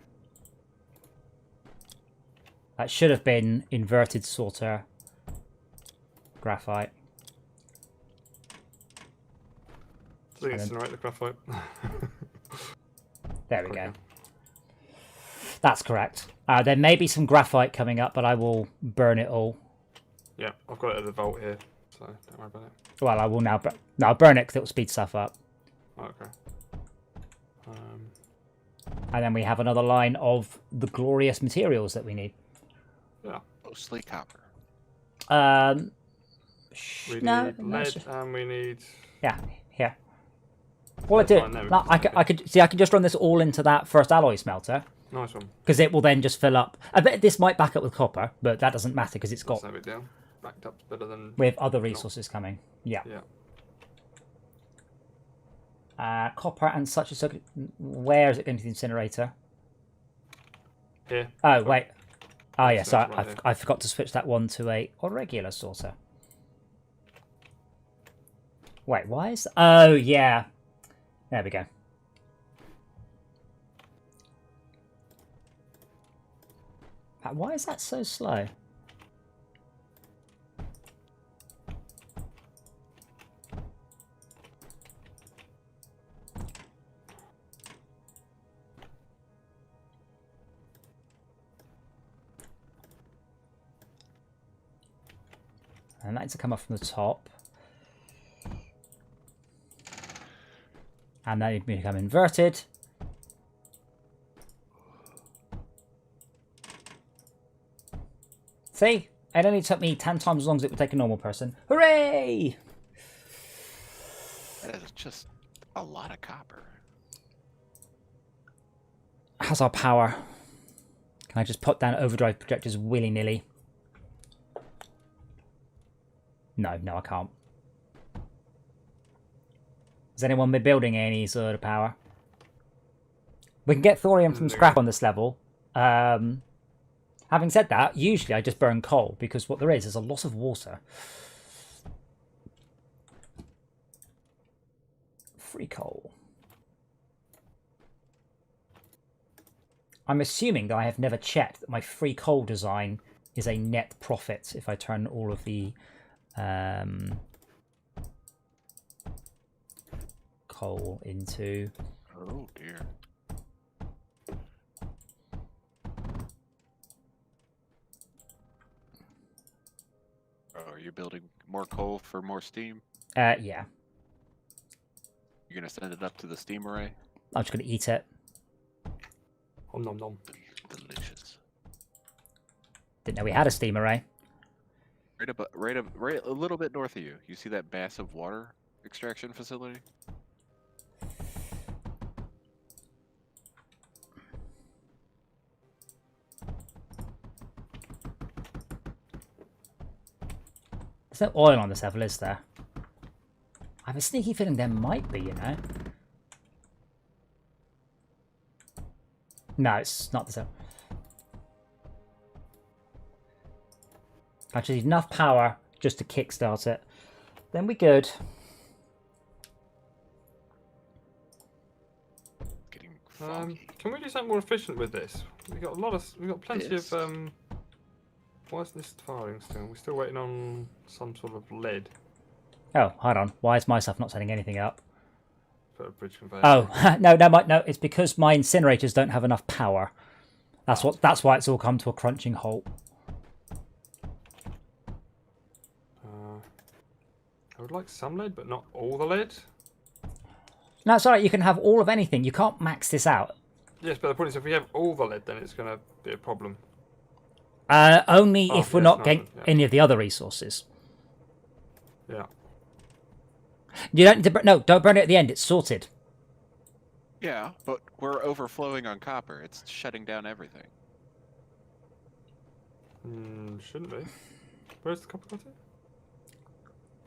That should have been inverted sorter graphite. I think it's right, the graphite. There we go. That's correct. There may be some graphite coming up, but I will burn it all. Yeah, I've got it at the vault here, so don't worry about it. Well, I will now. I'll burn it because it will speed stuff up. Okay. And then we have another line of the glorious materials that we need. Yeah. Mostly copper. We no, need lead and we need... Yeah, here. Well, I do. No, I could see. I can just run this all into that first alloy smelter. Nice one. Because it will then just fill up. I bet this might back up with copper, but that doesn't matter because it's got... That's no big deal. Backed up's better than... With other resources coming. Yeah. Copper and such and such. Where is it going to the incinerator? Here. Oh, wait. Oh, yeah, sorry. Right I forgot to switch that one to a regular sorter. Wait, why is... Oh, yeah. There we go. Why is that so slow? And that needs to come up from the top. And that needs to become inverted. See? It only took me 10 times as long as it would take a normal person. Hooray! That is just a lot of copper. How's our power? Can I just put down overdrive projectors willy-nilly? No, I can't. Has anyone been building any sort of power? We can get thorium from scrap on this level. Having said that, usually I just burn coal because what there is a lot of water. Free coal. I'm assuming that I have never checked that my free coal design is a net profit if I turn all of the coal into... Oh dear. Oh, are you building more coal for more steam? Yeah. You're gonna send it up to the steam array? I'm just going to eat it. Om nom nom. Delicious. Didn't know we had a steam array. Right a little bit north of you. You see that massive water extraction facility? There's no oil on this level, is there? I have a sneaky feeling there might be, you know. No, it's not the same. I just need enough power just to kickstart it. Then we good. Getting foggy. Can we do something more efficient with this? We got plenty of why is this firing still? We're still waiting on some sort of lead. Oh, hold on. Why is my stuff not setting anything up? For a bridge conveyor. Oh, no, it's because my incinerators don't have enough power. That's why it's all come to a crunching halt. I would like some lead, but not all the lead. No, it's alright, you can have all of anything. You can't max this out. Yes, but the point is if we have all the lead, then it's going to be a problem. Only if we're not getting any of the other resources. Yeah. You don't need to don't burn it at the end. It's sorted. Yeah, but we're overflowing on copper. It's shutting down everything. Shouldn't be. Where's the copper got it?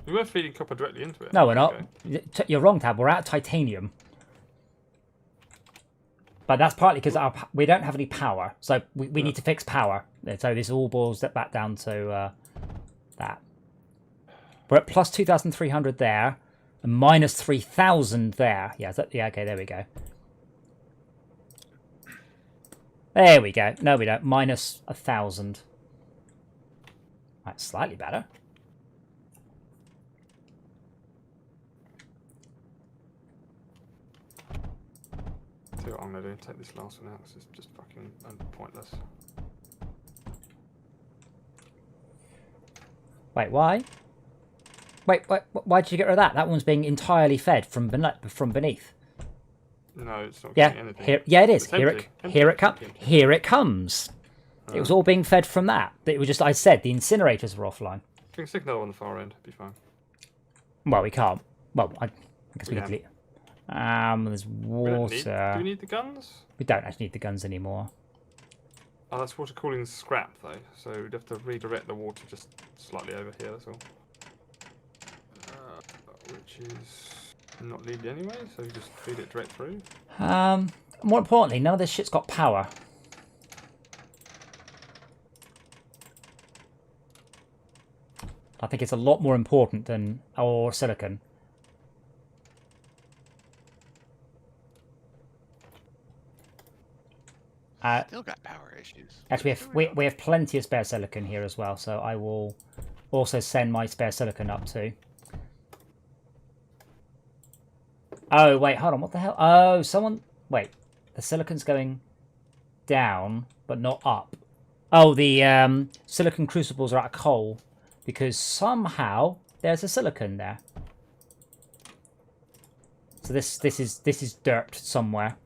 We were feeding copper directly into it. No, we're not. Okay. You're wrong, Tab. We're at titanium. But that's partly because we don't have any power. So we need to fix power. So this all boils back down to that. We're at plus 2,300 there. And minus 3,000 there. Yeah, yeah, okay, there we go. There we go. No, we don't. Minus 1,000. That's slightly better. See what I'm gonna do? Take this last one out because it's just fucking pointless. Wait, why? Wait, why did you get rid of that? That one's being entirely fed from beneath. No, it's not Yeah, getting anything. here, yeah, it is. It's Here empty. it, here it comes. Empty. Here it comes. It was all being fed from that. It was just, I said, the incinerators were offline. We can stick another one on the far end. Be fine. Well, we can't. Well, I guess we We could. can. There's We don't need, water. do we need the guns? We don't actually need the guns anymore. Oh, that's water cooling scrap though, so we'd have to redirect the water just slightly over here. That's all. Which is not needed anyway, so you just feed it direct through. More importantly, none of this shit's got power. I think it's a lot more important than our silicon. Still got power issues. Actually, we have plenty of spare silicon here as well, so I will also send my spare silicon up too. Oh, wait, hold on, what the hell? Oh, someone... Wait, the silicon's going down, but not up. Oh, the silicon crucibles are out of coal, because somehow there's a silicon there. So this is dirt somewhere.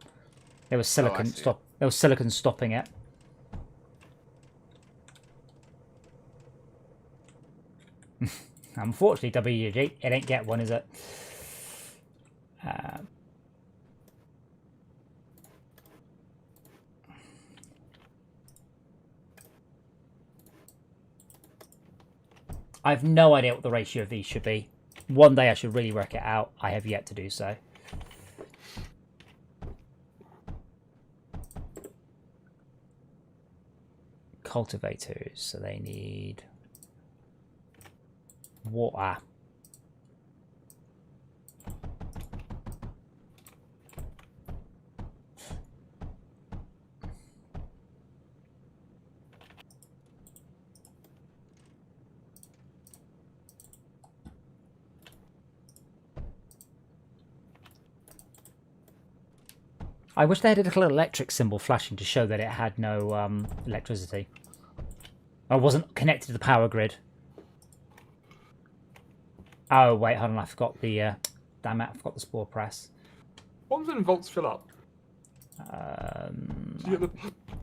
There was silicon There was silicon stopping it. Unfortunately, WG, it ain't get one, is it? I have no idea what the ratio of these should be. One day I should really work it out. I have yet to do so. Cultivators, so they need water. I wish they had a little electric symbol flashing to show that it had no electricity. I wasn't connected to the power grid. Oh, wait, hold on, I forgot the... damn it, I forgot the spore press. What when volts fill up? Do you get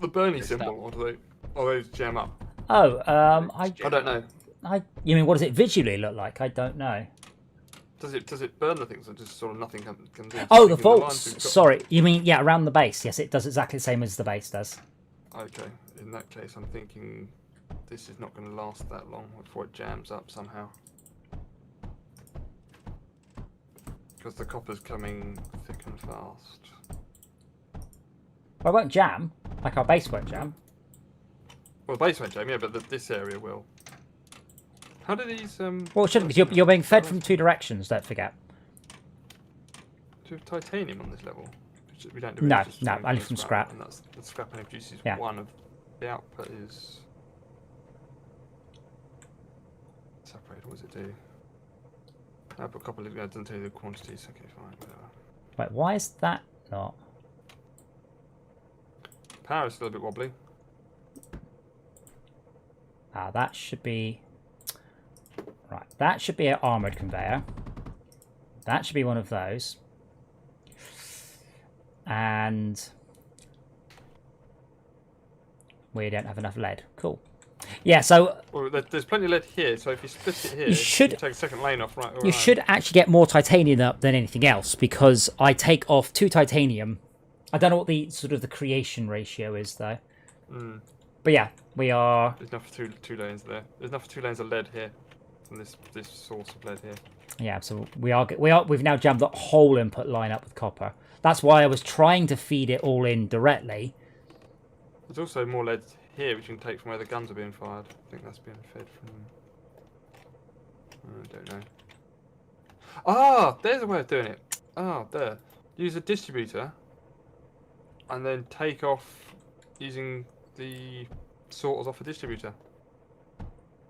the Bernie symbol, or do those jam up? Oh, I don't know. You mean, what does it visually look like? I don't know. Does it burn the things, or just sort of nothing comes in? Oh, the volts! Sorry, you mean, yeah, around the base. Yes, it does exactly the same as the base does. Okay, in that case, I'm thinking this is not going to last that long before it jams up somehow. Because the copper's coming thick and fast. Well, it won't jam. Like our base won't jam. Well, the base won't jam, yeah, but this area will. How do these... Well, it shouldn't, because you're being fed from two directions, don't forget. Do we have titanium on this level? We don't do No, it, no, only from scrap. And that's the scrap only produces Yeah. one of the output is... Separated, what does it do? Output copper doesn't tell you the quantities, okay, fine, whatever. Wait, why is that not? Power is still a bit wobbly. Ah, that should be... Right, that should be an armoured conveyor. That should be one of those. And... we don't have enough lead. Cool. Yeah, so... Well, there's plenty of lead here, so if you split it here, You should- take a second lane off, right? You should actually get more titanium up than anything else, because I take off 2 titanium. I don't know what the sort of the creation ratio is, though. Mm. But yeah, we are... There's enough for two lanes there. There's enough for 2 lanes of lead here. From this source of lead here. Yeah, so we've now jammed the whole input line up with copper. That's why I was trying to feed it all in directly. There's also more lead here, which you can take from where the guns are being fired. I think that's being fed from... I don't know. Ah, there's a way of doing it. Ah, there. Use a distributor, and then take off using the sorters off a distributor.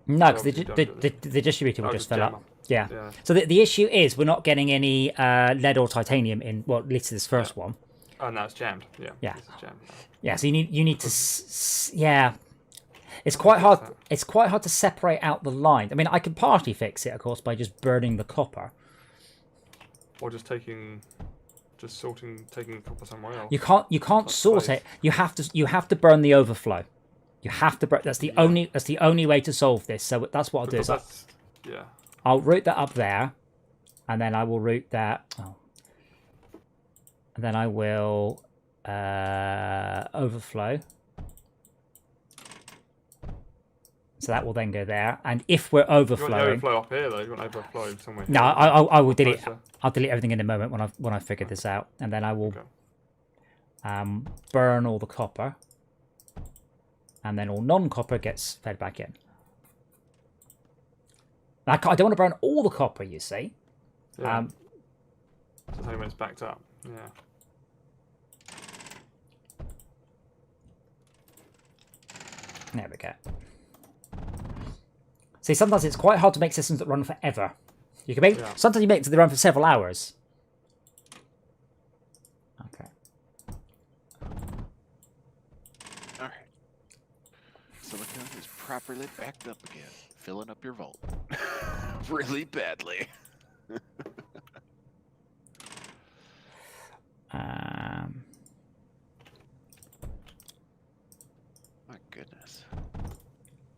No, because Obviously don't do the distributor will Oh, just just fill jam up. 'em. Yeah. Yeah. So the issue is we're not getting any lead or titanium in. Well, at least this first one. Oh, no, it's jammed. Yeah. Yeah. This is jammed. Yeah. So you need to yeah. It's quite hard. It's quite hard to separate out the line. I mean, I can partially fix it, of course, by just burning the copper. Or just taking the copper somewhere else. You can't sort it. You have to burn the overflow. You have to burn. That's the only way to solve this. So that's what I'll do. Is yeah. I'll route that up there, and then I will route that. Oh, and then I will overflow. So that will then go there. And if we're overflowing, You want overflow up here though. You want overflow somewhere. No, I will delete. Closer. I'll delete everything in a moment when I figure this out, and then I will burn all the copper, and then all non-copper gets fed back in. I don't want to burn all the copper, you see. Yeah. So when it's backed up. Yeah. There we go. See, sometimes it's quite hard to make systems that run forever. You can make sometimes you make them that run for several hours. Okay. All right. Silicon is properly backed up again, filling up your vault really badly. My goodness.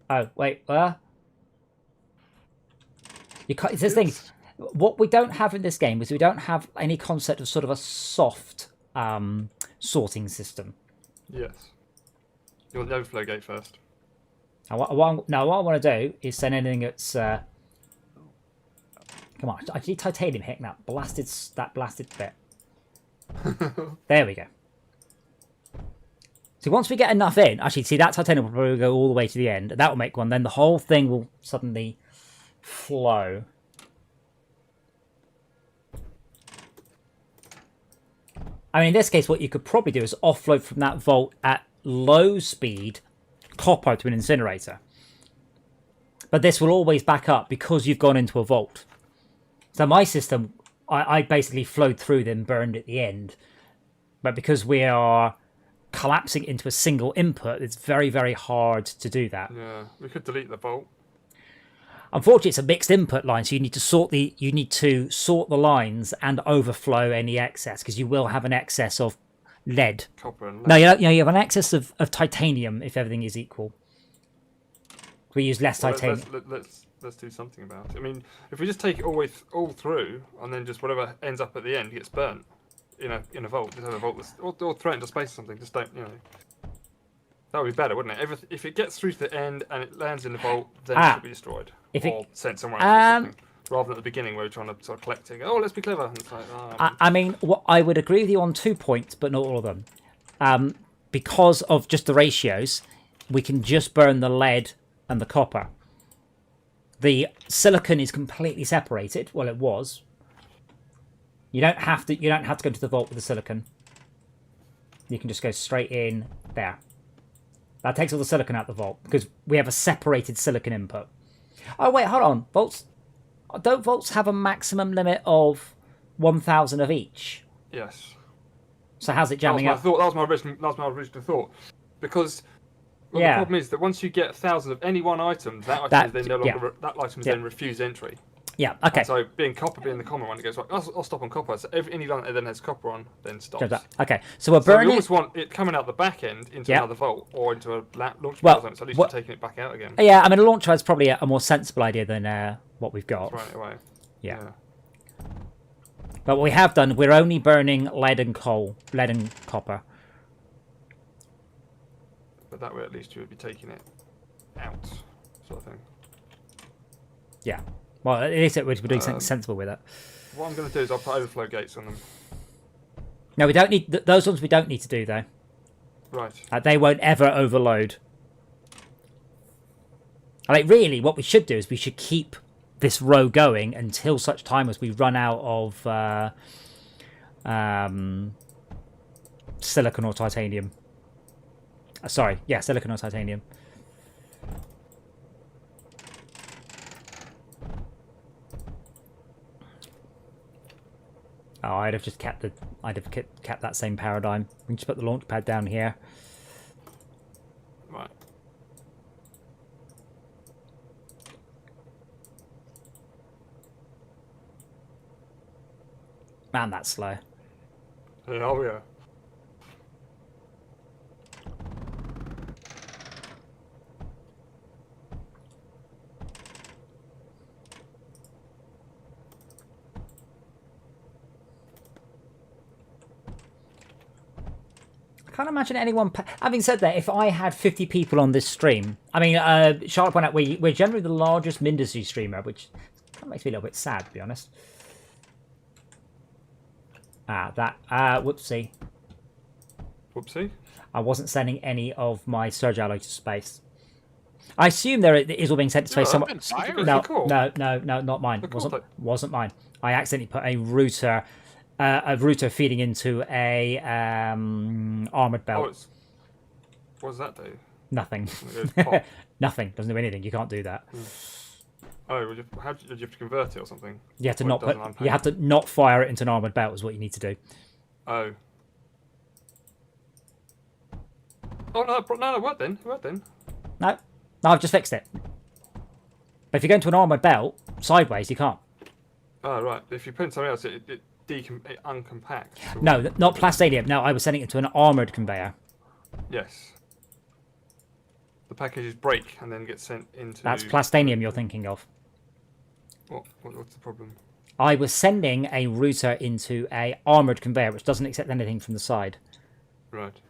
Oh wait, you can't. It's this thing. What we don't have in this game is we don't have any concept of sort of a soft sorting system. Yes. You want the overflow gate first. What I want to do is send anything that's. Come on, I need titanium hitting that blasted bit. There we go. So once we get enough in, actually, see that titanium will probably go all the way to the end. That will make one. Then the whole thing will suddenly flow. I mean, in this case, what you could probably do is offload from that vault at low speed copper to an incinerator. But this will always back up because you've gone into a vault. So my system, I basically flowed through then burned at the end. But because we are collapsing into a single input, it's very, very hard to do that. Yeah, we could delete the vault. Unfortunately, it's a mixed input line, so you need to sort the lines and overflow any excess because you will have an excess of lead. Copper and lead. No, you have an excess of titanium if everything is equal. We use less titanium. Let's do something about it. I mean, if we just take it all through, and then just whatever ends up at the end gets burnt in a vault. Just have a vault, or throw it into space or something. Just don't, that would be better, wouldn't it? If it gets through to the end and it lands in the vault, then it should be destroyed or sent somewhere else or something. Rather than at the beginning where we're trying to sort of collect it. Oh, let's be clever. And it's like, I mean, I would agree with you on 2 points, but not all of them. Because of just the ratios, we can just burn the lead and the copper. The silicon is completely separated. Well, it was. You don't have to go into the vault with the silicon. You can just go straight in there. That takes all the silicon out of the vault because we have a separated silicon input. Oh wait, hold on. Don't vaults have a maximum limit of 1,000 of each? yes. So how's it jamming up? That was my original thought. Because the problem is that once you get 1,000 of any one item, that item is then no longer that item is then refused entry. Yeah. Okay. And so being the common one, it goes like I'll stop on copper. So any line that then has copper on then stops. Okay. So we're So burning. we almost want it coming out the back end into another vault or into a launch Well, pad, so at least you're taking it back out again. Yeah, I mean, a launch pad is probably a more sensible idea than what we've got. Right away. Yeah. But what we have done, we're only burning lead and copper. But that way, at least you would be taking it out, sort of thing. Yeah. Well, at least we're doing something sensible with it. What I'm going to do is I'll put overflow gates on them. No, we don't need those ones. We don't need to do though. Right. They won't ever overload. Like really, what we should do is we should keep this row going until such time as we run out of silicon or titanium. Sorry, yeah, silicon or titanium. Oh, I'd have just kept kept that same paradigm. We can just put the launch pad down here. Right. Man, that's slow. Oh yeah. I can't imagine anyone. Having said that, if I had 50 people on this stream, I mean, Charlotte pointed out we're generally the largest Mindustry streamer, which kind of makes me a little bit sad, to be honest. Whoopsie. Whoopsie. I wasn't sending any of my Surge Alloy to space. I assume there is all being sent to space. I've been fired. No, not mine. Wasn't mine. I accidentally put a router feeding into a armored belt. What does that do? Nothing. It goes pop. Nothing. Doesn't do anything. You can't do that. Oh, did you have to convert it or something? You have to Or not it put. doesn't unpack? You have to not fire it into an armored belt. Is what you need to do. Oh. Oh no! What then? No, I've just fixed it. But if you go into an armored belt sideways, you can't. Oh right. If you put in something else, it uncompacts. No, not plastadium. No, I was sending it to an armored conveyor. Yes. The packages break and then get sent into. That's plastanium you're thinking of. What's the problem? I was sending a router into a armored conveyor, which doesn't accept anything from the side. Right.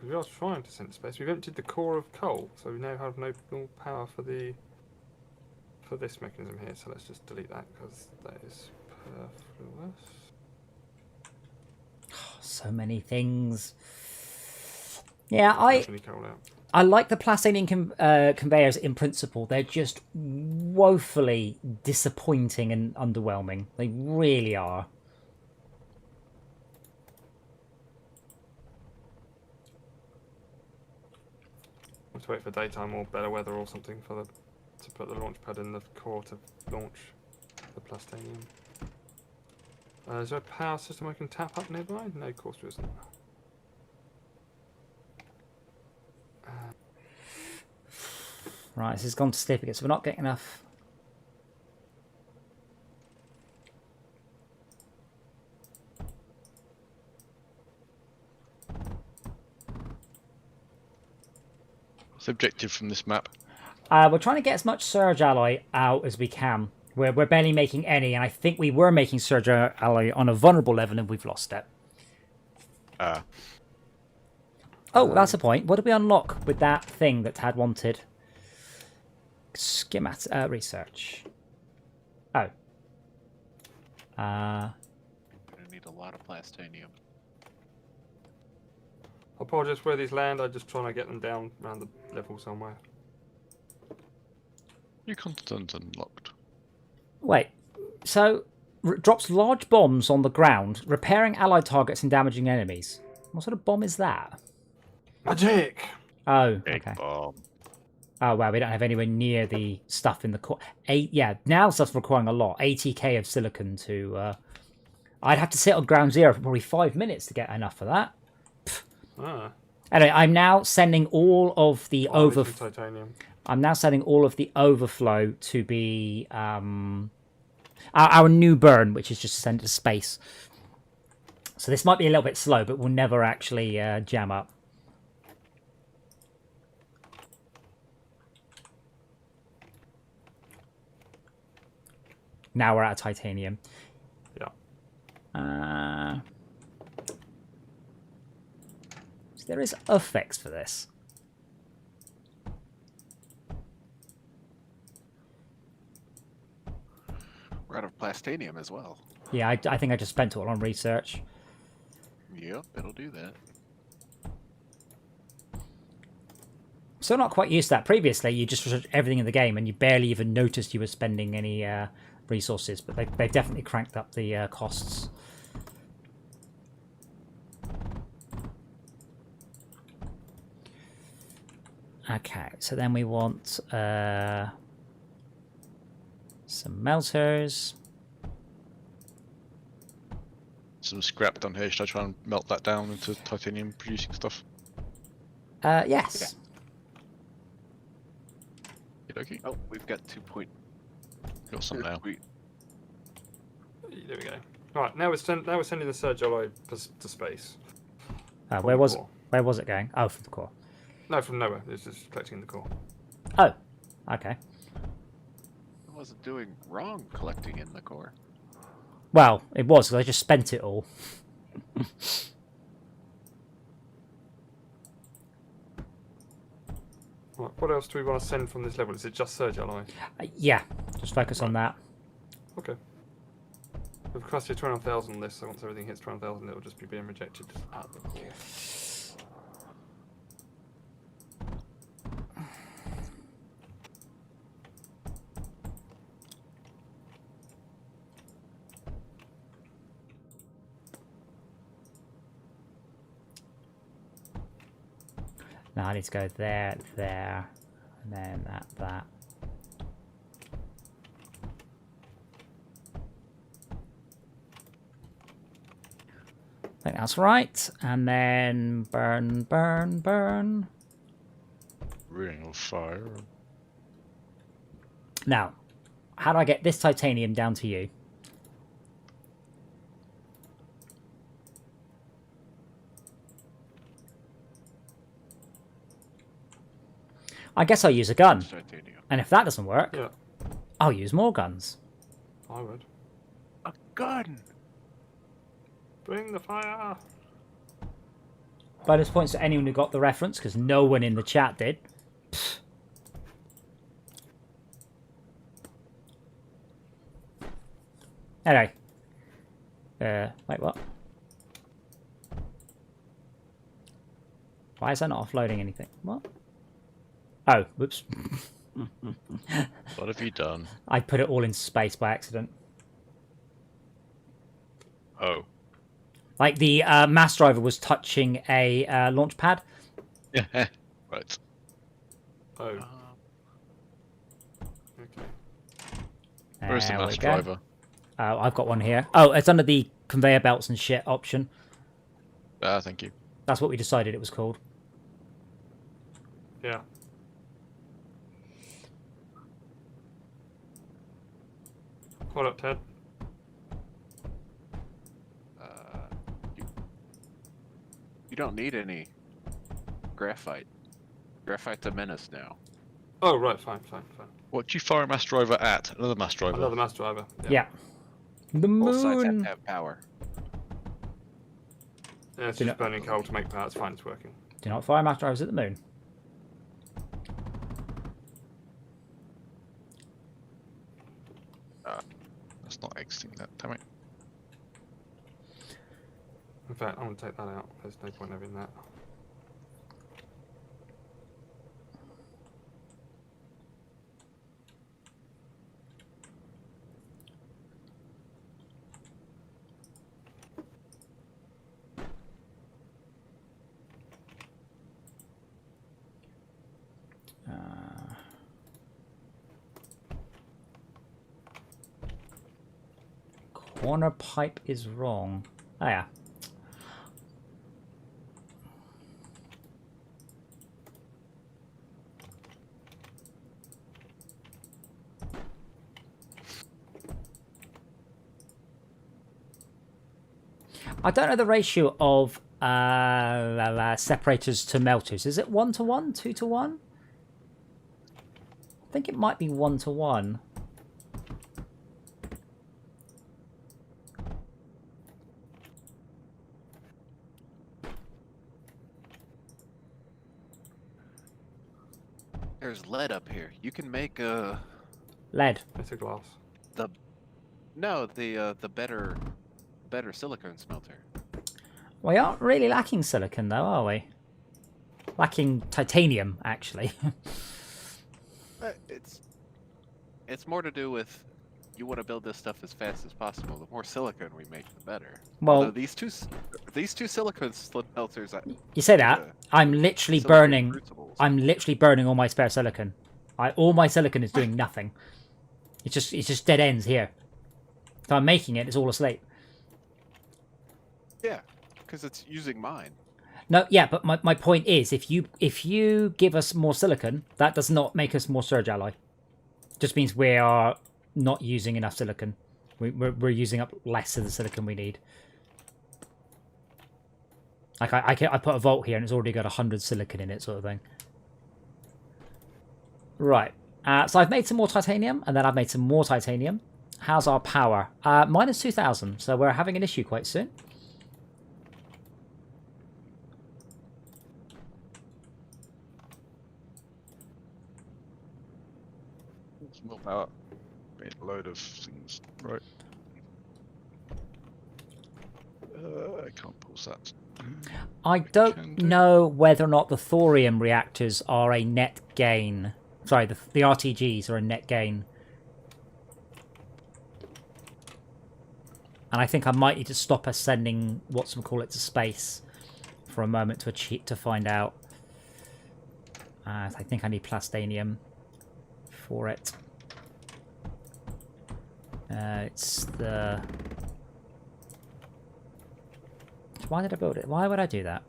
We are trying to send space. We've emptied the core of coal, so we now have no power for this mechanism here. So let's just delete that because that is superfluous. So many things. Yeah, Coal out. I like the plastadium conveyors in principle. They're just woefully disappointing and underwhelming. They really are. Let's wait for daytime or better weather or something to put the launch pad in the core to launch the plastanium. Is there a power system I can tap up nearby? No, of course there isn't. Right, this has gone to sleep again, so we're not getting enough. What's the objective from this map? We're trying to get as much Surge Alloy out as we can. We're barely making any, and I think we were making Surge Alloy on a vulnerable level, and we've lost it. Oh, that's a point. What did we unlock with that thing that Tad wanted? Research. Oh. Gonna need a lot of plastanium. I apologise where these land. I'm just trying to get them down around the level somewhere. New content unlocked. Wait. So, drops large bombs on the ground, repairing allied targets and damaging enemies. What sort of bomb is that? Magic! Oh, Big okay. bomb. Oh, wow, we don't have anywhere near the stuff in the core. Yeah, now stuff's requiring a lot. 80k of silicon to... I'd have to sit on ground zero for probably 5 minutes to get enough of that. Ah. Anyway, I'm now sending all of the Titanium. I'm now sending all of the overflow to be our new burn, which is just sent to space. So this might be a little bit slow, but we'll never actually jam up. Now we're out of titanium. Yeah. So there is a fix for this. We're out of plastanium as well. Yeah, I think I just spent it all on research. Yep, it'll do that. Still not quite used to that. Previously, you just researched everything in the game and you barely even noticed you were spending any resources, but they've definitely cranked up the costs. Okay, so then we want some melters. Some scrap down here. Should I try and melt that down into titanium producing stuff? Yes. Okay. Oh, we've got 2 point. Got some now. There we go. All right, now we're sending the Surge Alloy to space. Where was core. it going? Oh, from the core. No, from nowhere. It's just collecting in the core. Oh, okay. I wasn't doing wrong collecting in the core. Well, it was because I just spent it all. Right, what else do we want to send from this level? Is it just Surge Alloy? Yeah, just focus on that. Okay. We've crusted 21,000 on this, so once everything hits 21,000, it'll just be being rejected out the core. Now I need to go there, there, and then that. I think that's right. And then burn, burn, burn. Ring of fire. Now, how do I get this titanium down to you? I guess I'll use a gun. Titanium. And if that doesn't work, Yeah, I'll use more guns. I would. A gun! Bring the fire! Bonus points to anyone who got the reference, because no one in the chat did. Pfft. Anyway. Wait, what? Why is that not offloading anything? What? Oh, whoops. What have you done? I put it all in space by accident. Oh. Like the mass driver was touching a launch pad. Yeah. Right. Oh, okay. Where's the There we mass go. driver? I've got one here. Oh, it's under the conveyor belts and shit option. Ah, thank you. That's what we decided it was called. Yeah. Hold up, Ted. You don't need any graphite. Graphite's a menace now. Oh, right, fine. What do you fire a mass driver at? Another mass driver. Another mass driver. Yeah. The Both sides have moon. to have power. Yeah, it's Do just not- burning coal to make power. It's fine, it's working. Do not fire mass drivers at the moon. That's not exiting that, damn it. In fact, I'm going to take that out. There's no point having that. Corner pipe is wrong. Oh yeah. I don't know the ratio of separators to melters. Is it 1-to-1, 2-to-1? I think it might be 1-to-1. There's lead up here. You can make a Lead. It's a glass. the better silicone smelter. We aren't really lacking silicon though, are we? lacking titanium, actually. It's more to do with you want to build this stuff as fast as possible. The more silicon we make, the better. Well- Although these two silicon smelters. You say that, I'm literally burning. Crucibles. I'm literally burning all my spare silicon. All my silicon is doing nothing. It's just dead ends here. If I'm making it, it's all asleep. Yeah, because it's using mine. No, yeah, but my point is, if you give us more silicon, that does not make us more surge ally. Just means we are not using enough silicon. We're using up less of the silicon we need. Like I put a vault here and it's already got 100 silicon in it, sort of thing. Right. So I've made some more titanium, and then I've made some more titanium. How's our power? Minus 2,000. So we're having an issue quite soon. More power. Made a load of things. Right. I can't pause that. I don't know whether or not the thorium reactors are a net gain. Sorry, the RTGs are a net gain. And I think I might need to stop us sending whatchamacallit to space for a moment to find out. I think I need plastanium for it. It's the... Why did I build it? Why would I do that?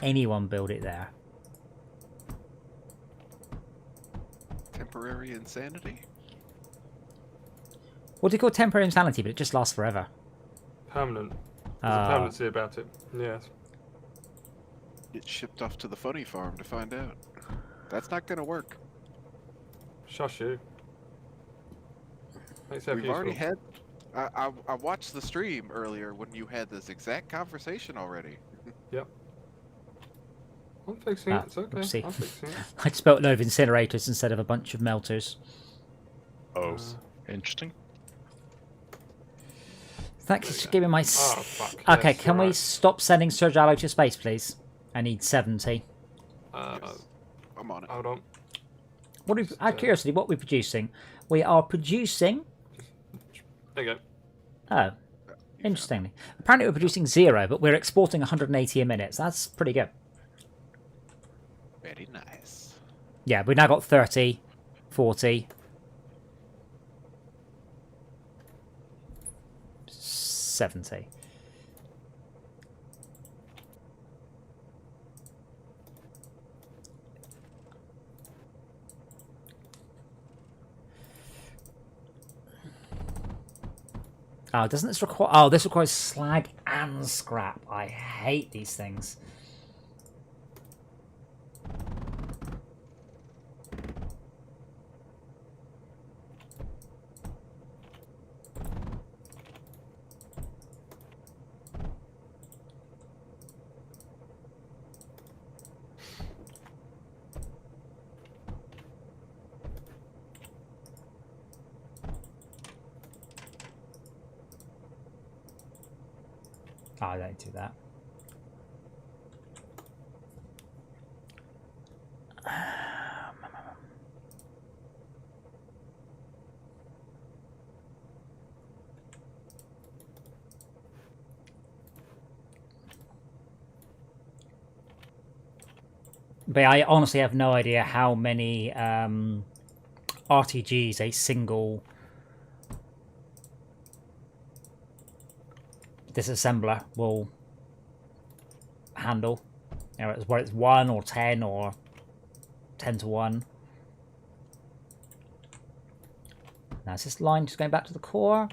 Anyone build it there? Temporary insanity? What do you call temporary insanity? But it just lasts forever. Permanent. There's a permanency about it. Yes. Get shipped off to the funny farm to find out. That's not gonna work. Shush you. Makes that We've already useful. had. I watched the stream earlier when you had this exact conversation already. Yep. I'm fixing it. It's okay. oopsie. I'm fixing it. I just built a load of incinerators instead of a bunch of melters. Oh, interesting. Thanks for giving my... Oh, fuck. Okay, yes, can we alright. stop sending Surge Allo to space, please? I need 70. Yes. I'm on it. Hold on. What are we, out of curiosity, what are we producing? We are producing... There you go. Oh, interestingly. Apparently we're producing 0, but we're exporting 180 a minute. So that's pretty good. Very nice. Yeah, we've now got 30, 40... 70. Oh, doesn't this require... Oh, this requires slag and scrap. I hate these things. Oh, I don't do that. But I honestly have no idea how many RTGs a single disassembler will handle. You know, whether it's 1 or 10 or 10 to 1. Now is this line just going back to the core?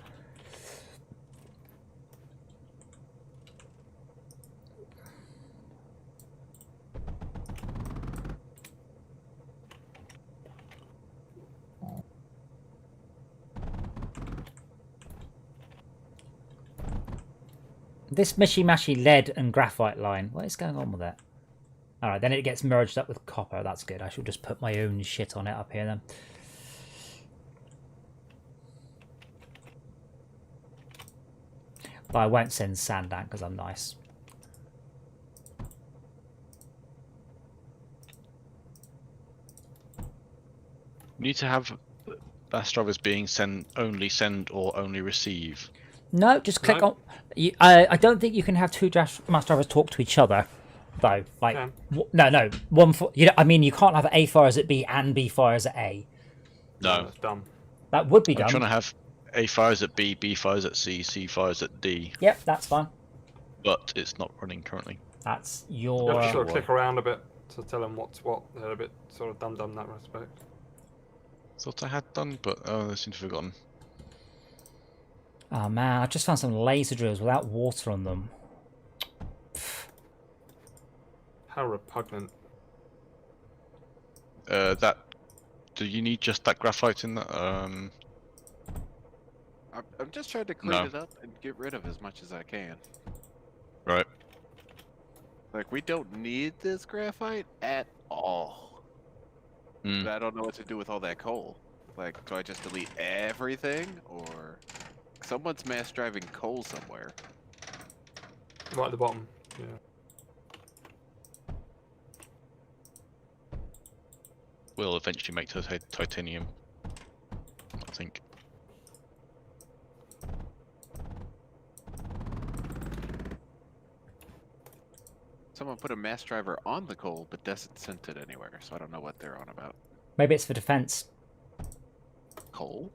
This mishy-mashy lead and graphite line, what is going on with it? Alright, then it gets merged up with copper. That's good. I should just put my own shit on it up here then. But I won't send sand down because I'm nice. need to have mass drivers being send or only receive. No, just click No. on. I don't think you can have two mass drivers talk to each other, though. Like, Can. no, one for you. I mean, you can't have A fires at B and B fires at A. No, That's dumb. That would be I'm trying done. to have A fires at B, B fires at C, C fires at D, Yep, that's fine. but it's not running currently. That's You your. have to sort of Why? click around a bit to tell them what's what. They're a bit sort of dumb in that respect. Thought I had done, but they seem to have forgotten. Oh man, I just found some laser drills without water on them. How repugnant. That. Do you need just that graphite in that? I'm just trying to clean No. it up and get rid of as much as I can. Right. Like, we don't need this graphite at all. Mm. But I don't know what to do with all that coal. Like, do I just delete everything, or someone's mass driving coal somewhere? Right at the bottom. Yeah. Will eventually make titanium. I think. Someone put a mass driver on the coal, but doesn't send it anywhere, so I don't know what they're on about. Maybe it's for defense. Coal?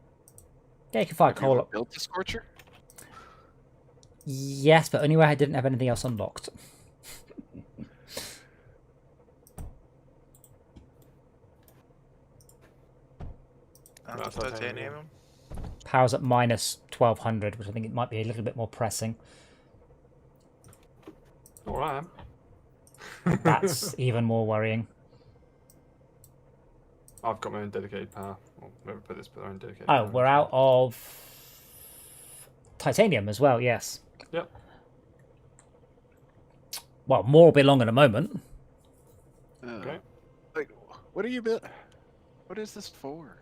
Yeah, you can fire Have you coal ever up. built a scorcher? Yes, but only where I didn't have anything else unlocked. And That's the titanium. titanium. Power's at minus 1200, which I think it might be a little bit more pressing. Not where I am. That's even more worrying. I've got my own dedicated power. Well, never put this, but my own dedicated Oh, power. we're out of titanium as well, yes. Yep. Well, more will be along in a moment. Okay. Like, what are you built? What is this for?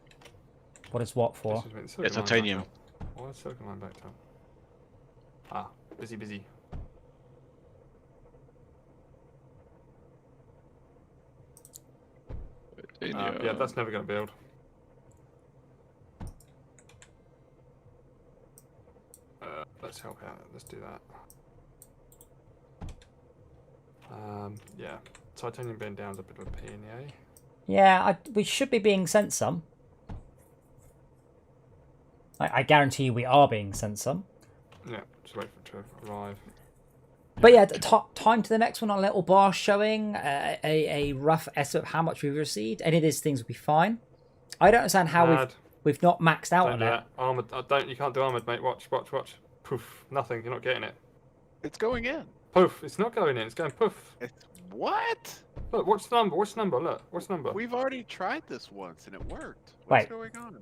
What is what for? This is the silicon line titanium. backed up. Why is silicon line backed up? Ah, busy. Yeah, that's never going to build. Let's help out. Let's do that. Yeah, titanium being down is a bit of a pain in the A. Yeah, we should be being sent some. I guarantee you we are being sent some. Yeah, just wait for it to arrive. But yeah, time to the next one, a little bar showing a rough estimate of how much we've received. Any of these things will be fine. I don't understand how Mad. we've not maxed out Don't on do it. that. Armored. You can't do armored, mate. Watch. Poof. Nothing. You're not getting it. It's going in. Poof. It's not going in. It's going poof. It's what? Look, watch the number. Watch the number. Look. Watch the number. We've already tried this once and it worked. Wait. What's going on?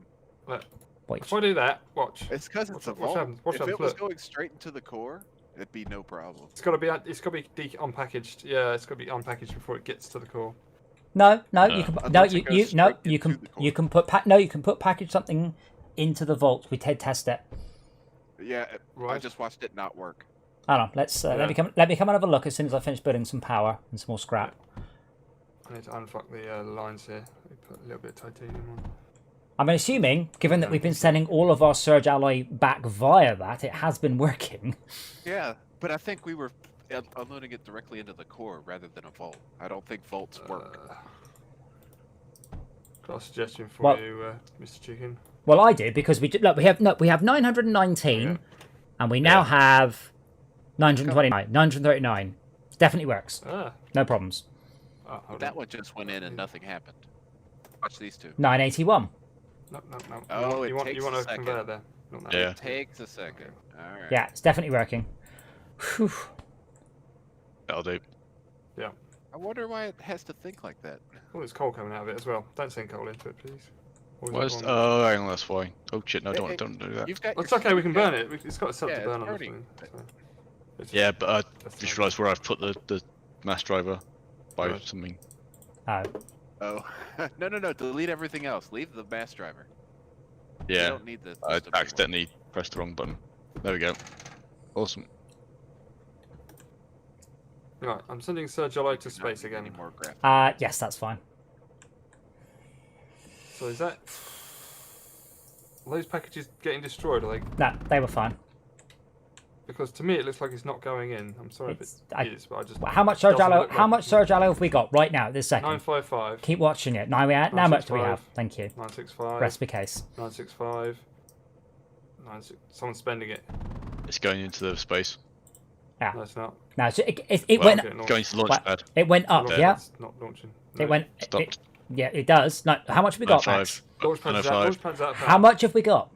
Look. Wait, If I do that, watch. It's because it's a Watch vault. happens, watch If happens, it was look. going straight into the core, it'd be no problem. It's got to be. Unpackaged. Yeah, it's got to be unpackaged before it gets to the core. no, you can Unless it goes straight you can into the core. you can put package something into the vault. We did test it. Yeah, I Right. just watched it not work. Hold on, let me come and have a look as soon as I finish building some power and some more scrap. I need to unfuck the lines here. Let me put a little bit of titanium on. I'm assuming, given that we've been sending all of our surge alloy back via that, it has been working. Yeah, but I think we were unloading it directly into the core rather than a vault. I don't think vaults work. Got a suggestion for Well- you, Mr. Chicken. Well, I did because we have 919, Okay. and we now have 929, 939. Definitely works. Ah. No problems. Hold That on. one just went in and nothing happened. Watch these two. 981. No. Oh, it you want takes a a second. conveyor there. Not that. Yeah. It takes a second. Alright. Yeah, it's definitely working. Whew. That'll do. I wonder why it has to think like that. Oh, there's coal coming out of it as well. Don't send coal into it, please. Or is it Where's? on- Oh, hang on, that's why. Oh shit! No, Hey, don't do that. You've got It's your- okay, we can you've got- burn it. It's got itself Yeah, to it's burn on this burning. thing. So it's- Yeah, but I that's just fine. realised where I've put the mass driver by Right. something. Oh, Oh, no! Delete everything else. Leave the mass driver. You Yeah, don't need the. I system anymore. accidentally pressed the wrong button. There we go. Awesome. Right, I'm sending Sergio to Do not space need again. any more graph. yes, that's fine. So is that... Are those packages getting destroyed, are they? No, they were fine. Because to me it looks like it's not going in. I'm sorry if it is, but I just... How much surge doesn't allo? look How like much it's- surge allo have we got right now? This second. 955, Keep watching it. Now how much do we have? 965. Thank you. 965, Recipe case. 965, 96... Someone's spending it. It's going into the space. No, it's not. Now it Well, went. Okay, Going to the launch Well, pad. It went up. Yeah. Yeah. It's not launching. It No. went. Stopped. Yeah, it does. No, how much have we got, 9.5. Max? Launch pad's out. 9.05. Launch pad's out. How much have we got?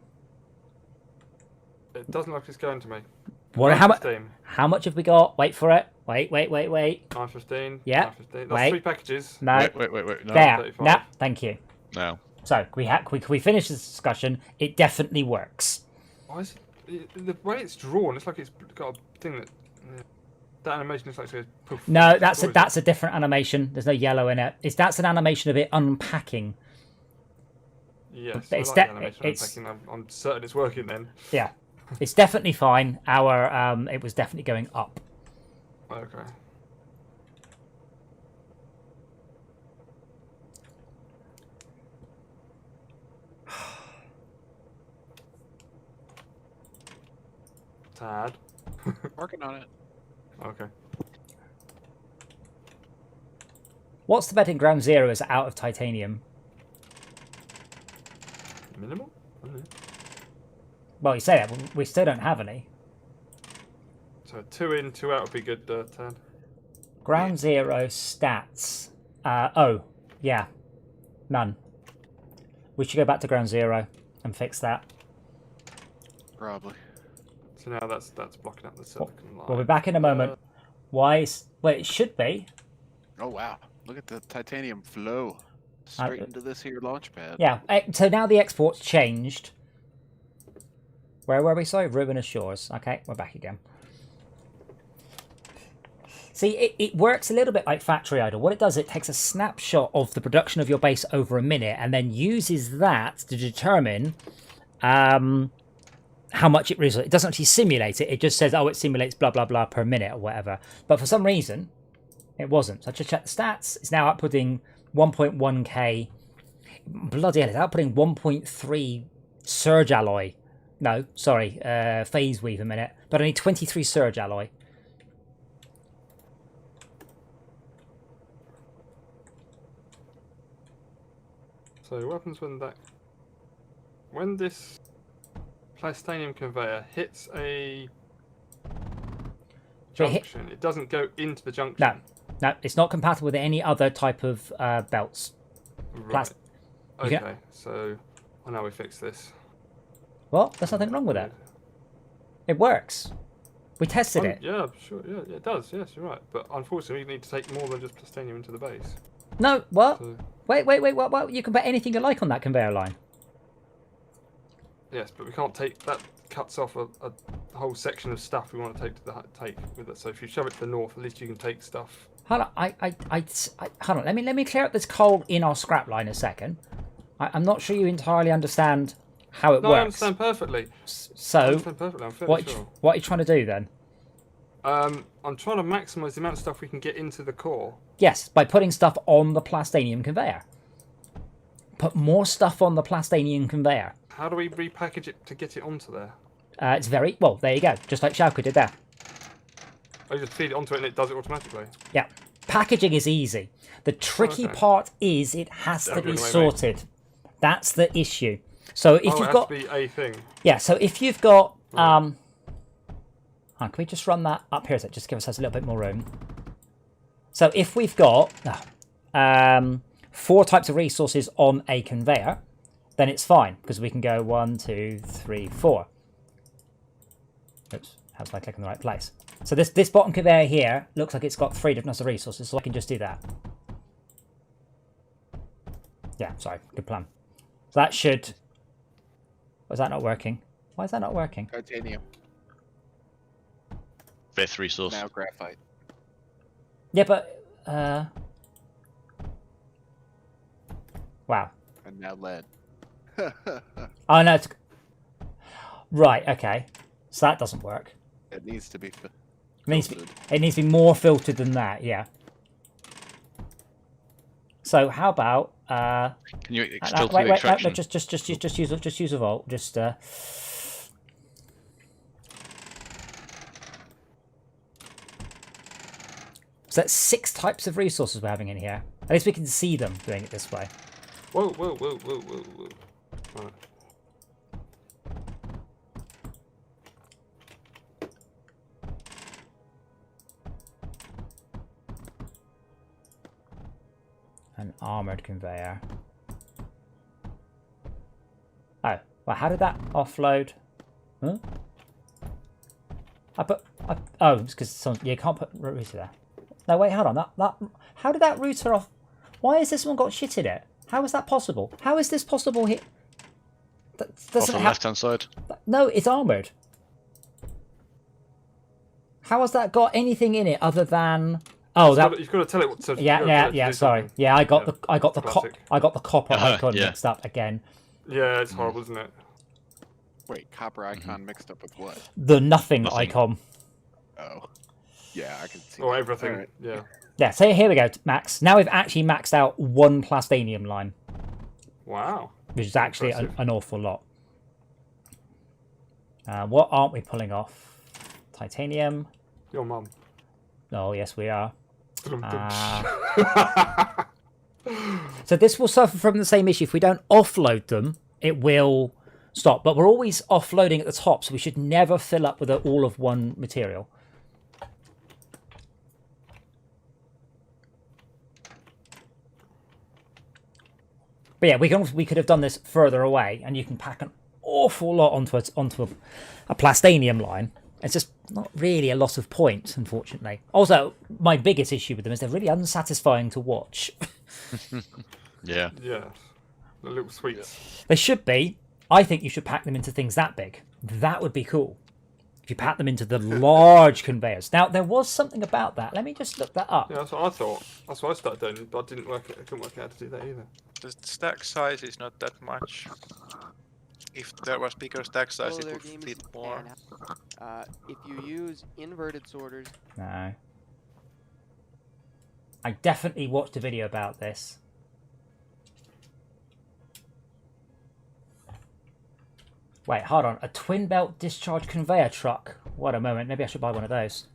It doesn't look like it's going to me. What? How much? 915. How much have we got? Wait for it. Wait. 915. Yeah. 915. That's Wait. 3 packages. No. Wait. No. There. 35. No. Thank you. No. So we finish this discussion. It definitely works. Why is it, the way it's drawn? It's like it's got a thing that. That animation looks like it goes poof. No, that's destroys a different animation. There's no yellow in it. That's an animation of it unpacking. it. Yes. It's I like de- the animation. it's- I'm certain it's working then. Yeah, it's definitely fine. It was definitely going up. Okay. Tad. Working on it. Okay. What's the betting ground zero is out of titanium? Minimal? Okay. Well, you say that, but we still don't have any. So 2 in, 2 out would be good, Tad. Ground zero stats. Oh, yeah, none. We should go back to ground zero and fix that. Probably. So now that's blocking up the silicon line. We'll be back in a moment. Why? Well, it should be. Oh wow! Look at the titanium flow straight into this here launch pad. Yeah. So now the export's changed. Where were we? Sorry, Ruinous Shores. Okay, we're back again. See, it works a little bit like Factory Idle. What it does, it takes a snapshot of the production of your base over a minute and then uses that to determine how much it results. It doesn't actually simulate it. It just says, oh, it simulates blah, blah, blah per minute or whatever. But for some reason, it wasn't. So I just checked the stats. It's now outputting 1.1k. Bloody hell, it's outputting 1.3 surge alloy. No, sorry, phase weave a minute. But only 23 surge alloy. So what happens when this plastanium conveyor hits a junction? It doesn't go into the junction. No, it's not compatible with any other type of belts. Right. You Okay. So I know we fixed this. Well, there's nothing wrong with it. It works. We tested it. Yeah, sure. Yeah, it does. Yes, you're right. But unfortunately, we need to take more than just plastanium into the base. No, what? So, Wait, what? You can put anything you like on that conveyor line. yes, but we can't take that. Cuts off a whole section of stuff we want to take with it. So if you shove it to the north, at least you can take stuff. Hold on, hold on. Let me clear up this coal in our scrap line a second. I'm not sure you entirely understand how it No, works. I understand perfectly. I So, understand perfectly. I'm fairly sure. what are you trying to do then? I'm trying to maximise the amount of stuff we can get into the core. Yes, by putting stuff on the plastanium conveyor. Put more stuff on the plastanium conveyor. How do we repackage it to get it onto there? It's very well. There you go. Just like Schalke did there. I just feed it onto it and it does it automatically. Yeah, packaging is easy. The tricky Okay. part is it has to That'd be be the way, mate. sorted. That's the issue. So if it you've has got to be a thing. yeah, so if you've got can we just run that up here? So just give us a little bit more room. So if we've got 4 types of resources on a conveyor, then it's fine because we can go 1, 2, 3, 4. Oops, how do I click in the right place? So this bottom conveyor here looks like it's got 3 different types of resources, so I can just do that. Yeah, sorry, good plan. So that should. Was that not working? Why is that not working? Titanium. 5th resource. Now graphite. Yeah, but wow. And now lead. Oh no, it's right. Okay, so that doesn't work. It needs to be It needs to be, filtered. it needs to be more filtered than that. Yeah. So how about Uh, Can you still do the wait, extraction? just use a vault. Just So that's 6 types of resources we're having in here. At least we can see them doing it this way. Whoa, whoa, whoa, whoa, whoa, whoa. Right. An armored conveyor. Oh, well, how did that offload? Huh? Oh, it's because you can't put router there. No, wait, hold on. That how did that router off? Why has this one got shit in it? How is that possible? How is this possible here? That Off doesn't the left-hand side. No, it's armored. How has that got anything in it other than? Oh, You've got to tell it what to. Yeah. Sorry. Yeah, I got the Classic. copper icon yeah. mixed up again. Yeah, it's horrible, isn't it? Wait, copper icon mixed up with what? The nothing Nothing. icon. Oh. Yeah, I can see. Oh, that. everything. Alright. Yeah. Yeah, so here we go, Max. Now we've actually maxed out 1 plastanium line, Wow. which is actually Impressive. an awful lot. What aren't we pulling off? Titanium. Your mum. Oh, yes, we are. Dum-dum. So this will suffer from the same issue. If we don't offload them, it will stop. But we're always offloading at the top, so we should never fill up with all of one material. But yeah, we could have done this further away, and you can pack an awful lot onto a plastanium line. It's just not really a lot of point, unfortunately. Also, my biggest issue with them is they're really unsatisfying to watch. Yeah. Yeah. The little sweets. They should be. I think you should pack them into things that big. That would be cool. If you pack them into the large conveyors. Now, there was something about that. Let me just look that up. Yeah, that's what I thought. That's what I started doing, but I couldn't work out how to do that either. The stack size is not that much. If there was bigger stack size, it Their would game is fit more. If you use inverted sorters, No. I definitely watched a video about this. Wait, hold on. A twin belt discharge conveyor truck. What a moment. Maybe I should buy one of those.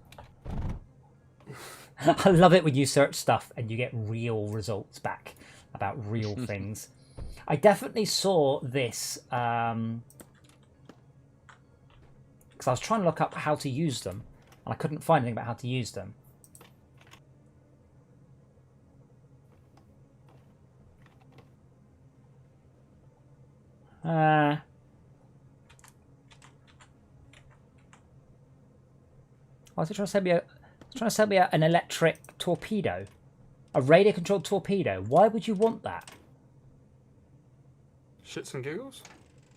I love it when you search stuff and you get real results back about real things. I definitely saw this because I was trying to look up how to use them and I couldn't find anything about how to use them. I was trying to sell me an electric torpedo, a radio-controlled torpedo. Why would you want that? Shits and giggles?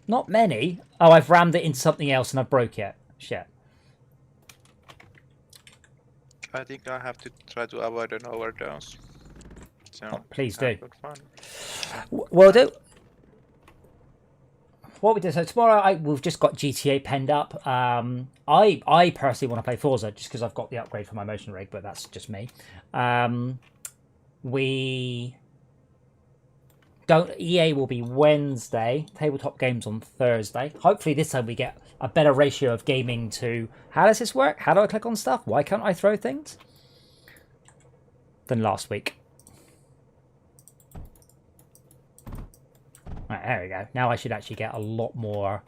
Not many. Oh, I've rammed it into something else and I broke it. Shit. I think I have to try to avoid an overdose. So Oh, please do. have good fun. Well, what we do, so tomorrow we've just got GTA penned up. I personally want to play Forza just because I've got the upgrade for my motion rig, but that's just me. EA will be Wednesday, tabletop games on Thursday. Hopefully this time we get a better ratio of gaming to how does this work? How do I click on stuff? Why can't I throw things? Than last week. Right, there we go. Now I should actually get a lot more.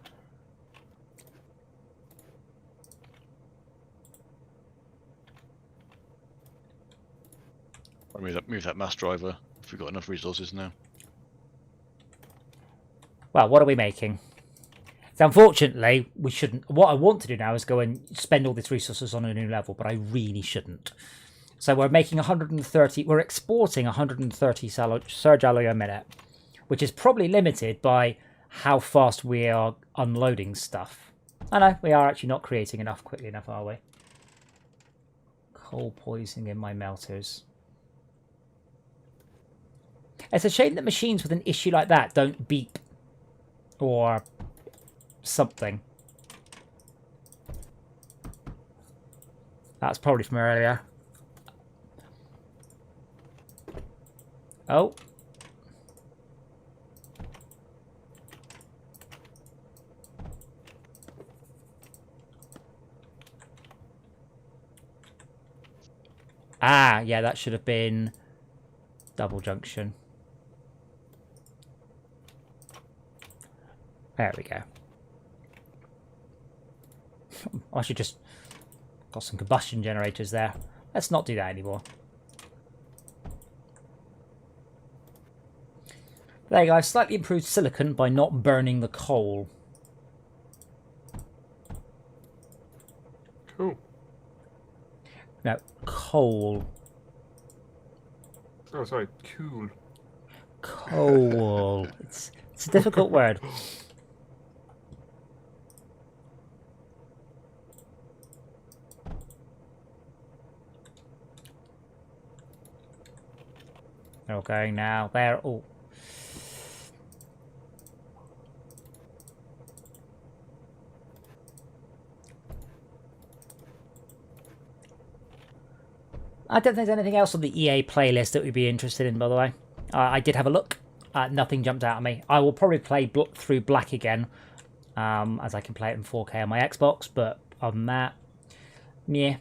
I'll move that mass driver if we've got enough resources now. Well, what are we making? So unfortunately, we shouldn't. What I want to do now is go and spend all these resources on a new level, but I really shouldn't. So we're making 130. We're exporting 130 surge alloy a minute, which is probably limited by how fast we are unloading stuff. I know, we are actually not creating enough quickly enough, are we? Coal poisoning in my melters. It's a shame that machines with an issue like that don't beep. Or something. That's probably from earlier. Oh. Ah, yeah, that should have been double junction. There we go. I should just got some combustion generators there. Let's not do that anymore. There you go. I've slightly improved silicon by not burning the coal. Cool. No, coal. Oh, sorry. Cool. Coal. It's a difficult word. Okay, now there. Oh. I don't think there's anything else on the EA playlist that we'd be interested in, by the way. I did have a look. Nothing jumped out at me. I will probably play through Black again, as I can play it in 4K on my Xbox, but other than that, yeah.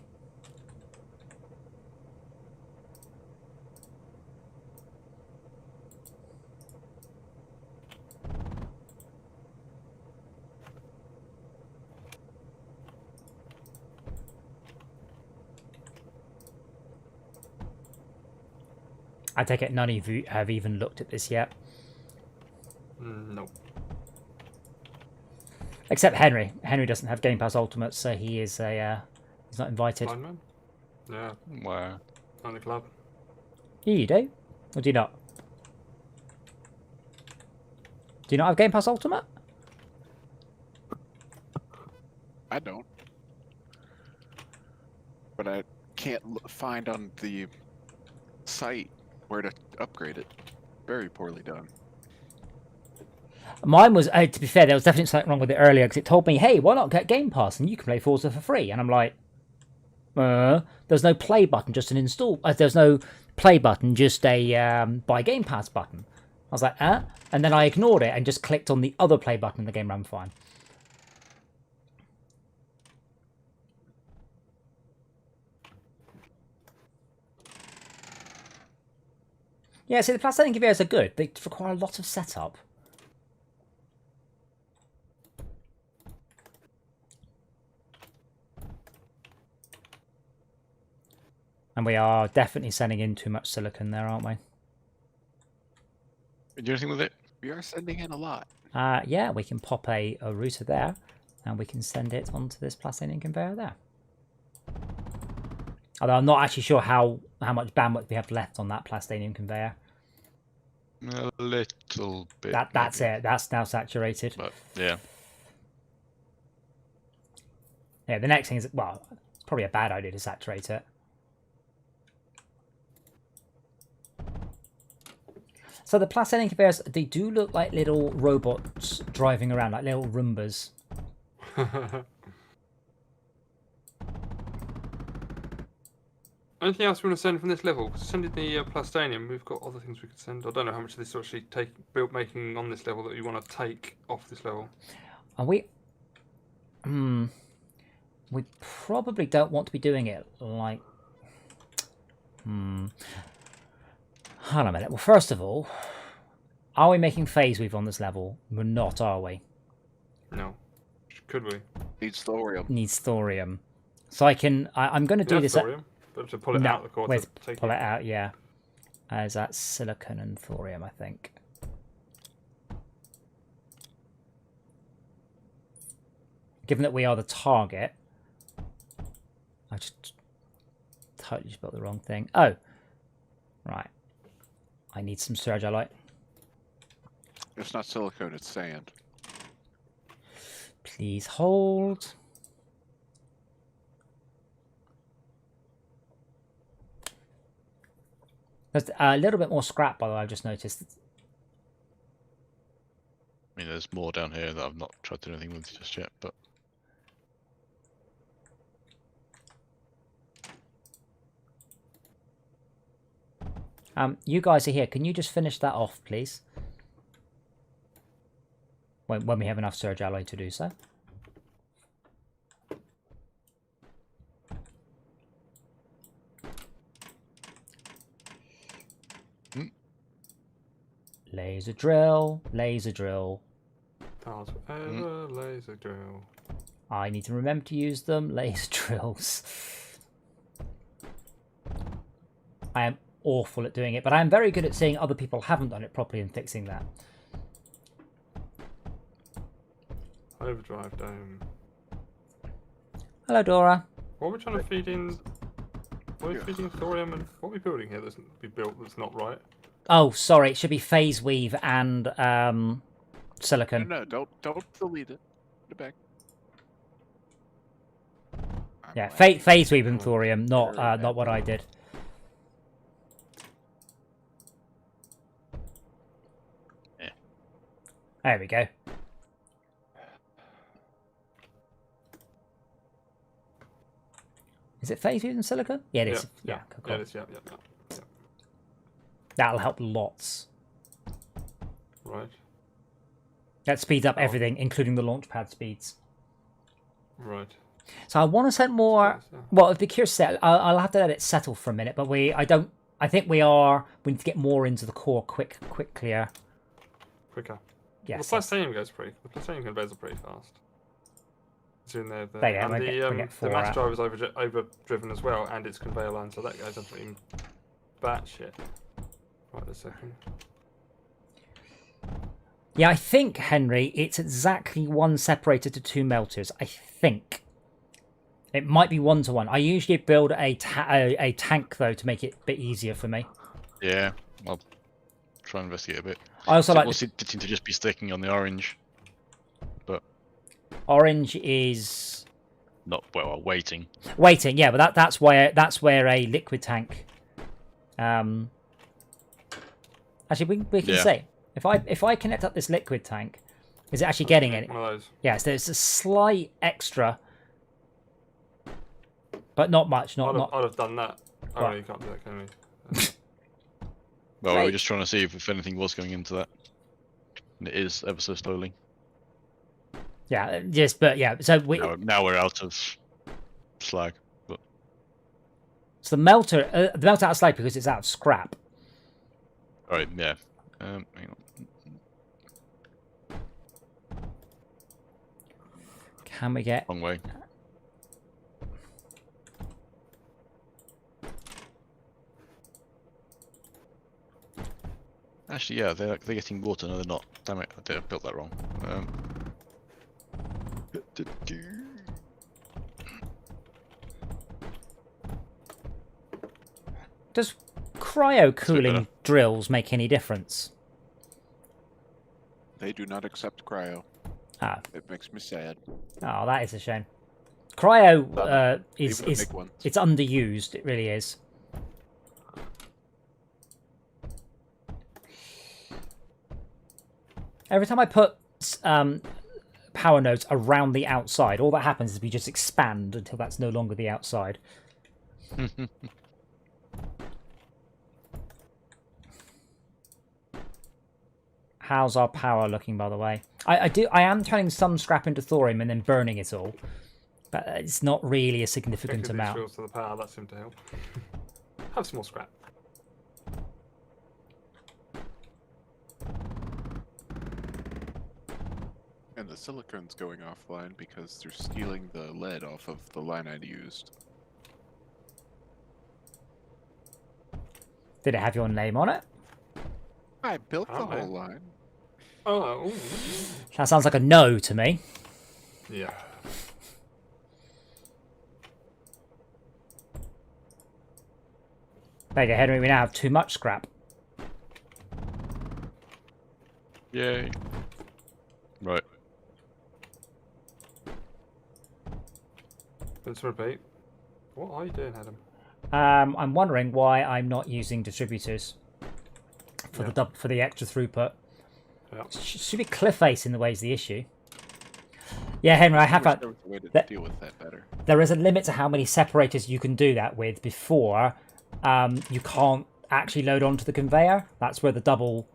I take it none of you have even looked at this yet. No. Except Henry. Henry doesn't have Game Pass Ultimate, so he is a he's not invited. Blind man? Yeah. Wow. On the club. Yeah, you do? Or do you not? Do you not have Game Pass Ultimate? I don't. But I can't find on the site where to upgrade it. Very poorly done. Mine was, to be fair, there was definitely something wrong with it earlier because it told me, hey, why not get Game Pass and you can play Forza for free? And I'm like, there's no play button, just an install. There's no play button, just a buy Game Pass button. I was like, and then I ignored it and just clicked on the other play button and the game ran fine. Yeah, see, the plastic conveyors are good. They require a lot of setup. And we are definitely sending in too much silicon there, aren't we? Do anything with it? We are sending in a lot. Yeah, we can pop a router there, and we can send it onto this plastinium conveyor there. Although I'm not actually sure how much bandwidth we have left on that plastinium conveyor. A little bit. That's maybe. it. That's now saturated. But yeah. Yeah, the next thing is, well, it's probably a bad idea to saturate it. So the plastinium conveyors, they do look like little robots driving around, like little Roombas. Anything else we want to send from this level? Sending the plastanium, we've got other things we could send. I don't know how much of this actually making on this level that you want to take off this level. And we probably don't want to be doing it like... Hold on a minute. Well, first of all, are we making phase weave on this level? We're not, are we? No. Could we? Needs thorium. Needs thorium. So I'm going to do this... Thorium, but to pull it out of the core, wait, to take pull it out, yeah. Is that silicon and thorium, I think. Given that we are the target... I just totally spelled the wrong thing. Oh! Right. I need some surge alloy. It's not silicone, it's sand. Please hold. There's a little bit more scrap, by the way, I've just noticed. I mean, there's more down here that I've not tried to do anything with just yet, but... You guys are here. Can you just finish that off, please? When we have enough surge alloy to do so. Laser drill, laser drill. Start ever laser drill. I need to remember to use them. Laser drills. I am awful at doing it, but I am very good at seeing other people haven't done it properly and fixing that. Overdrive dome. Hello, Dora. What are we trying to feed in? What are we feeding thorium and what are we building here that's be built that's not right? Oh, sorry. It should be phase weave and silicon. No, don't delete it. Put it back. Yeah, phase weave and thorium, not what I did. Yeah. There we go. Is it phase weave and silicon? Yeah, it is. Yeah, cool. Yeah, it is. Yeah. That'll help lots. Right. That speeds up everything, including the launchpad speeds. Right. So I want to set more. Well, if the cure set, I'll have to let it settle for a minute. But I think we need to get more into the core quicker. Quicker. Yes. The plutonium conveyors are pretty fast. It's in there. There you go, And we'll get the 4 mass out. drive is overdriven as well, and it's conveyor line, so that goes absolutely batshit. Right, a second. Yeah, I think, Henry, it's exactly 1 separator to 2 melters. I think. It might be 1 to 1. I usually build a tank, though, to make it a bit easier for me. Yeah, I'll try and investigate a bit. I also like... It seem to just be sticking on the orange. But Orange is... not, well, waiting. Waiting, yeah, but that's where a liquid tank... Actually, we can say, if I connect up this liquid tank, is it actually getting any? One of those. Yes, there's a slight extra, but not much. I'd have done that. Oh, no, you can't do that, can we? Well, Right. we were just trying to see if anything was going into that. And it is ever so slowly. Yeah, yes, but yeah. So Now we're out of slag. But so the melter out of slag because it's out of scrap. alright, yeah. Hang on. Can we get? Wrong way. Actually, yeah, they're getting water. No, they're not. Damn it, I built that wrong. Does cryo better. cooling drills make any difference? They do not accept cryo. Ah, It makes me sad. oh, that is a shame. Cryo is Even the big ones. it's underused. It really is. Every time I put power nodes around the outside, all that happens is we just expand until that's no longer the outside. How's our power looking, by the way? I am turning some scrap into thorium and then burning it all, but it's not really a significant Connected these amount. drills to the power, that seemed to help. Have some more scrap. And the silicon's going offline because they're stealing the lead off of the line I'd used. Did it have your name on it? I built the Oh, whole man. line. Oh, ooh. That sounds like a no to me. Yeah. There you go, Henry. We now have too much scrap. Yay. Right. Let's repeat. What are you doing, Adam? I'm wondering why I'm not using distributors for for the extra throughput. Yeah. Should be cliff face in the way is the issue. Yeah, Henry, I have wish a, there was a way to that- deal with that better. there is a limit to how many separators you can do that with before you can't actually load onto the conveyor. That's where the double.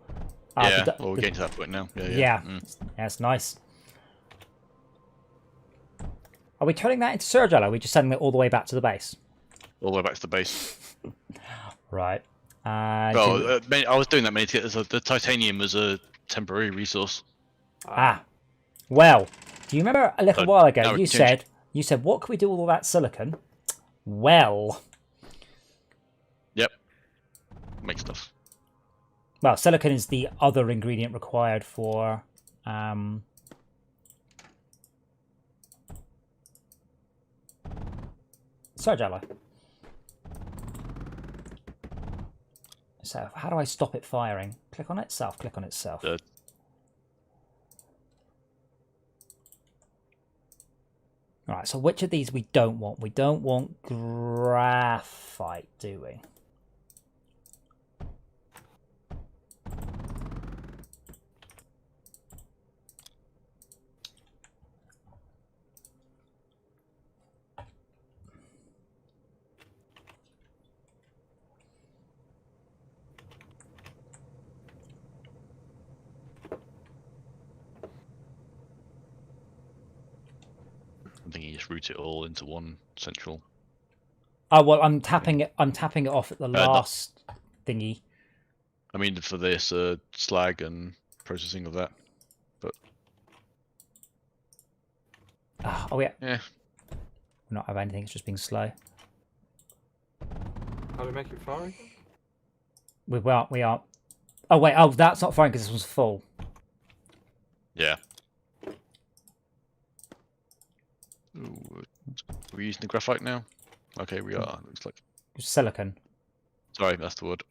Yeah, well, we're getting to that point now. Yeah. Yeah, that's nice. Are we turning that into surge, or are we just sending it all the way back to the base? All the way back to the base. Right. Oh, I was doing that mainly to get the titanium as a temporary resource. Well, do you remember a little while ago now we you can change. said what can we do with all that silicon? Well, Yep. Make stuff. well, silicon is the other ingredient required for Surge Ally. So how do I stop it firing? Click on itself. Click on itself. Right, so which of these we don't want? We don't want graphite, do we? I think you just route it all into one central. Oh well, I'm tapping it off at the last thingy. I mean, for this slag and processing of that, but Oh yeah. Yeah. We're not have anything. It's just being slow. How do we make it fire? We are. Oh wait. Oh, that's not firing because this one's full. Yeah. Ooh, are we using the graphite now? Okay, we are. Looks like. Silicon. Sorry, that's the word.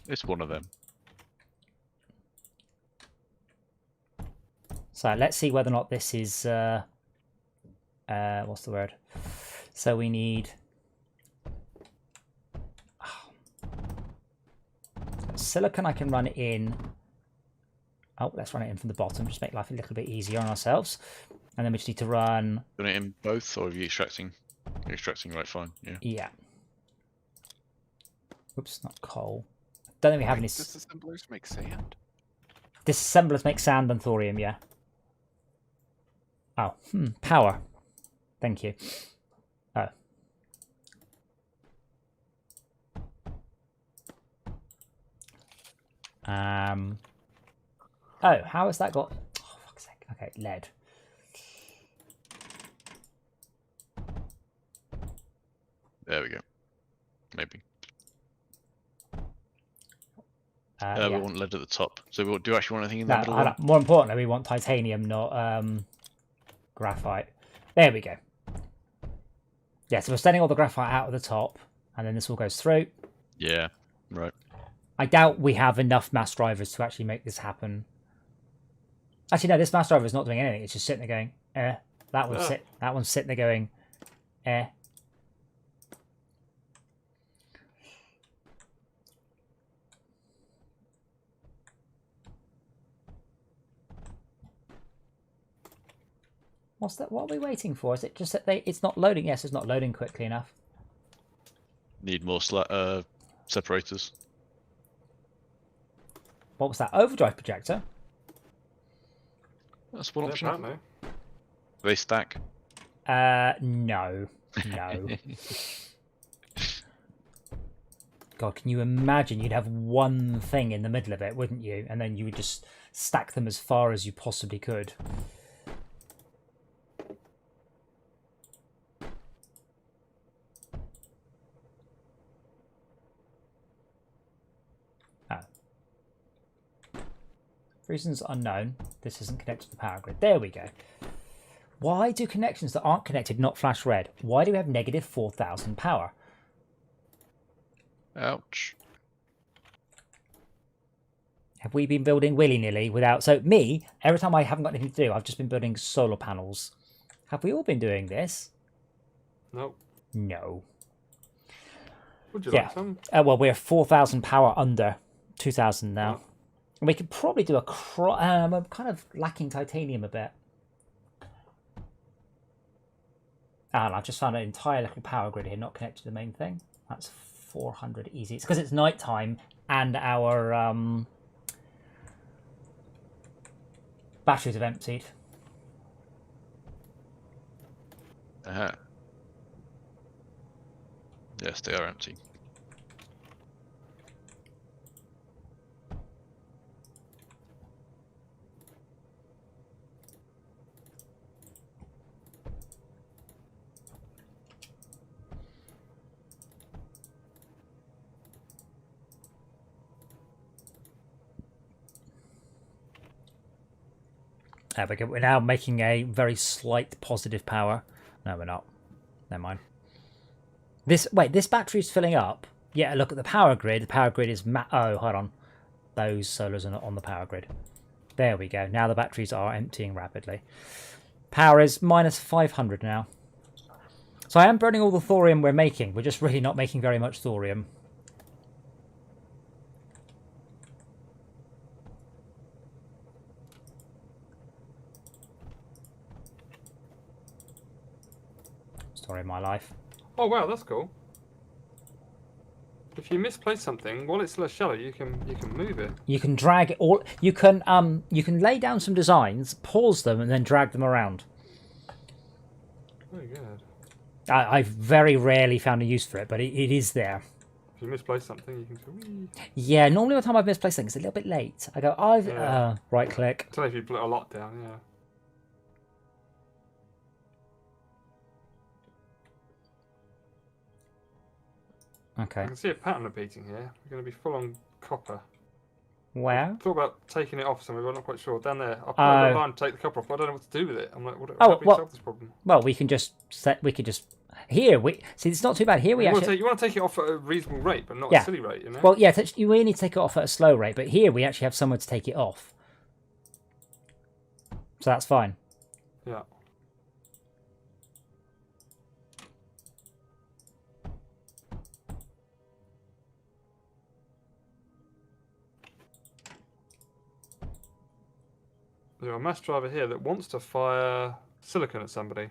It's one of them. So let's see whether or not this is what's the word? So we need silicon. I can run it in. Oh, let's run it in from the bottom. Just make life a little bit easier on ourselves. And then we just need to run. Run it in both, or are you extracting? You're extracting, right? Fine. Yeah. Yeah. Oops, not coal. Don't think we have any. Disassemblers make sand? Disassemblers make sand and thorium, yeah. Oh, power. Thank you. Oh. Oh, how has that got... Oh, fuck's sake. Okay, lead. There we go. Maybe. Yeah. We want lead at the top. So do you actually want anything in the middle? No, more importantly, we want titanium, not graphite. There we go. Yeah, so we're sending all the graphite out of the top, and then this all goes through. Yeah, right. I doubt we have enough mass drivers to actually make this happen. Actually, no, this mass driver is not doing anything. It's just sitting there going, eh. That one's sitting there going, eh. What's that? What are we waiting for? Is it just that it's not loading? Yes, it's not loading quickly enough. Need more separators. What was that? Overdrive projector? That's one option. Apparently. They stack. No. No. God, can you imagine? You'd have one thing in the middle of it, wouldn't you? And then you would just stack them as far as you possibly could. Reasons unknown. This isn't connected to the power grid. There we go. Why do connections that aren't connected not flash red? Why do we have negative 4,000 power? Ouch. Have we been building willy-nilly without... So me, every time I haven't got anything to do, I've just been building solar panels. Have we all been doing this? No. No. Would you like some? Well, we're 4,000 power under 2,000 now. Oh. We could probably do a I'm kind of lacking titanium a bit. And I've just found an entire little power grid here, not connected to the main thing. That's 400 easy. It's because it's night time and our batteries have emptied. Aha. Yes, they are empty. There we go. We're now making a very slight positive power. No, we're not. Never mind. This battery's filling up. Yeah, look at the power grid. The power grid is oh, hold on. Those solars are not on the power grid. There we go. Now the batteries are emptying rapidly. Power is minus 500 now. So I am burning all the thorium we're making. We're just really not making very much thorium. Story of my life. Oh wow, that's cool. If you misplace something while it's still shallow, you can move it. You can drag it all. You can lay down some designs, pause them, and then drag them around. Very good. I've very rarely found a use for it, but it is there. If you misplace something, you can go. Wee. Yeah, normally the time I've misplaced things, it's a little bit late. I go, right click. I don't know if you put a lot down, yeah. Okay. I can see a pattern repeating here. We're going to be full on copper. Where? Thought about taking it off somewhere, but I'm not quite sure. Down there, I'll put a line to take the copper off, but I don't know what to do with it. I'm like, how do we solve this problem? Well, we can just here. We see it's not too bad. Here we you actually want to take it off at a reasonable rate, but not Yeah. a silly rate, you know. well, yeah, you really need to take it off at a slow rate, but here we actually have somewhere to take it off, so that's fine. Yeah. There's a mass driver here that wants to fire silicon at somebody.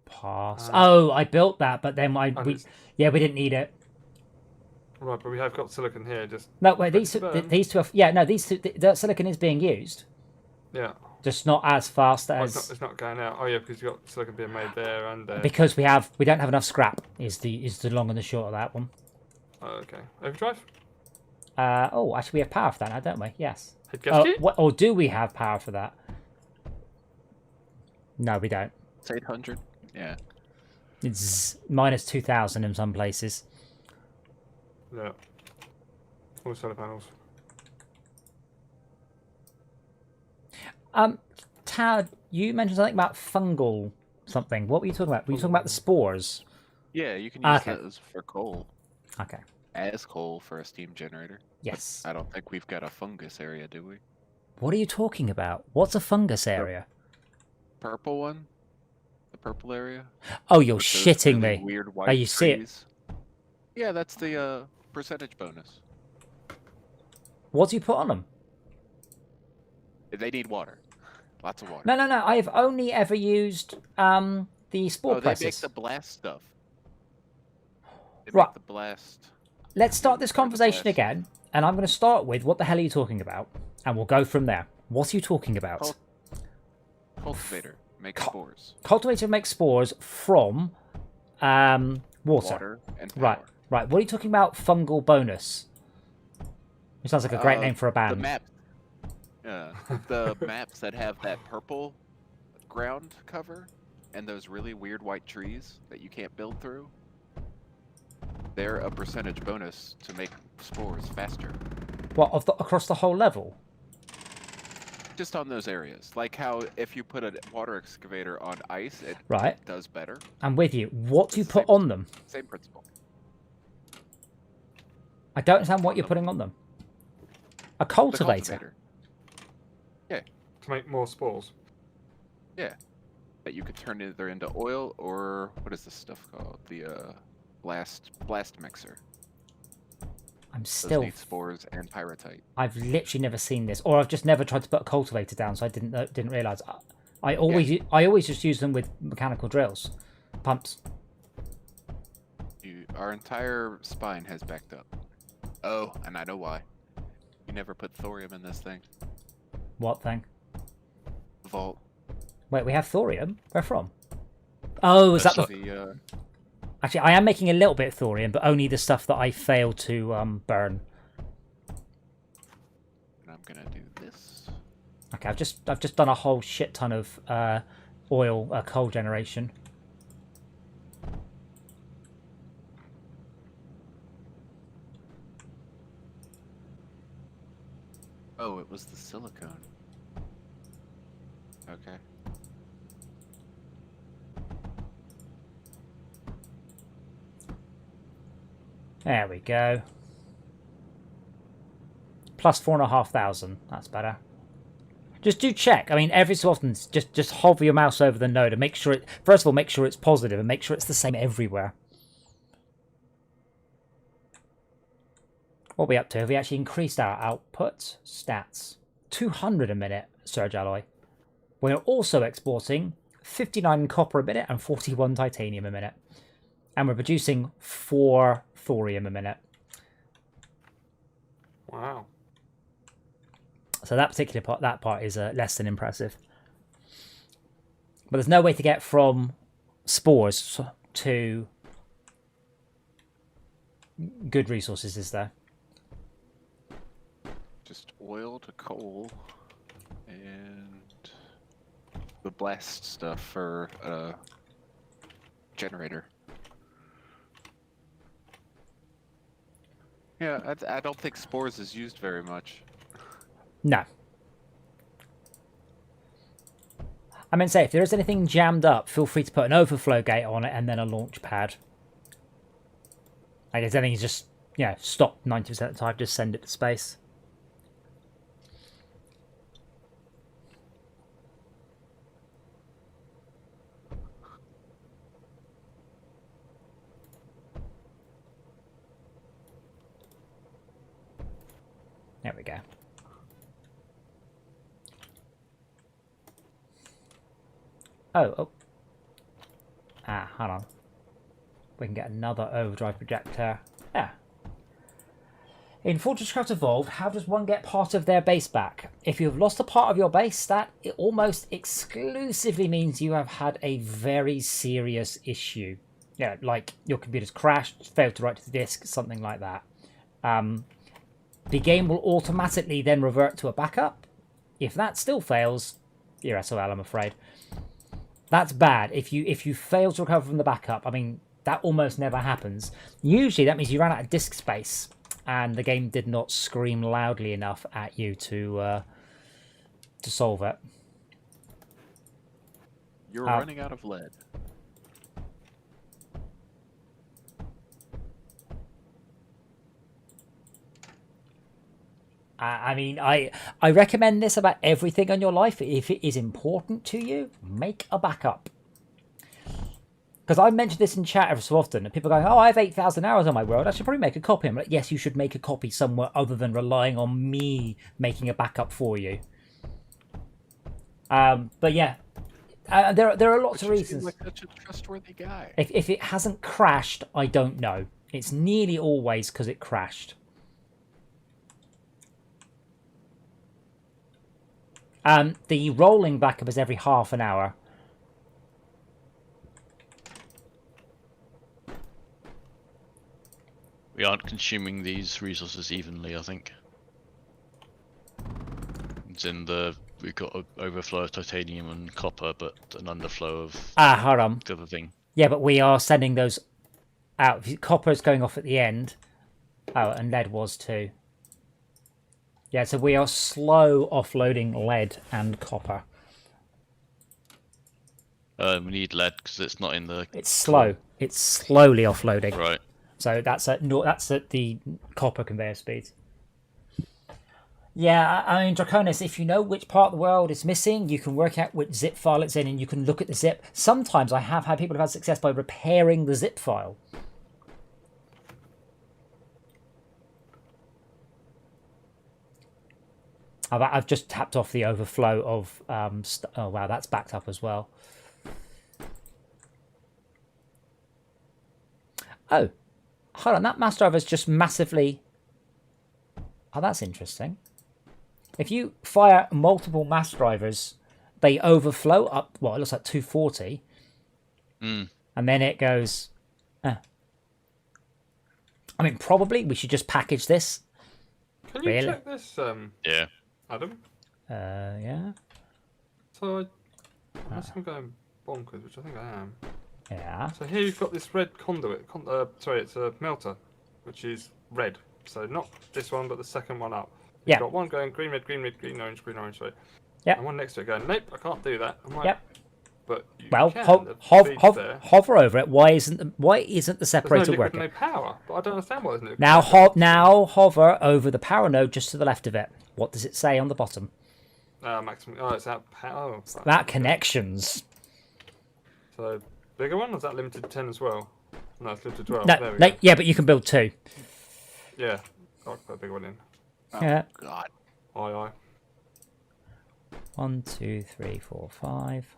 Pass. I built that, but then we didn't need it. Right, but we have got silicon here. Just No, wait, these two the silicon is being used, yeah. just not as fast Oh, as it's not going out. Oh yeah, because you've got silicon being made there and there. because we don't have enough scrap. Is the long and the short of that one. Oh, okay. Overdrive. Actually, we have power for that now, don't we? Yes. Head gasket. Or do we have power for that? No, we don't. It's 800. Yeah. It's minus 2,000 in some places. Yeah. All solar panels. Tad, you mentioned something about fungal something. What were you talking about? Were you talking about the spores? Yeah, you can use Okay. those for coal. Okay. As coal for a steam generator. Yes. I don't think we've got a fungus area, do we? What are you talking about? What's a fungus area? Purple one? The purple area? Oh, you're With those shitting really me. Weird white you see it? trees. Yeah, that's the percentage bonus. What do you put on them? They need water. Lots of water. No. I have only ever used the spore they make presses. the blast stuff. They Right. make the blast. Let's start this Or the conversation blast. again, and I'm going to start with what the hell are you talking about? And we'll go from there. What are you talking about? Cultivator. Make spores. Cultivator makes spores from water. Water and power. Right. What are you talking about? Fungal bonus. It sounds like a great name for a band. The map. The maps that have that purple ground cover and those really weird white trees that you can't build through. They're a percentage bonus to make spores faster. What, across the whole level? Just on those areas. Like how if you put a water excavator on ice, it Right. does better. I'm with you. What do you It's the put same- on them? Same principle. I don't understand what you're putting on them. A The cultivator. cultivator. Yeah. To make more spores. Yeah. That you could turn either into oil or what is this stuff called? The blast mixer. I'm Those still. need spores and pyrite. I've literally never seen this, or I've just never tried to put a cultivator down, so I didn't realize. I always just use them with mechanical drills, pumps. Our entire spine has backed up. Oh, and I know why. You never put thorium in this thing. What thing? Vault. Wait, we have thorium. Where from? Oh, is that That's the? Actually, I am making a little bit of thorium, but only the stuff that I failed to burn. And I'm gonna do this. Okay, I've just done a whole shit ton of coal generation. Oh, it was the silicone. Okay. There we go. Plus 4,500. That's better. Just do check. I mean, every so often, just hover your mouse over the node and make sure it. First of all, make sure it's positive and make sure it's the same everywhere. What are we up to? Have we actually increased our output stats? 200 a minute, Surge Alloy. We're also exporting 59 copper a minute and 41 titanium a minute, and we're producing 4 thorium a minute. Wow. So that particular part, that part is less than impressive. But there's no way to get from spores to good resources, is there? Just oil to coal and the blast stuff for generator. Yeah, I don't think spores is used very much. No. I mean, say, if there is anything jammed up, feel free to put an overflow gate on it and then a launch pad. I guess anything's just, stop 90% of the time, just send it to space. There we go. Oh. Hold on. We can get another overdrive projector. Yeah. In Fortresscraft Evolved, how does one get part of their base back? If you have lost a part of your base, that it almost exclusively means you have had a very serious issue. Yeah, like your computer's crashed, failed to write to the disk, something like that. The game will automatically then revert to a backup. If that still fails, you're SOL, I'm afraid. That's bad. If you fail to recover from the backup, I mean, that almost never happens. Usually that means you ran out of disk space and the game did not scream loudly enough at you to solve it. You're running out of lead. I mean, I recommend this about everything in your life. If it is important to you, make a backup. Because I mention this in chat every so often, and people are going, oh, I have 8,000 hours on my world. I should probably make a copy. I'm like, yes, you should make a copy somewhere other than relying on me making a backup for you. But yeah, there are lots of reasons. You seem like such a trustworthy guy. If it hasn't crashed, I don't know. It's nearly always because it crashed. The rolling backup is every half an hour. We aren't consuming these resources evenly, I think. It's in we've got an overflow of titanium and copper, but an underflow of hold on. the other thing. Yeah, but we are sending those out. Copper's going off at the end. Oh, and lead was too. Yeah, so we are slow offloading lead and copper. We need lead because it's not in the... It's slow. It's slowly offloading. Right. So that's at the copper conveyor speeds. Yeah, I mean, Draconis, if you know which part of the world is missing, you can work out which zip file it's in and you can look at the zip. Sometimes I have had people who have had success by repairing the zip file. I've just tapped off the overflow of... oh, wow, that's backed up as well. Oh, hold on, that mass driver is just massively... Oh, that's interesting. If you fire multiple mass drivers, they overflow up, well, it looks like 240. And then it goes... I mean, probably we should just package this. Can you check this, Yeah. Adam? Yeah. So, unless I'm going bonkers, which I think I am. Yeah. So here you've got this red conduit. Sorry, it's a melter, which is red. So not this one, but the second one up. You've got one going green, red, green, red, green, orange, sorry. Yep. I'm on next to it going, nope, I can't do that. I'm like, Yep. but you Well, can. The speed's there. hover over it. Why isn't the There's no separator liquid, working? no power. But I don't understand why there's no Now hover over the power node just to the left of it. What does it say on the bottom? Maximum. Oh, it's that power. Oh, right, That okay. connections. So, bigger one? Or is that limited to 10 as well? No, it's limited to 12. No, There we no, go. yeah, but you can build 2. Yeah. I'll put a bigger one in. Oh, Yeah. God. Aye. 1, 2, 3, 4, 5.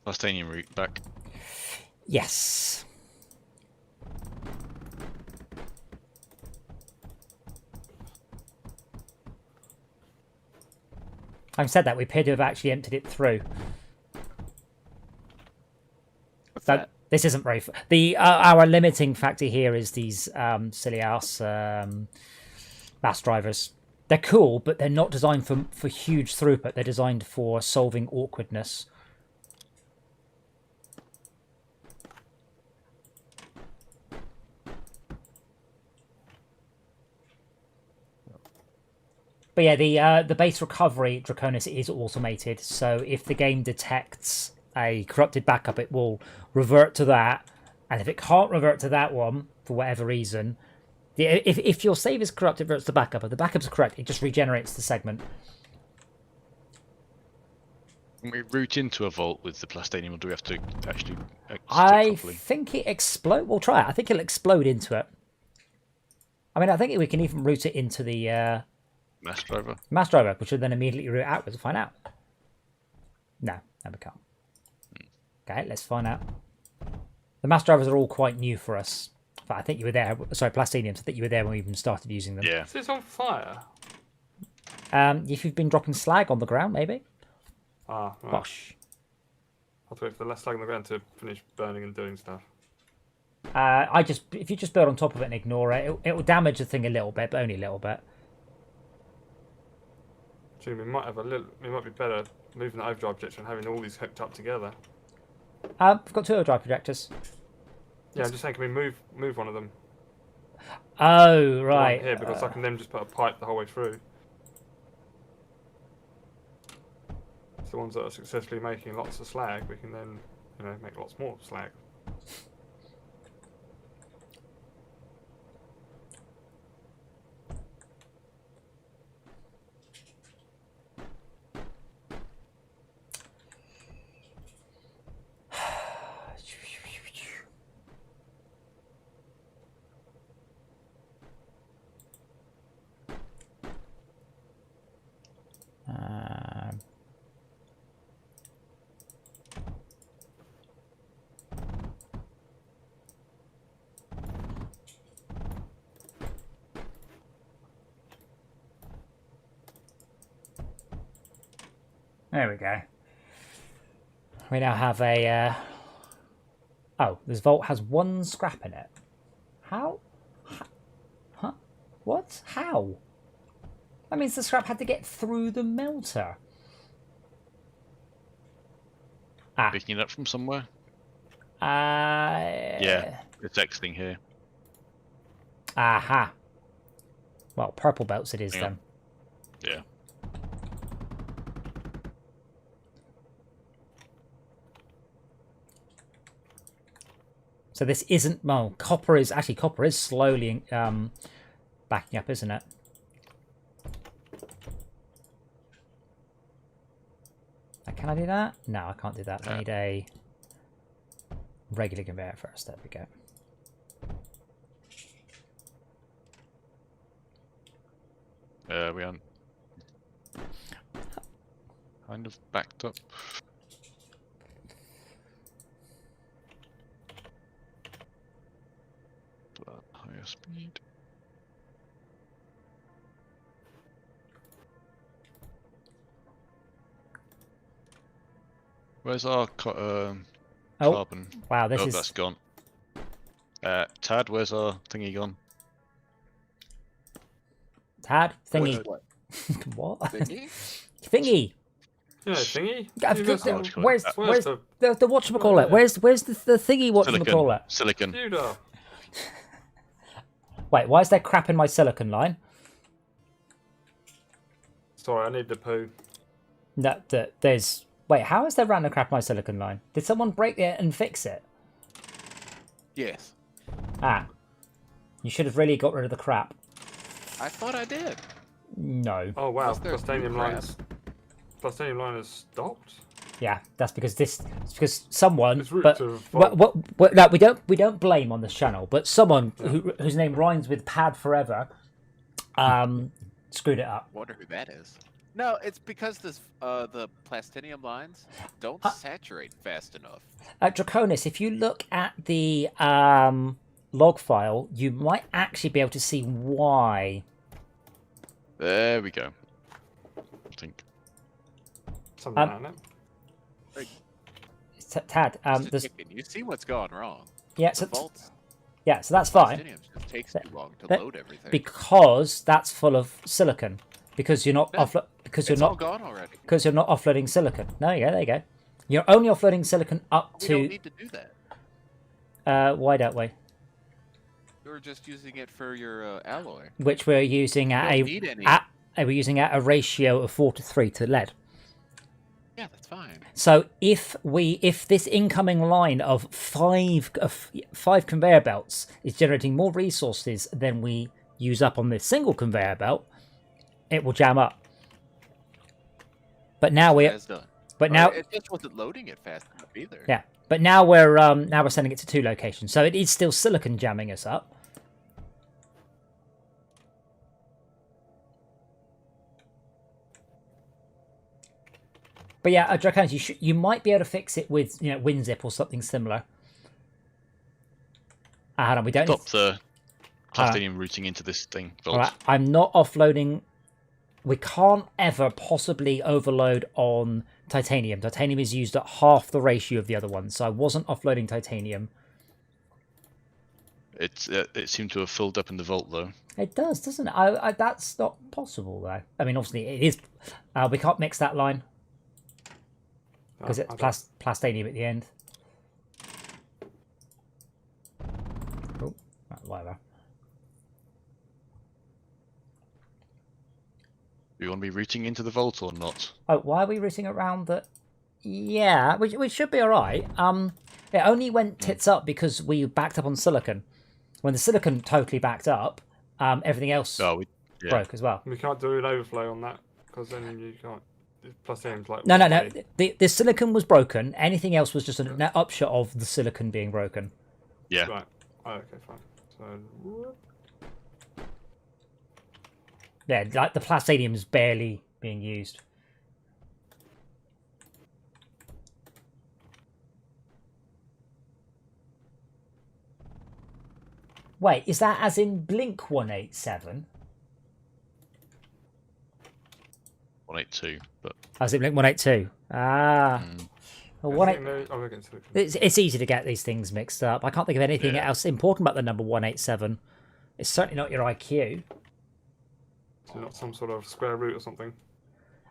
Plastinium route back. Yes. Having said that, we appear to have actually emptied it through. What's So that? this isn't very. The our limiting factor here is these silly ass mass drivers. They're cool, but they're not designed for huge throughput. They're designed for solving awkwardness. But yeah, the base recovery Draconis is automated, so if the game detects a corrupted backup, it will revert to that. And if it can't revert to that one for whatever reason, if your save is corrupt, it reverts to backup. If the backup's correct, it just regenerates the segment. Can we route into a vault with the plastinium, or do we have to actually exit I it properly? think it explode. We'll try it. I think it'll explode into it. I mean, I think we can even route it into the Mass driver. mass driver, which will then immediately route outwards to find out. No, we can't. Okay, let's find out. The mass drivers are all quite new for us. But I think you were there. Sorry, plastiniums. I think you were there when we even started using them. Yeah. So it's on fire. If you've been dropping slag on the ground, maybe. Ah, right. Bosh. I'll wait for the last slag on the ground to finish burning and doing stuff. If you just build on top of it and ignore it, it will damage the thing a little bit, but only a little bit. Gee, we might be better moving the overdrive projector and having all these hooked up together. We've got 2 overdrive projectors. Yeah, I'm just saying, can we move one of them Oh, to right. one here, because I can then just put a pipe the whole way through. So the ones that are successfully making lots of slag, we can then, make lots more slag. There we go. We now have a... Oh, this vault has 1 scrap in it. How? Huh? What? How? That means the scrap had to get through the melter. Ah. Picking it up from somewhere. Yeah. It's exiting here. Aha. Well, purple belts it is Hang on. then. Yeah. So this isn't... Well, copper is slowly backing up, isn't it? Can I do that? No, I can't do that. I need a regular conveyor first. There we go. We aren't kind of backed up. Higher speed. Where's our carbon? Wow, this Oh, is... that's gone. Tad, where's our thingy gone? Tad? Thingy. What? What? Thingy? Thingy. Yeah, thingy. Where's Where's the whatchamacallit? Where's the thingy whatchamacallit? Silicon. Dude, Wait, why is there crap in my silicon line? Sorry, I need the poo. There's... Wait, how is there random crap on my silicon line? Did someone break it and fix it? Yes. Ah. You should have really got rid of the crap. I thought I did. No. Oh wow, Unless there's Plastanium new crap. lines. Plastanium line is stopped. Yeah, that's because it's because someone... It's route But to no, we don't blame on this channel, but someone whose name rhymes with Pad Forever screwed it up. Wonder who that is. No, it's because this the plastinium lines don't saturate fast enough. Draconis, if you look at the log file, you might actually be able to see why. There we go. I think. something like that. Tad, there's, Chicken, you see what's gone wrong. yeah, The so vaults, yeah, so that's fine plastinium just takes too long to That- load everything. because that's full of silicon. Because you're not Yeah, because you're it's all not gone already. because you're not offloading silicon. There you go. You're only offloading silicon up We don't to. need to do that. Why don't we? You're just using it for your alloy. Which we're using You at don't a need any. we're using at a ratio of 4:3 to lead. Yeah, that's fine. So if this incoming line of five conveyor belts is generating more resources than we use up on this single conveyor belt, it will jam up. But now we're That's done. but now It just wasn't loading it fast enough either. yeah. But now we're sending it to 2 locations. So it is still silicon jamming us up. But yeah, Draconis, you might be able to fix it with WinZip or something similar. Hold on, we don't. Stop the plastinium routing into this thing. Vault. All right, I'm not offloading. We can't ever possibly overload on titanium. Titanium is used at half the ratio of the other ones, so I wasn't offloading titanium. It seemed to have filled up in the vault though. It does, doesn't it? That's not possible, though. I mean, obviously, it is. We can't mix that line because it's plastanium at the end. Oh, whatever. Do you want to be routing into the vault or not? Oh, why are we routing around the... Yeah, we should be alright. It only went tits up because we backed up on silicon. When the silicon totally backed up, everything else broke as well. We can't do an overflow on that because then you can't. Plastinium's like No. The silicon was broken. Anything else was just a net upshot of the silicon being broken. Yeah. Right. Oh, okay, fine. So. Yeah, like the plastinium is barely being used. Wait, is that as in Blink 187? 182, but As in Blink 182? Ah. Well, it's easy to get these things mixed up. I can't think of anything else important about the number 187. It's certainly not your IQ. So not some sort of square root or something.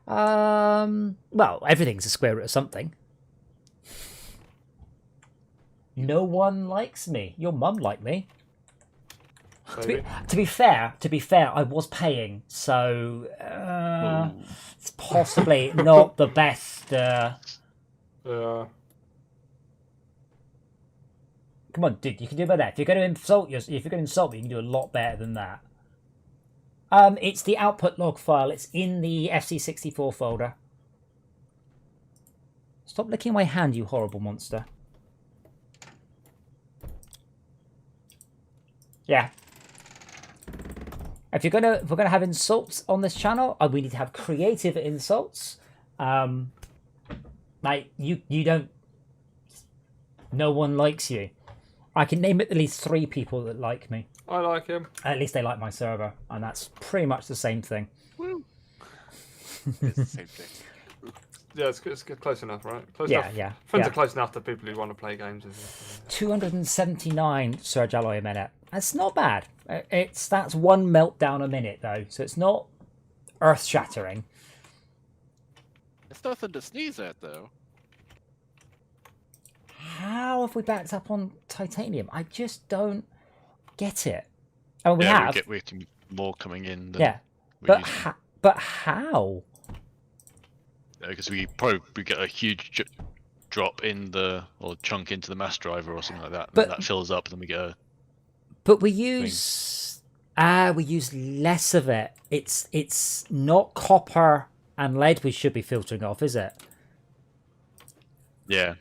Well, everything's a square root of something. No one likes me. Your mum liked me. To be fair, I was paying, so it's possibly not the best. Yeah. Come on, dude, you can do better. If you're going to insult me, you can do a lot better than that. It's the output log file. It's in the FC64 folder. Stop licking my hand, you horrible monster. Yeah. If we're gonna have insults on this channel, we need to have creative insults. Like you don't. No one likes you. I can name at least 3 people that like me. I like him. At least they like my server, and that's pretty much the same thing. Woo. It's the same thing. Yeah, it's close enough, right? Close Yeah, enough. yeah. Friends yeah. are close enough to people who want to play games. 279 surge alloy a minute. That's not bad. That's 1 meltdown a minute though, so it's not earth-shattering. It's nothing to sneeze at, though. How have we backed up on titanium? I just don't get it. I mean, we yeah, have. we're getting more coming in than Yeah, we're but using. But how? Because we probably get a huge drop in the or chunk into the mass driver or something like that. And But- then that fills up, and then we get a But we use less of it. It's not copper and lead we should be filtering off, is it? yeah.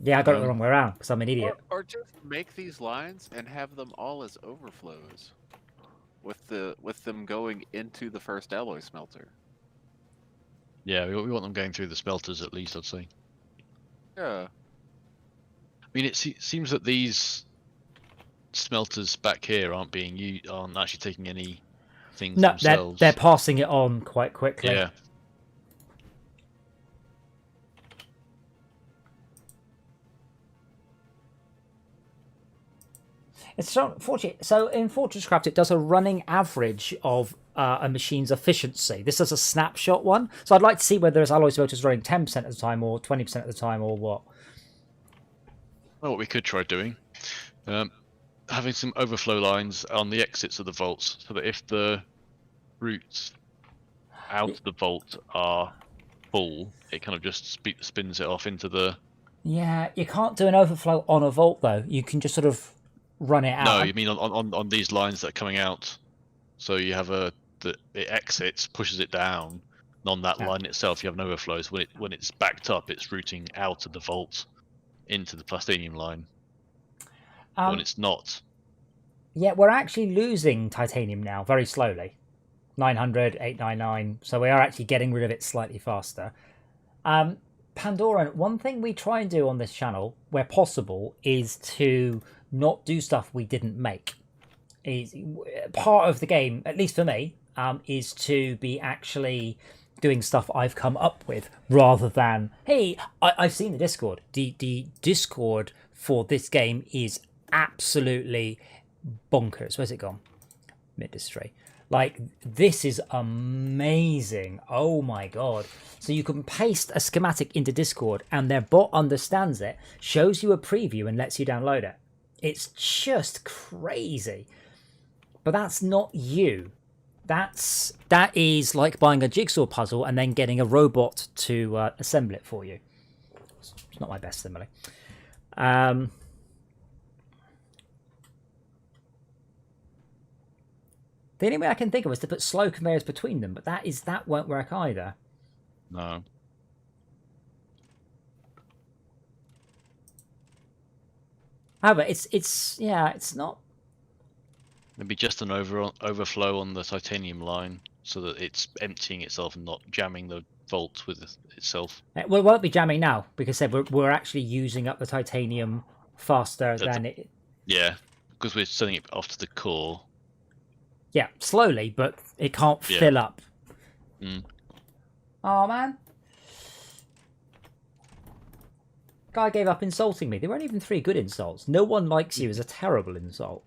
Yeah, I got it the wrong way around because I'm an idiot. Or just make these lines and have them all as overflows, with them going into the first alloy smelter. Yeah, we want them going through the smelters at least, I'd say. Yeah. I mean, it seems that these smelters back here aren't actually taking any things No, themselves. they're passing it on quite quickly. Yeah. It's so unfortunate. So in Fortresscraft, it does a running average of a machine's efficiency. This is a snapshot one. So I'd like to see whether there's alloy smelters running 10% of the time or 20% of the time or what. Well, what we could try doing, having some overflow lines on the exits of the vaults, so that if the routes out of the vault are full, it kind of just spins it off into the... Yeah, you can't do an overflow on a vault, though. You can just sort of run it out. No, you mean on these lines that are coming out. So you have it exits, pushes it down, and on that line itself you have an overflow. So when it's backed up, it's routing out of the vault into the plastinium line. When it's not. Yeah, we're actually losing titanium now, very slowly. 900, 899, so we are actually getting rid of it slightly faster. Pandoran, one thing we try and do on this channel, where possible, is to not do stuff we didn't make. Part of the game, at least for me, is to be actually doing stuff I've come up with, rather than, hey, I've seen the Discord. The Discord for this game is absolutely bonkers. Where's it gone? Mindustry. Like, this is amazing. Oh my god. So you can paste a schematic into Discord and their bot understands it, shows you a preview and lets you download it. It's just crazy. But that's not you. That is like buying a jigsaw puzzle and then getting a robot to assemble it for you. It's not my best simile. The only way I can think of is to put slow conveyors between them, but that won't work either. No. However, it's not. Maybe just an overflow on the titanium line, so that it's emptying itself and not jamming the vault with itself. Well, it won't be jamming now because we're actually using up the titanium faster than it. Yeah, because we're sending it off to the core. Yeah, slowly, but it can't fill up. Mm. Oh man. Guy gave up insulting me. There weren't even 3 good insults. No one likes you is a terrible insult.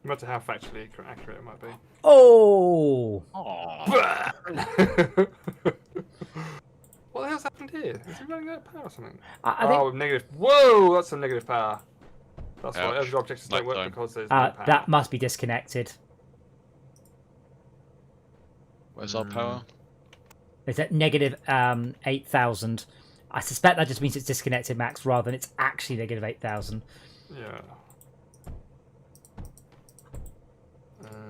No matter how factually accurate it might be. Oh! What the hell's happened here? Is he running out of power or something? I think Negative. Whoa, that's some negative power. That's why Ouch. every objects don't work Nighttime. because there's no power. that must be disconnected. Where's our power? It's at negative 8,000. I suspect that just means it's disconnected, Max, rather than it's actually negative 8,000. Yeah.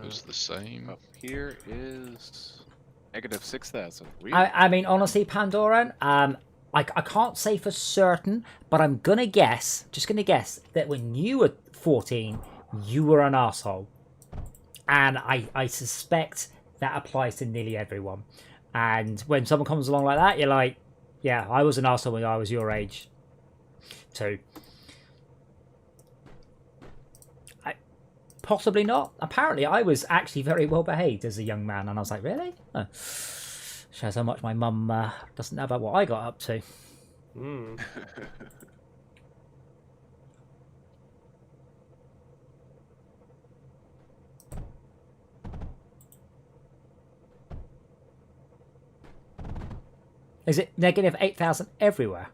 It's the same. Up here is negative 6,000. I mean, honestly, Pandoran, I can't say for certain, but I'm gonna guess, that when you were 14, you were an asshole, and I suspect that applies to nearly everyone. And when someone comes along like that, you're like, yeah, I was an asshole when I was your age, too. Possibly not. Apparently, I was actually very well behaved as a young man, and I was like, really? Oh. Shows how much my mum doesn't know about what I got up to. Mm. Is it negative 8,000 everywhere?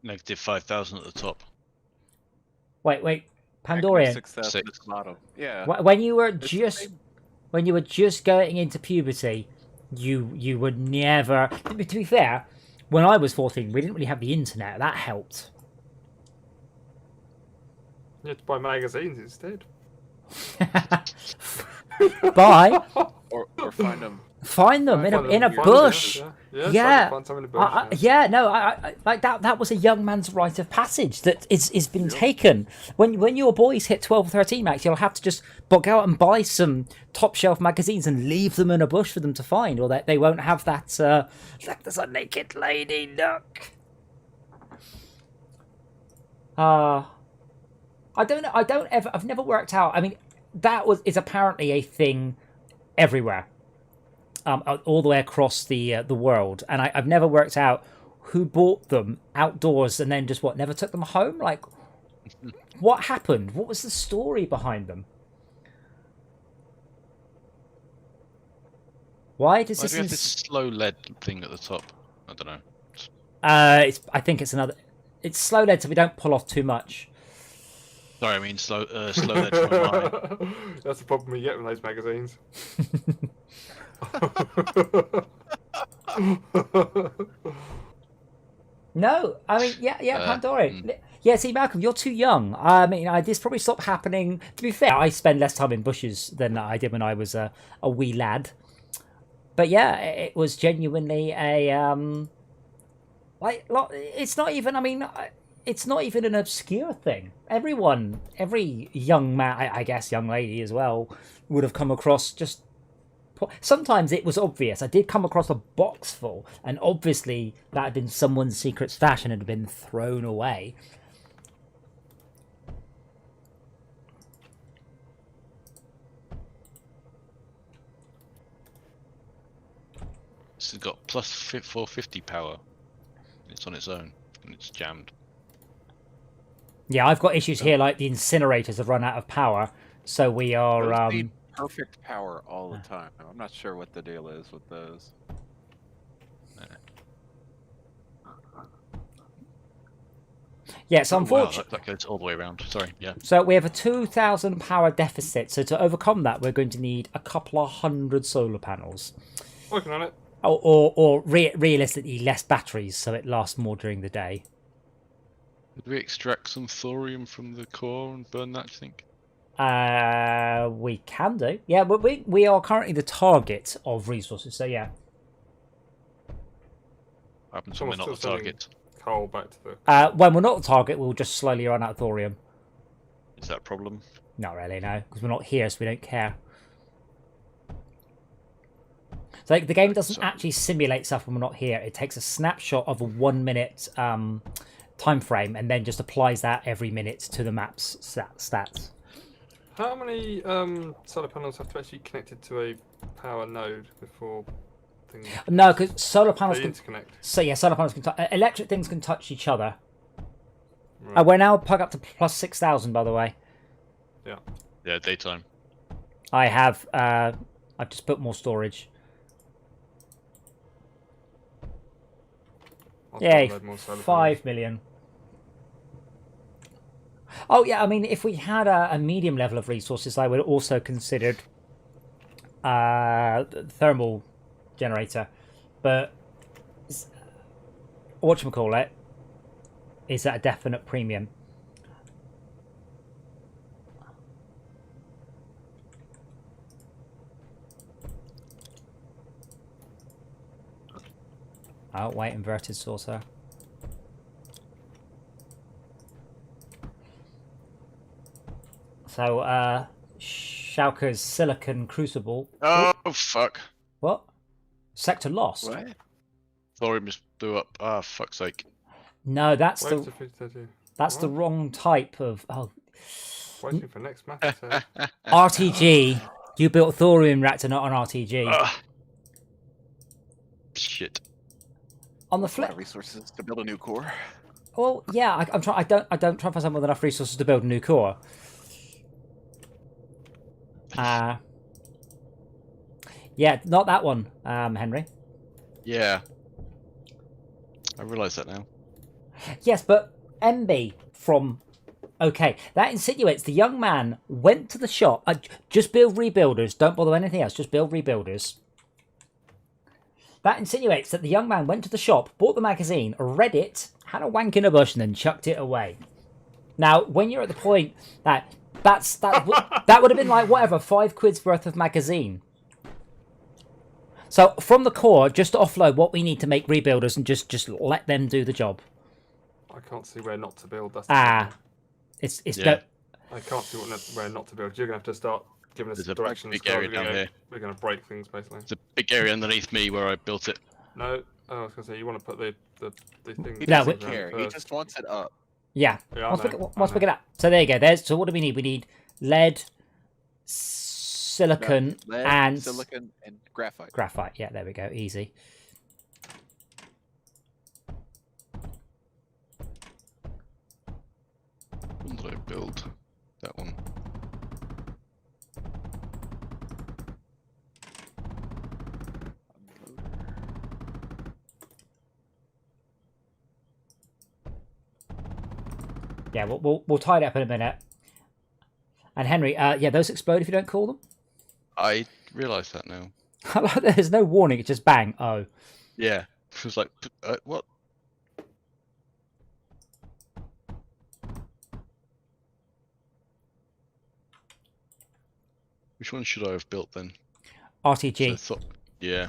Negative 5,000 at the top. Wait. Pandorian, 6,000 at the bottom. Yeah. when you were It's the just same- going into puberty, you would never. To be fair, when I was 14, we didn't really have the internet. That helped. You have to buy magazines instead. Buy, or find them. find them in a Find them, bush. Yeah. Yeah. Find some in a bush. I like that. That was a young man's rite of passage that is been taken. When your boys hit 12 or 13, Max, you'll have to just go out and buy some top shelf magazines and leave them in a bush for them to find, or that they won't have that. Like there's a naked lady. Look. I don't know. I've never worked out. I mean, is apparently a thing everywhere. All the way across the world, and I've never worked out who bought them outdoors and then just never took them home. Like, what happened? What was the story behind them? Why does Why do we have this? this slow lead thing at the top? I don't know. I think it's another. It's slow lead, so we don't pull off too much. Sorry, I mean slow lead to my mind. That's the problem we get with those magazines. No, I mean, Pandora. Yeah, see, Malcolm, you're too young. I mean, this probably stopped happening. To be fair, I spend less time in bushes than I did when I was a wee lad. But yeah, it was genuinely a it's not even. I mean, it's not even an obscure thing. Every young man, I guess, young lady as well, would have come across just. Sometimes it was obvious. I did come across a box full, and obviously that had been someone's secret stash and had been thrown away. This has got plus 450 power. It's on its own, and it's jammed. Yeah, I've got issues here, like the incinerators have run out of power, so we are. Those need perfect power all the time. I'm not sure what the deal is with those. Yes, Wow, unfortunately. that goes all the way around. Sorry, yeah. So we have a 2,000 power deficit. So to overcome that, we're going to need a couple of hundred solar panels, Working on it. or realistically less batteries, so it lasts more during the day. Did we extract some thorium from the core and burn that, do you think? We can do. Yeah, but we are currently the target of resources. So yeah. What happens when we're not the target? Coal back to the. When we're not the target, we'll just slowly run out of thorium. Is that a problem? Not really, no, because we're not here, so we don't care. So like, the game doesn't actually simulate stuff when we're not here. It takes a snapshot of a 1 minute time frame and then just applies that every minute to the map's stats. How many solar panels have to be actually connected to a power node before things? No, because solar panels They can. interconnect. So yeah, solar panels can. Electric things can touch each other. Right. We're now plugged up to plus 6,000, by the way. Yeah, daytime. I have. I've just put more storage. I'll Yay, download more solar 5 million. Oh yeah, I mean, if we had a medium level of resources, I would also considered thermal generator, but whatchamacallit is at a definite premium. Oh wait, inverted saucer. So, Schalke's silicon crucible. Oh, fuck. What? Sector lost? What? Thorium just blew up. Ah, fuck's sake. No, that's Wait the to 50. that's the wrong type of. Oh, Waiting for next map. So. RTG. You built a thorium reactor, not an RTG. Ah. Shit. On the A lot flip. of resources to build a new core. Well, yeah, I'm trying. I don't try to find someone with enough resources to build a new core. Yeah, not that one, Henry. Yeah. I realise that now. Yes, but MB from Okay, that insinuates the young man went to the shop. Just build rebuilders. Don't bother with anything else. Just build rebuilders. That insinuates that the young man went to the shop, bought the magazine, read it, had a wank in a bush, and then chucked it away. Now, when you're at the point that that would have been like whatever £5 worth of magazine. So from the core, just to offload what we need to make rebuilders and just let them do the job. I can't see where not to build. That's It's Yeah. I can't see where not to build. You're gonna have to start giving us There's a directions. big area down here. We're gonna break things basically. There's a big area underneath me where I built it. No, I was gonna say you want to put the thing. He No, doesn't we- care. He just wants it up. Yeah. Yeah, Let's pick it up. So there you go. So what do we need? We need lead, silicon, Lead, and silicon and graphite. graphite. Yeah, there we go. Easy. What did I build? That one. Yeah, we'll tie it up in a minute. And Henry, yeah, those explode if you don't call them. I realise that now. I like that there's no warning. It's just bang. Oh. Yeah. It was like, what? Which one should I have built then? RTG. I thought, yeah.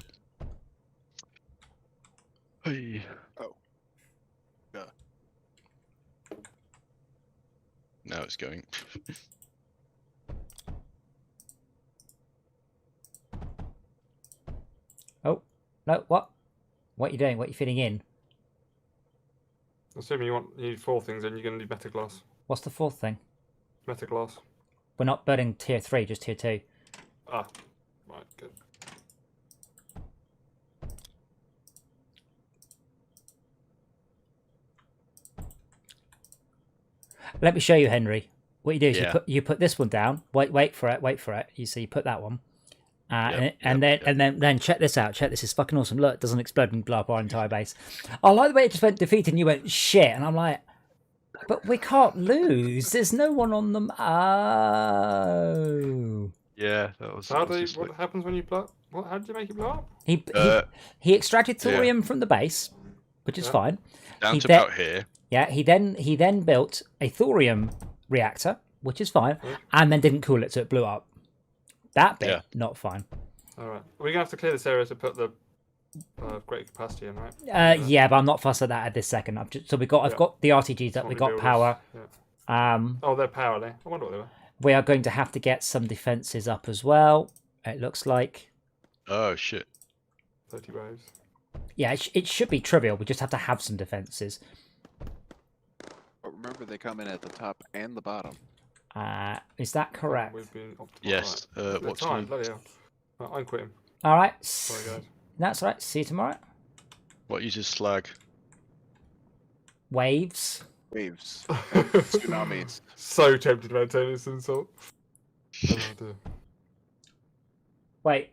Hey. Oh. Yeah. Now it's going. Oh no! What? What are you doing? What are you fitting in? Assuming you need 4 things, then you're gonna need metaglass. What's the fourth thing? Metaglass. We're not building tier 3, just tier 2. Ah, right, good. Let me show you, Henry. What you do is Yeah. you put this one down. Wait for it. You see, you put that one, Yep, and yep. then check this out. Check this is fucking awesome. Look, it doesn't explode and blow up our entire base. I like the way it just went defeated and you went shit, and I'm like, but we can't lose. There's no one on them. Oh. Yeah, that was. How that was do you, just what like- happens when you blow? What? How did you make it blow up? He extracted yeah. thorium from the base, which is Yeah. fine. down he to then- about here. Yeah, he then built a thorium reactor, which is fine, and then didn't cool it, so it blew up. That bit, Yeah. not fine. All right, we're gonna have to clear this area to put the greater capacity in, right? Yeah, but I'm not fussed at that at this second. I've got the RTGs up. We got Rebuilders, power. Yeah. Oh, they're power there. I wonder what they were. We are going to have to get some defenses up as well. It looks like. Oh shit. 30 waves. Yeah, it should be trivial. We just have to have some defenses. But remember, they come in at the top and the bottom. Is that correct? We've been optimal. Yes. Right. What's time? my... Bloody hell. Right, I'm quitting. All right. Sorry, guys. That's all right. See you tomorrow. What uses slag? Waves. Waves. Tsunamis. So tempted to maintain this insult. Oh, dear. Wait.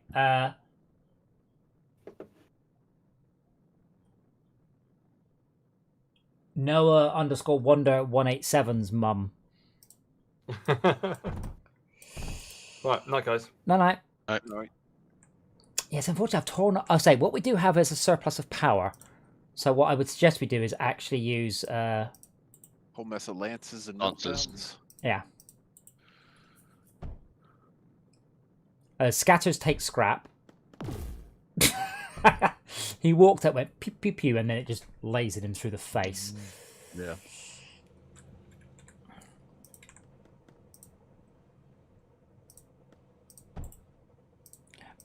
Noah_Wonder187's mum. Right, night, guys. No. Right. Yes, unfortunately, I've torn. I'll say what we do have is a surplus of power. So what I would suggest we do is actually use. Whole mess of lances and Lances. meltdowns. Yeah. Scatters take scrap. He walked up, went pew pew pew, and then it just lasered him through the face. Yeah.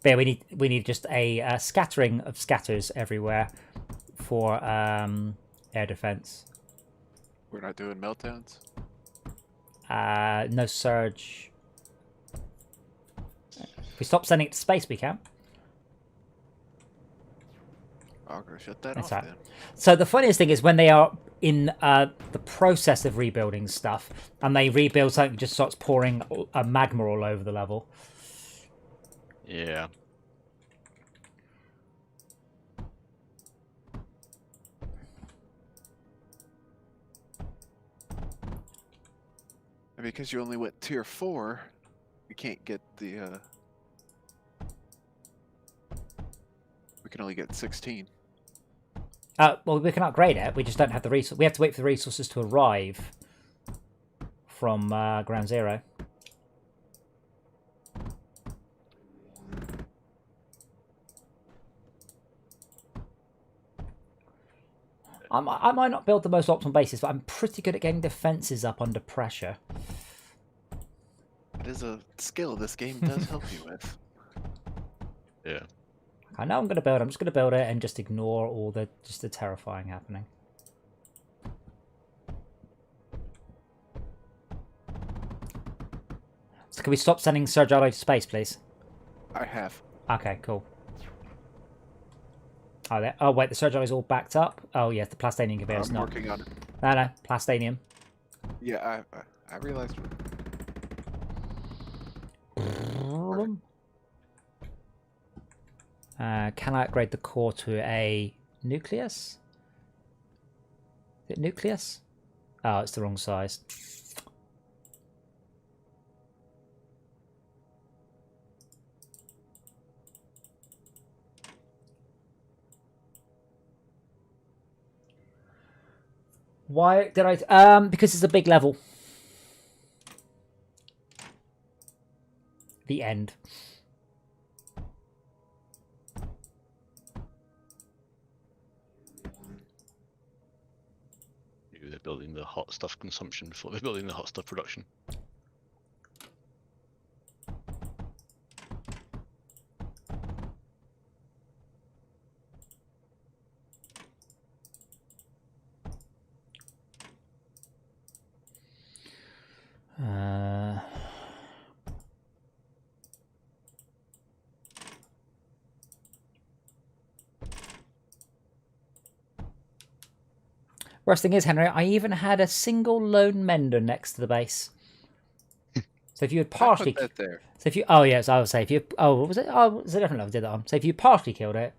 But yeah, we need just a scattering of scatters everywhere for air defense. We're not doing meltdowns. No surge. If we stop sending it to space, we can. I'll go shut that That's off right. then. So the funniest thing is when they are in the process of rebuilding stuff, and they rebuild something, just starts pouring a magma all over the level. Yeah. And because you only went tier 4, you can't get the. We can only get 16. Well, we can upgrade it. We just don't have the resource. We have to wait for the resources to arrive from Ground Zero. I might not build the most optimal bases, but I'm pretty good at getting defenses up under pressure. It is a skill this game does help you with. Yeah. I know I'm going to build. I'm just going to build it and just ignore all the terrifying happening. So can we stop sending Serge Allo to space, please? I have. Okay, cool. Oh, there. Oh, wait, the Serge Allo's all backed up. Oh, yes, the Plastanium conveyor's I'm not. working on it. No, Plastanium. Yeah, I realized. Can I upgrade the core to a nucleus? Is it nucleus? Oh, it's the wrong size. Why did I? Because it's a big level. The end. Maybe they're building the hot stuff consumption before they're building the hot stuff production. Worst thing is, Henry, I even had a single lone mender next to the base. So if you had partially, I put that there. so if you, oh yes, I would say if you, oh what was it? Oh, it was a different level. Did that on? So if you partially killed it,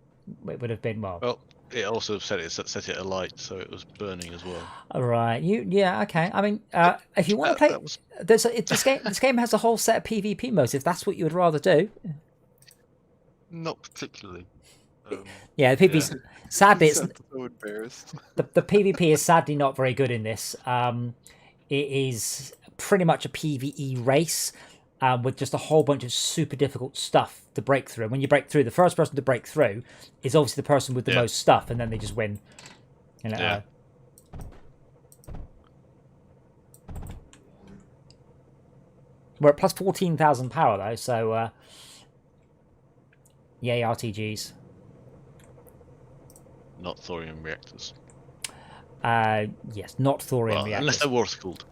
it would have been well. Well, it also set it alight, so it was burning as well. All right, yeah, okay. I mean, if you want to play, this game has a whole set of PvP modes. If that's what you would rather do. Not particularly. Yeah, the PvP. Sadly, it's So embarrassed. the PvP is sadly not very good in this. It is pretty much a PvE race with just a whole bunch of super difficult stuff to break through. When you break through, the first person to break through is obviously the person with the most stuff, and then they just win. You know, Yeah. We're at plus 14,000 power though, so yay RTGs. Not thorium reactors. Yes, not thorium Well, reactors. unless they're water cooled.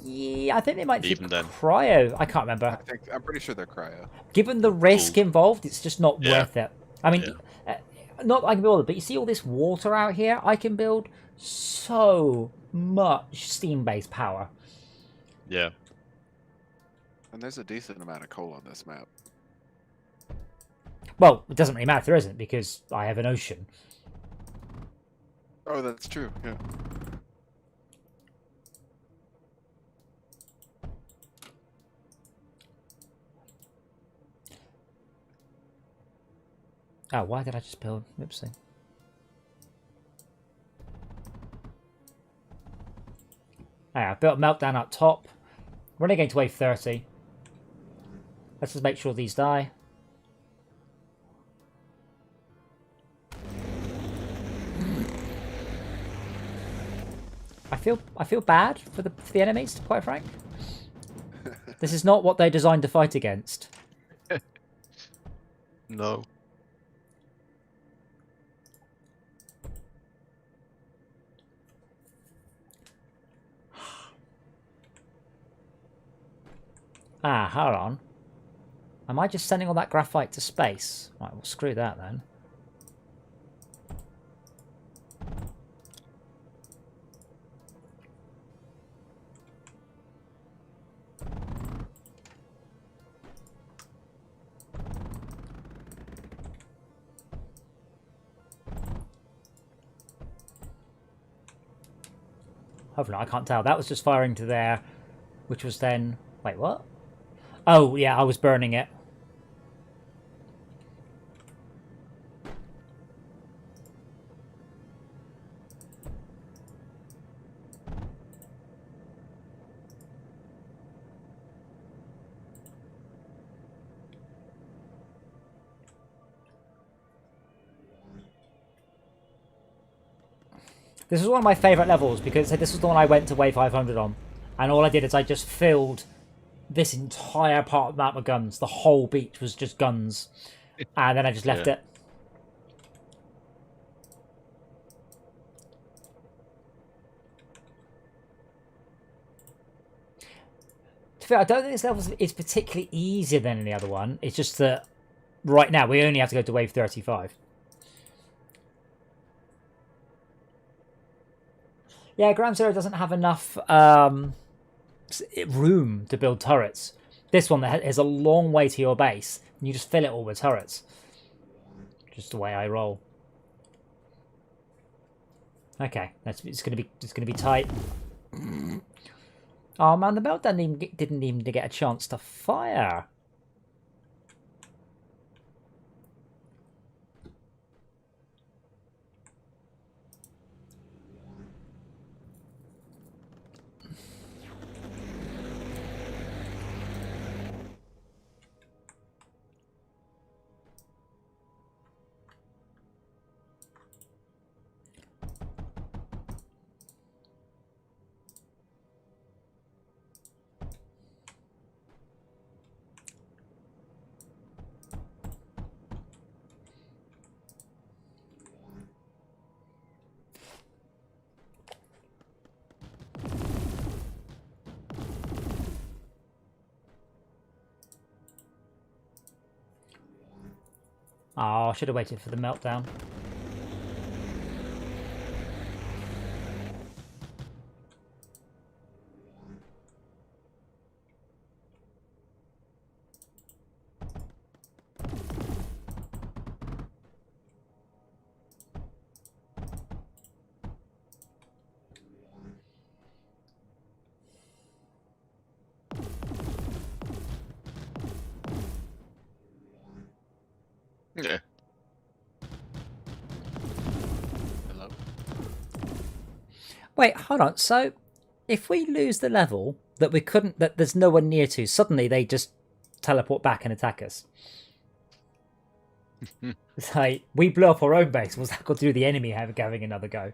Yeah, I think they might be Even then. cryo. I can't remember. I'm pretty sure they're cryo. Given the risk involved, it's just not Yeah. worth it. I mean, not that I can build it, but you see all this water out here? I can build so much steam-based power. Yeah. And there's a decent amount of coal on this map. Well, it doesn't really matter, there isn't, because I have an ocean. Oh, that's true. Yeah. Oh, why did I just build? Oopsie. I built a meltdown up top. We're only going to wave 30. Let's just make sure these die. I feel bad for the enemies, to be quite frank. This is not what they're designed to fight against. No. Ah, hold on. Am I just sending all that graphite to space? Right, well, screw that then. Hopefully not, I can't tell. That was just firing to there, which was then... Wait, what? Oh, yeah, I was burning it. This was one of my favourite levels because this was the one I went to Wave 500 on. And all I did is I just filled this entire part of the map with guns. The whole beach was just guns. And then I just left it. To be fair, I don't think this level is particularly easier than any other one. It's just that right now we only have to go to Wave 35. Yeah, Ground Zero doesn't have enough room to build turrets. This one has a long way to your base, and you just fill it all with turrets. Just the way I roll. Okay, it's gonna be tight. Oh man, the meltdown didn't even get a chance to fire. Oh, I should have waited for the meltdown. Yeah. Hello? Wait, hold on. So, if we lose the level that we couldn't, that there's no one near to, suddenly they just teleport back and attack us. It's like, we blew up our own base. What's that got to do with the enemy having another go?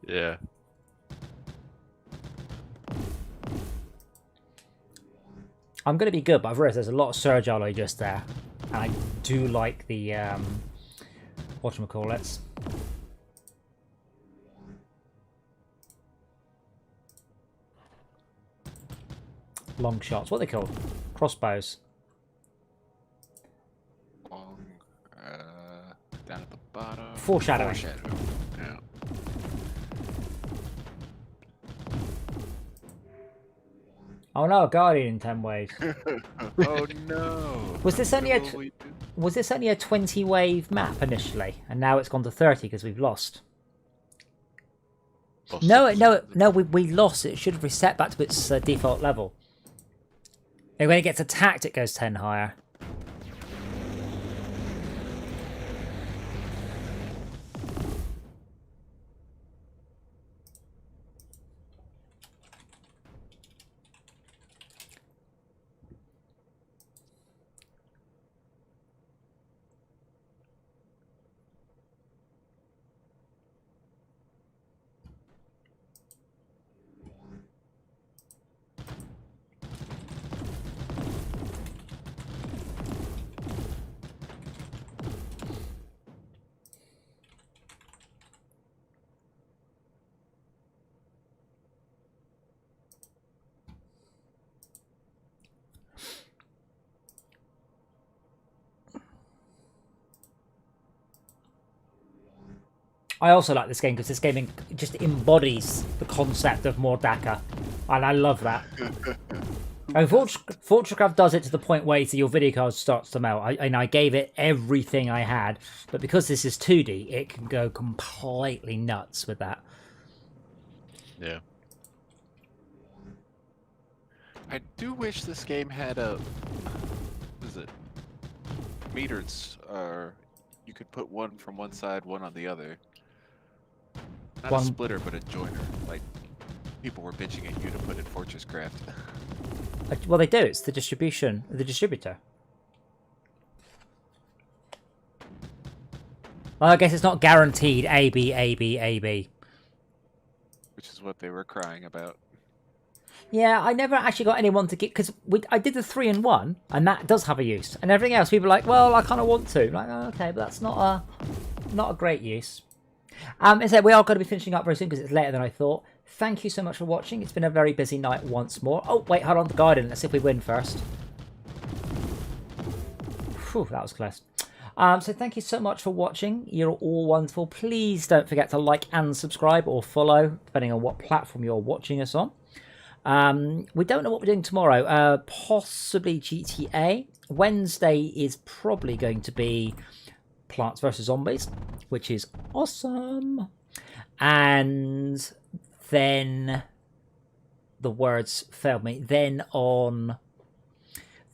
Yeah. I'm going to be good, but I've realised there's a lot of surge alloy just there. And I do like the, whatchamacallits. Long shots. What are they called? Crossbows. Long, down at the bottom. Foreshadowing. Foreshadowing. Yeah. Oh no, Guardian in 10 waves. Oh no! Was this only a What will we do? Was this only a 20 wave map initially, and now it's gone to 30 because we've lost? No, we lost. It should have reset back to its default level. And when it gets attacked, it goes 10 higher. I also like this game because this game just embodies the concept of more Dakar, and I love that. And Fortresscraft does it to the point where your video card starts to melt. I gave it everything I had, but because this is 2D, it can go completely nuts with that. Yeah. I do wish this game had a, what is it, meters, or you could put one from one side, one on the other. Not One- a splitter, but a joiner. Like people were bitching at you to put in Fortress Craft. Well, they do. It's the distributor. Well, I guess it's not guaranteed A, B, A, B, A, B. Which is what they were crying about. Yeah, I never actually got anyone to get, because I did the 3-in-1, and that does have a use. And everything else, people are like, well, I kind of want to. I'm like, oh, okay, but that's not a great use. As I said, we are going to be finishing up very soon because it's later than I thought. Thank you so much for watching. It's been a very busy night once more. Oh, wait, hold on, the garden. Let's see if we win first. Whew, that was close. So thank you so much for watching. You're all wonderful. Please don't forget to like and subscribe or follow, depending on what platform you're watching us on. We don't know what we're doing tomorrow. Possibly GTA. Wednesday is probably going to be Plants vs. Zombies, which is awesome. And then the words failed me. Then on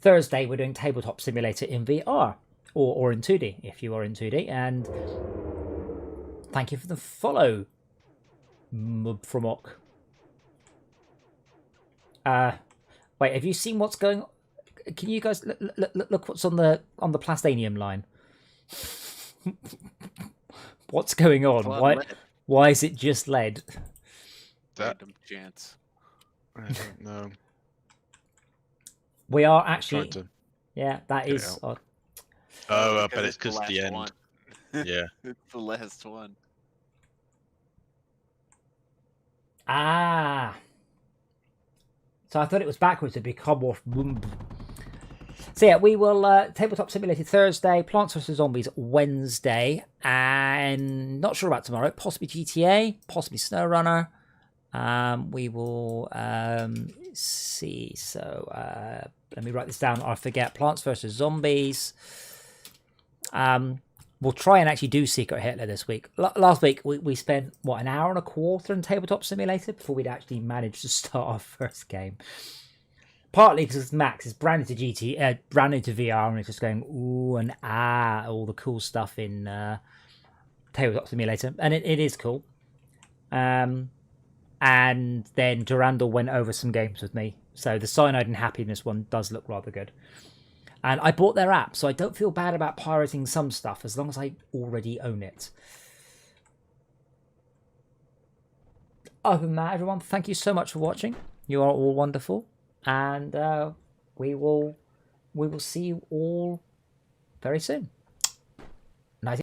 Thursday, we're doing Tabletop Simulator in VR. Or in 2D, if you are in 2D. And thank you for the follow, Mubfromok. Wait, have you seen what's going on? Can you guys look what's on the Plastanium line? What's going on? Why is it just lead? Random chance. I don't know. We are actually... Tried to Yeah, that get it is... out. Oh, but it's because last the end. one. Yeah. It's the last one. Ah. So I thought it was backwards to become off. So yeah, we will Tabletop Simulator Thursday, Plants vs. Zombies Wednesday, and not sure about tomorrow. Possibly GTA, possibly SnowRunner. We will see. So let me write this down. I forget. Plants vs. Zombies. We'll try and actually do Secret Hitler this week. Last week, we spent, what, an hour and a quarter in Tabletop Simulator before we'd actually managed to start our first game. Partly because Max is brand new to brand new to VR, and it's just going, ooh and ah, all the cool stuff in Tabletop Simulator. And it is cool. And then Durandal went over some games with me. So the Cyanide and Happiness one does look rather good. And I bought their app, so I don't feel bad about pirating some stuff as long as I already own it. Other than that, everyone, thank you so much for watching. You are all wonderful. And we will see you all very soon.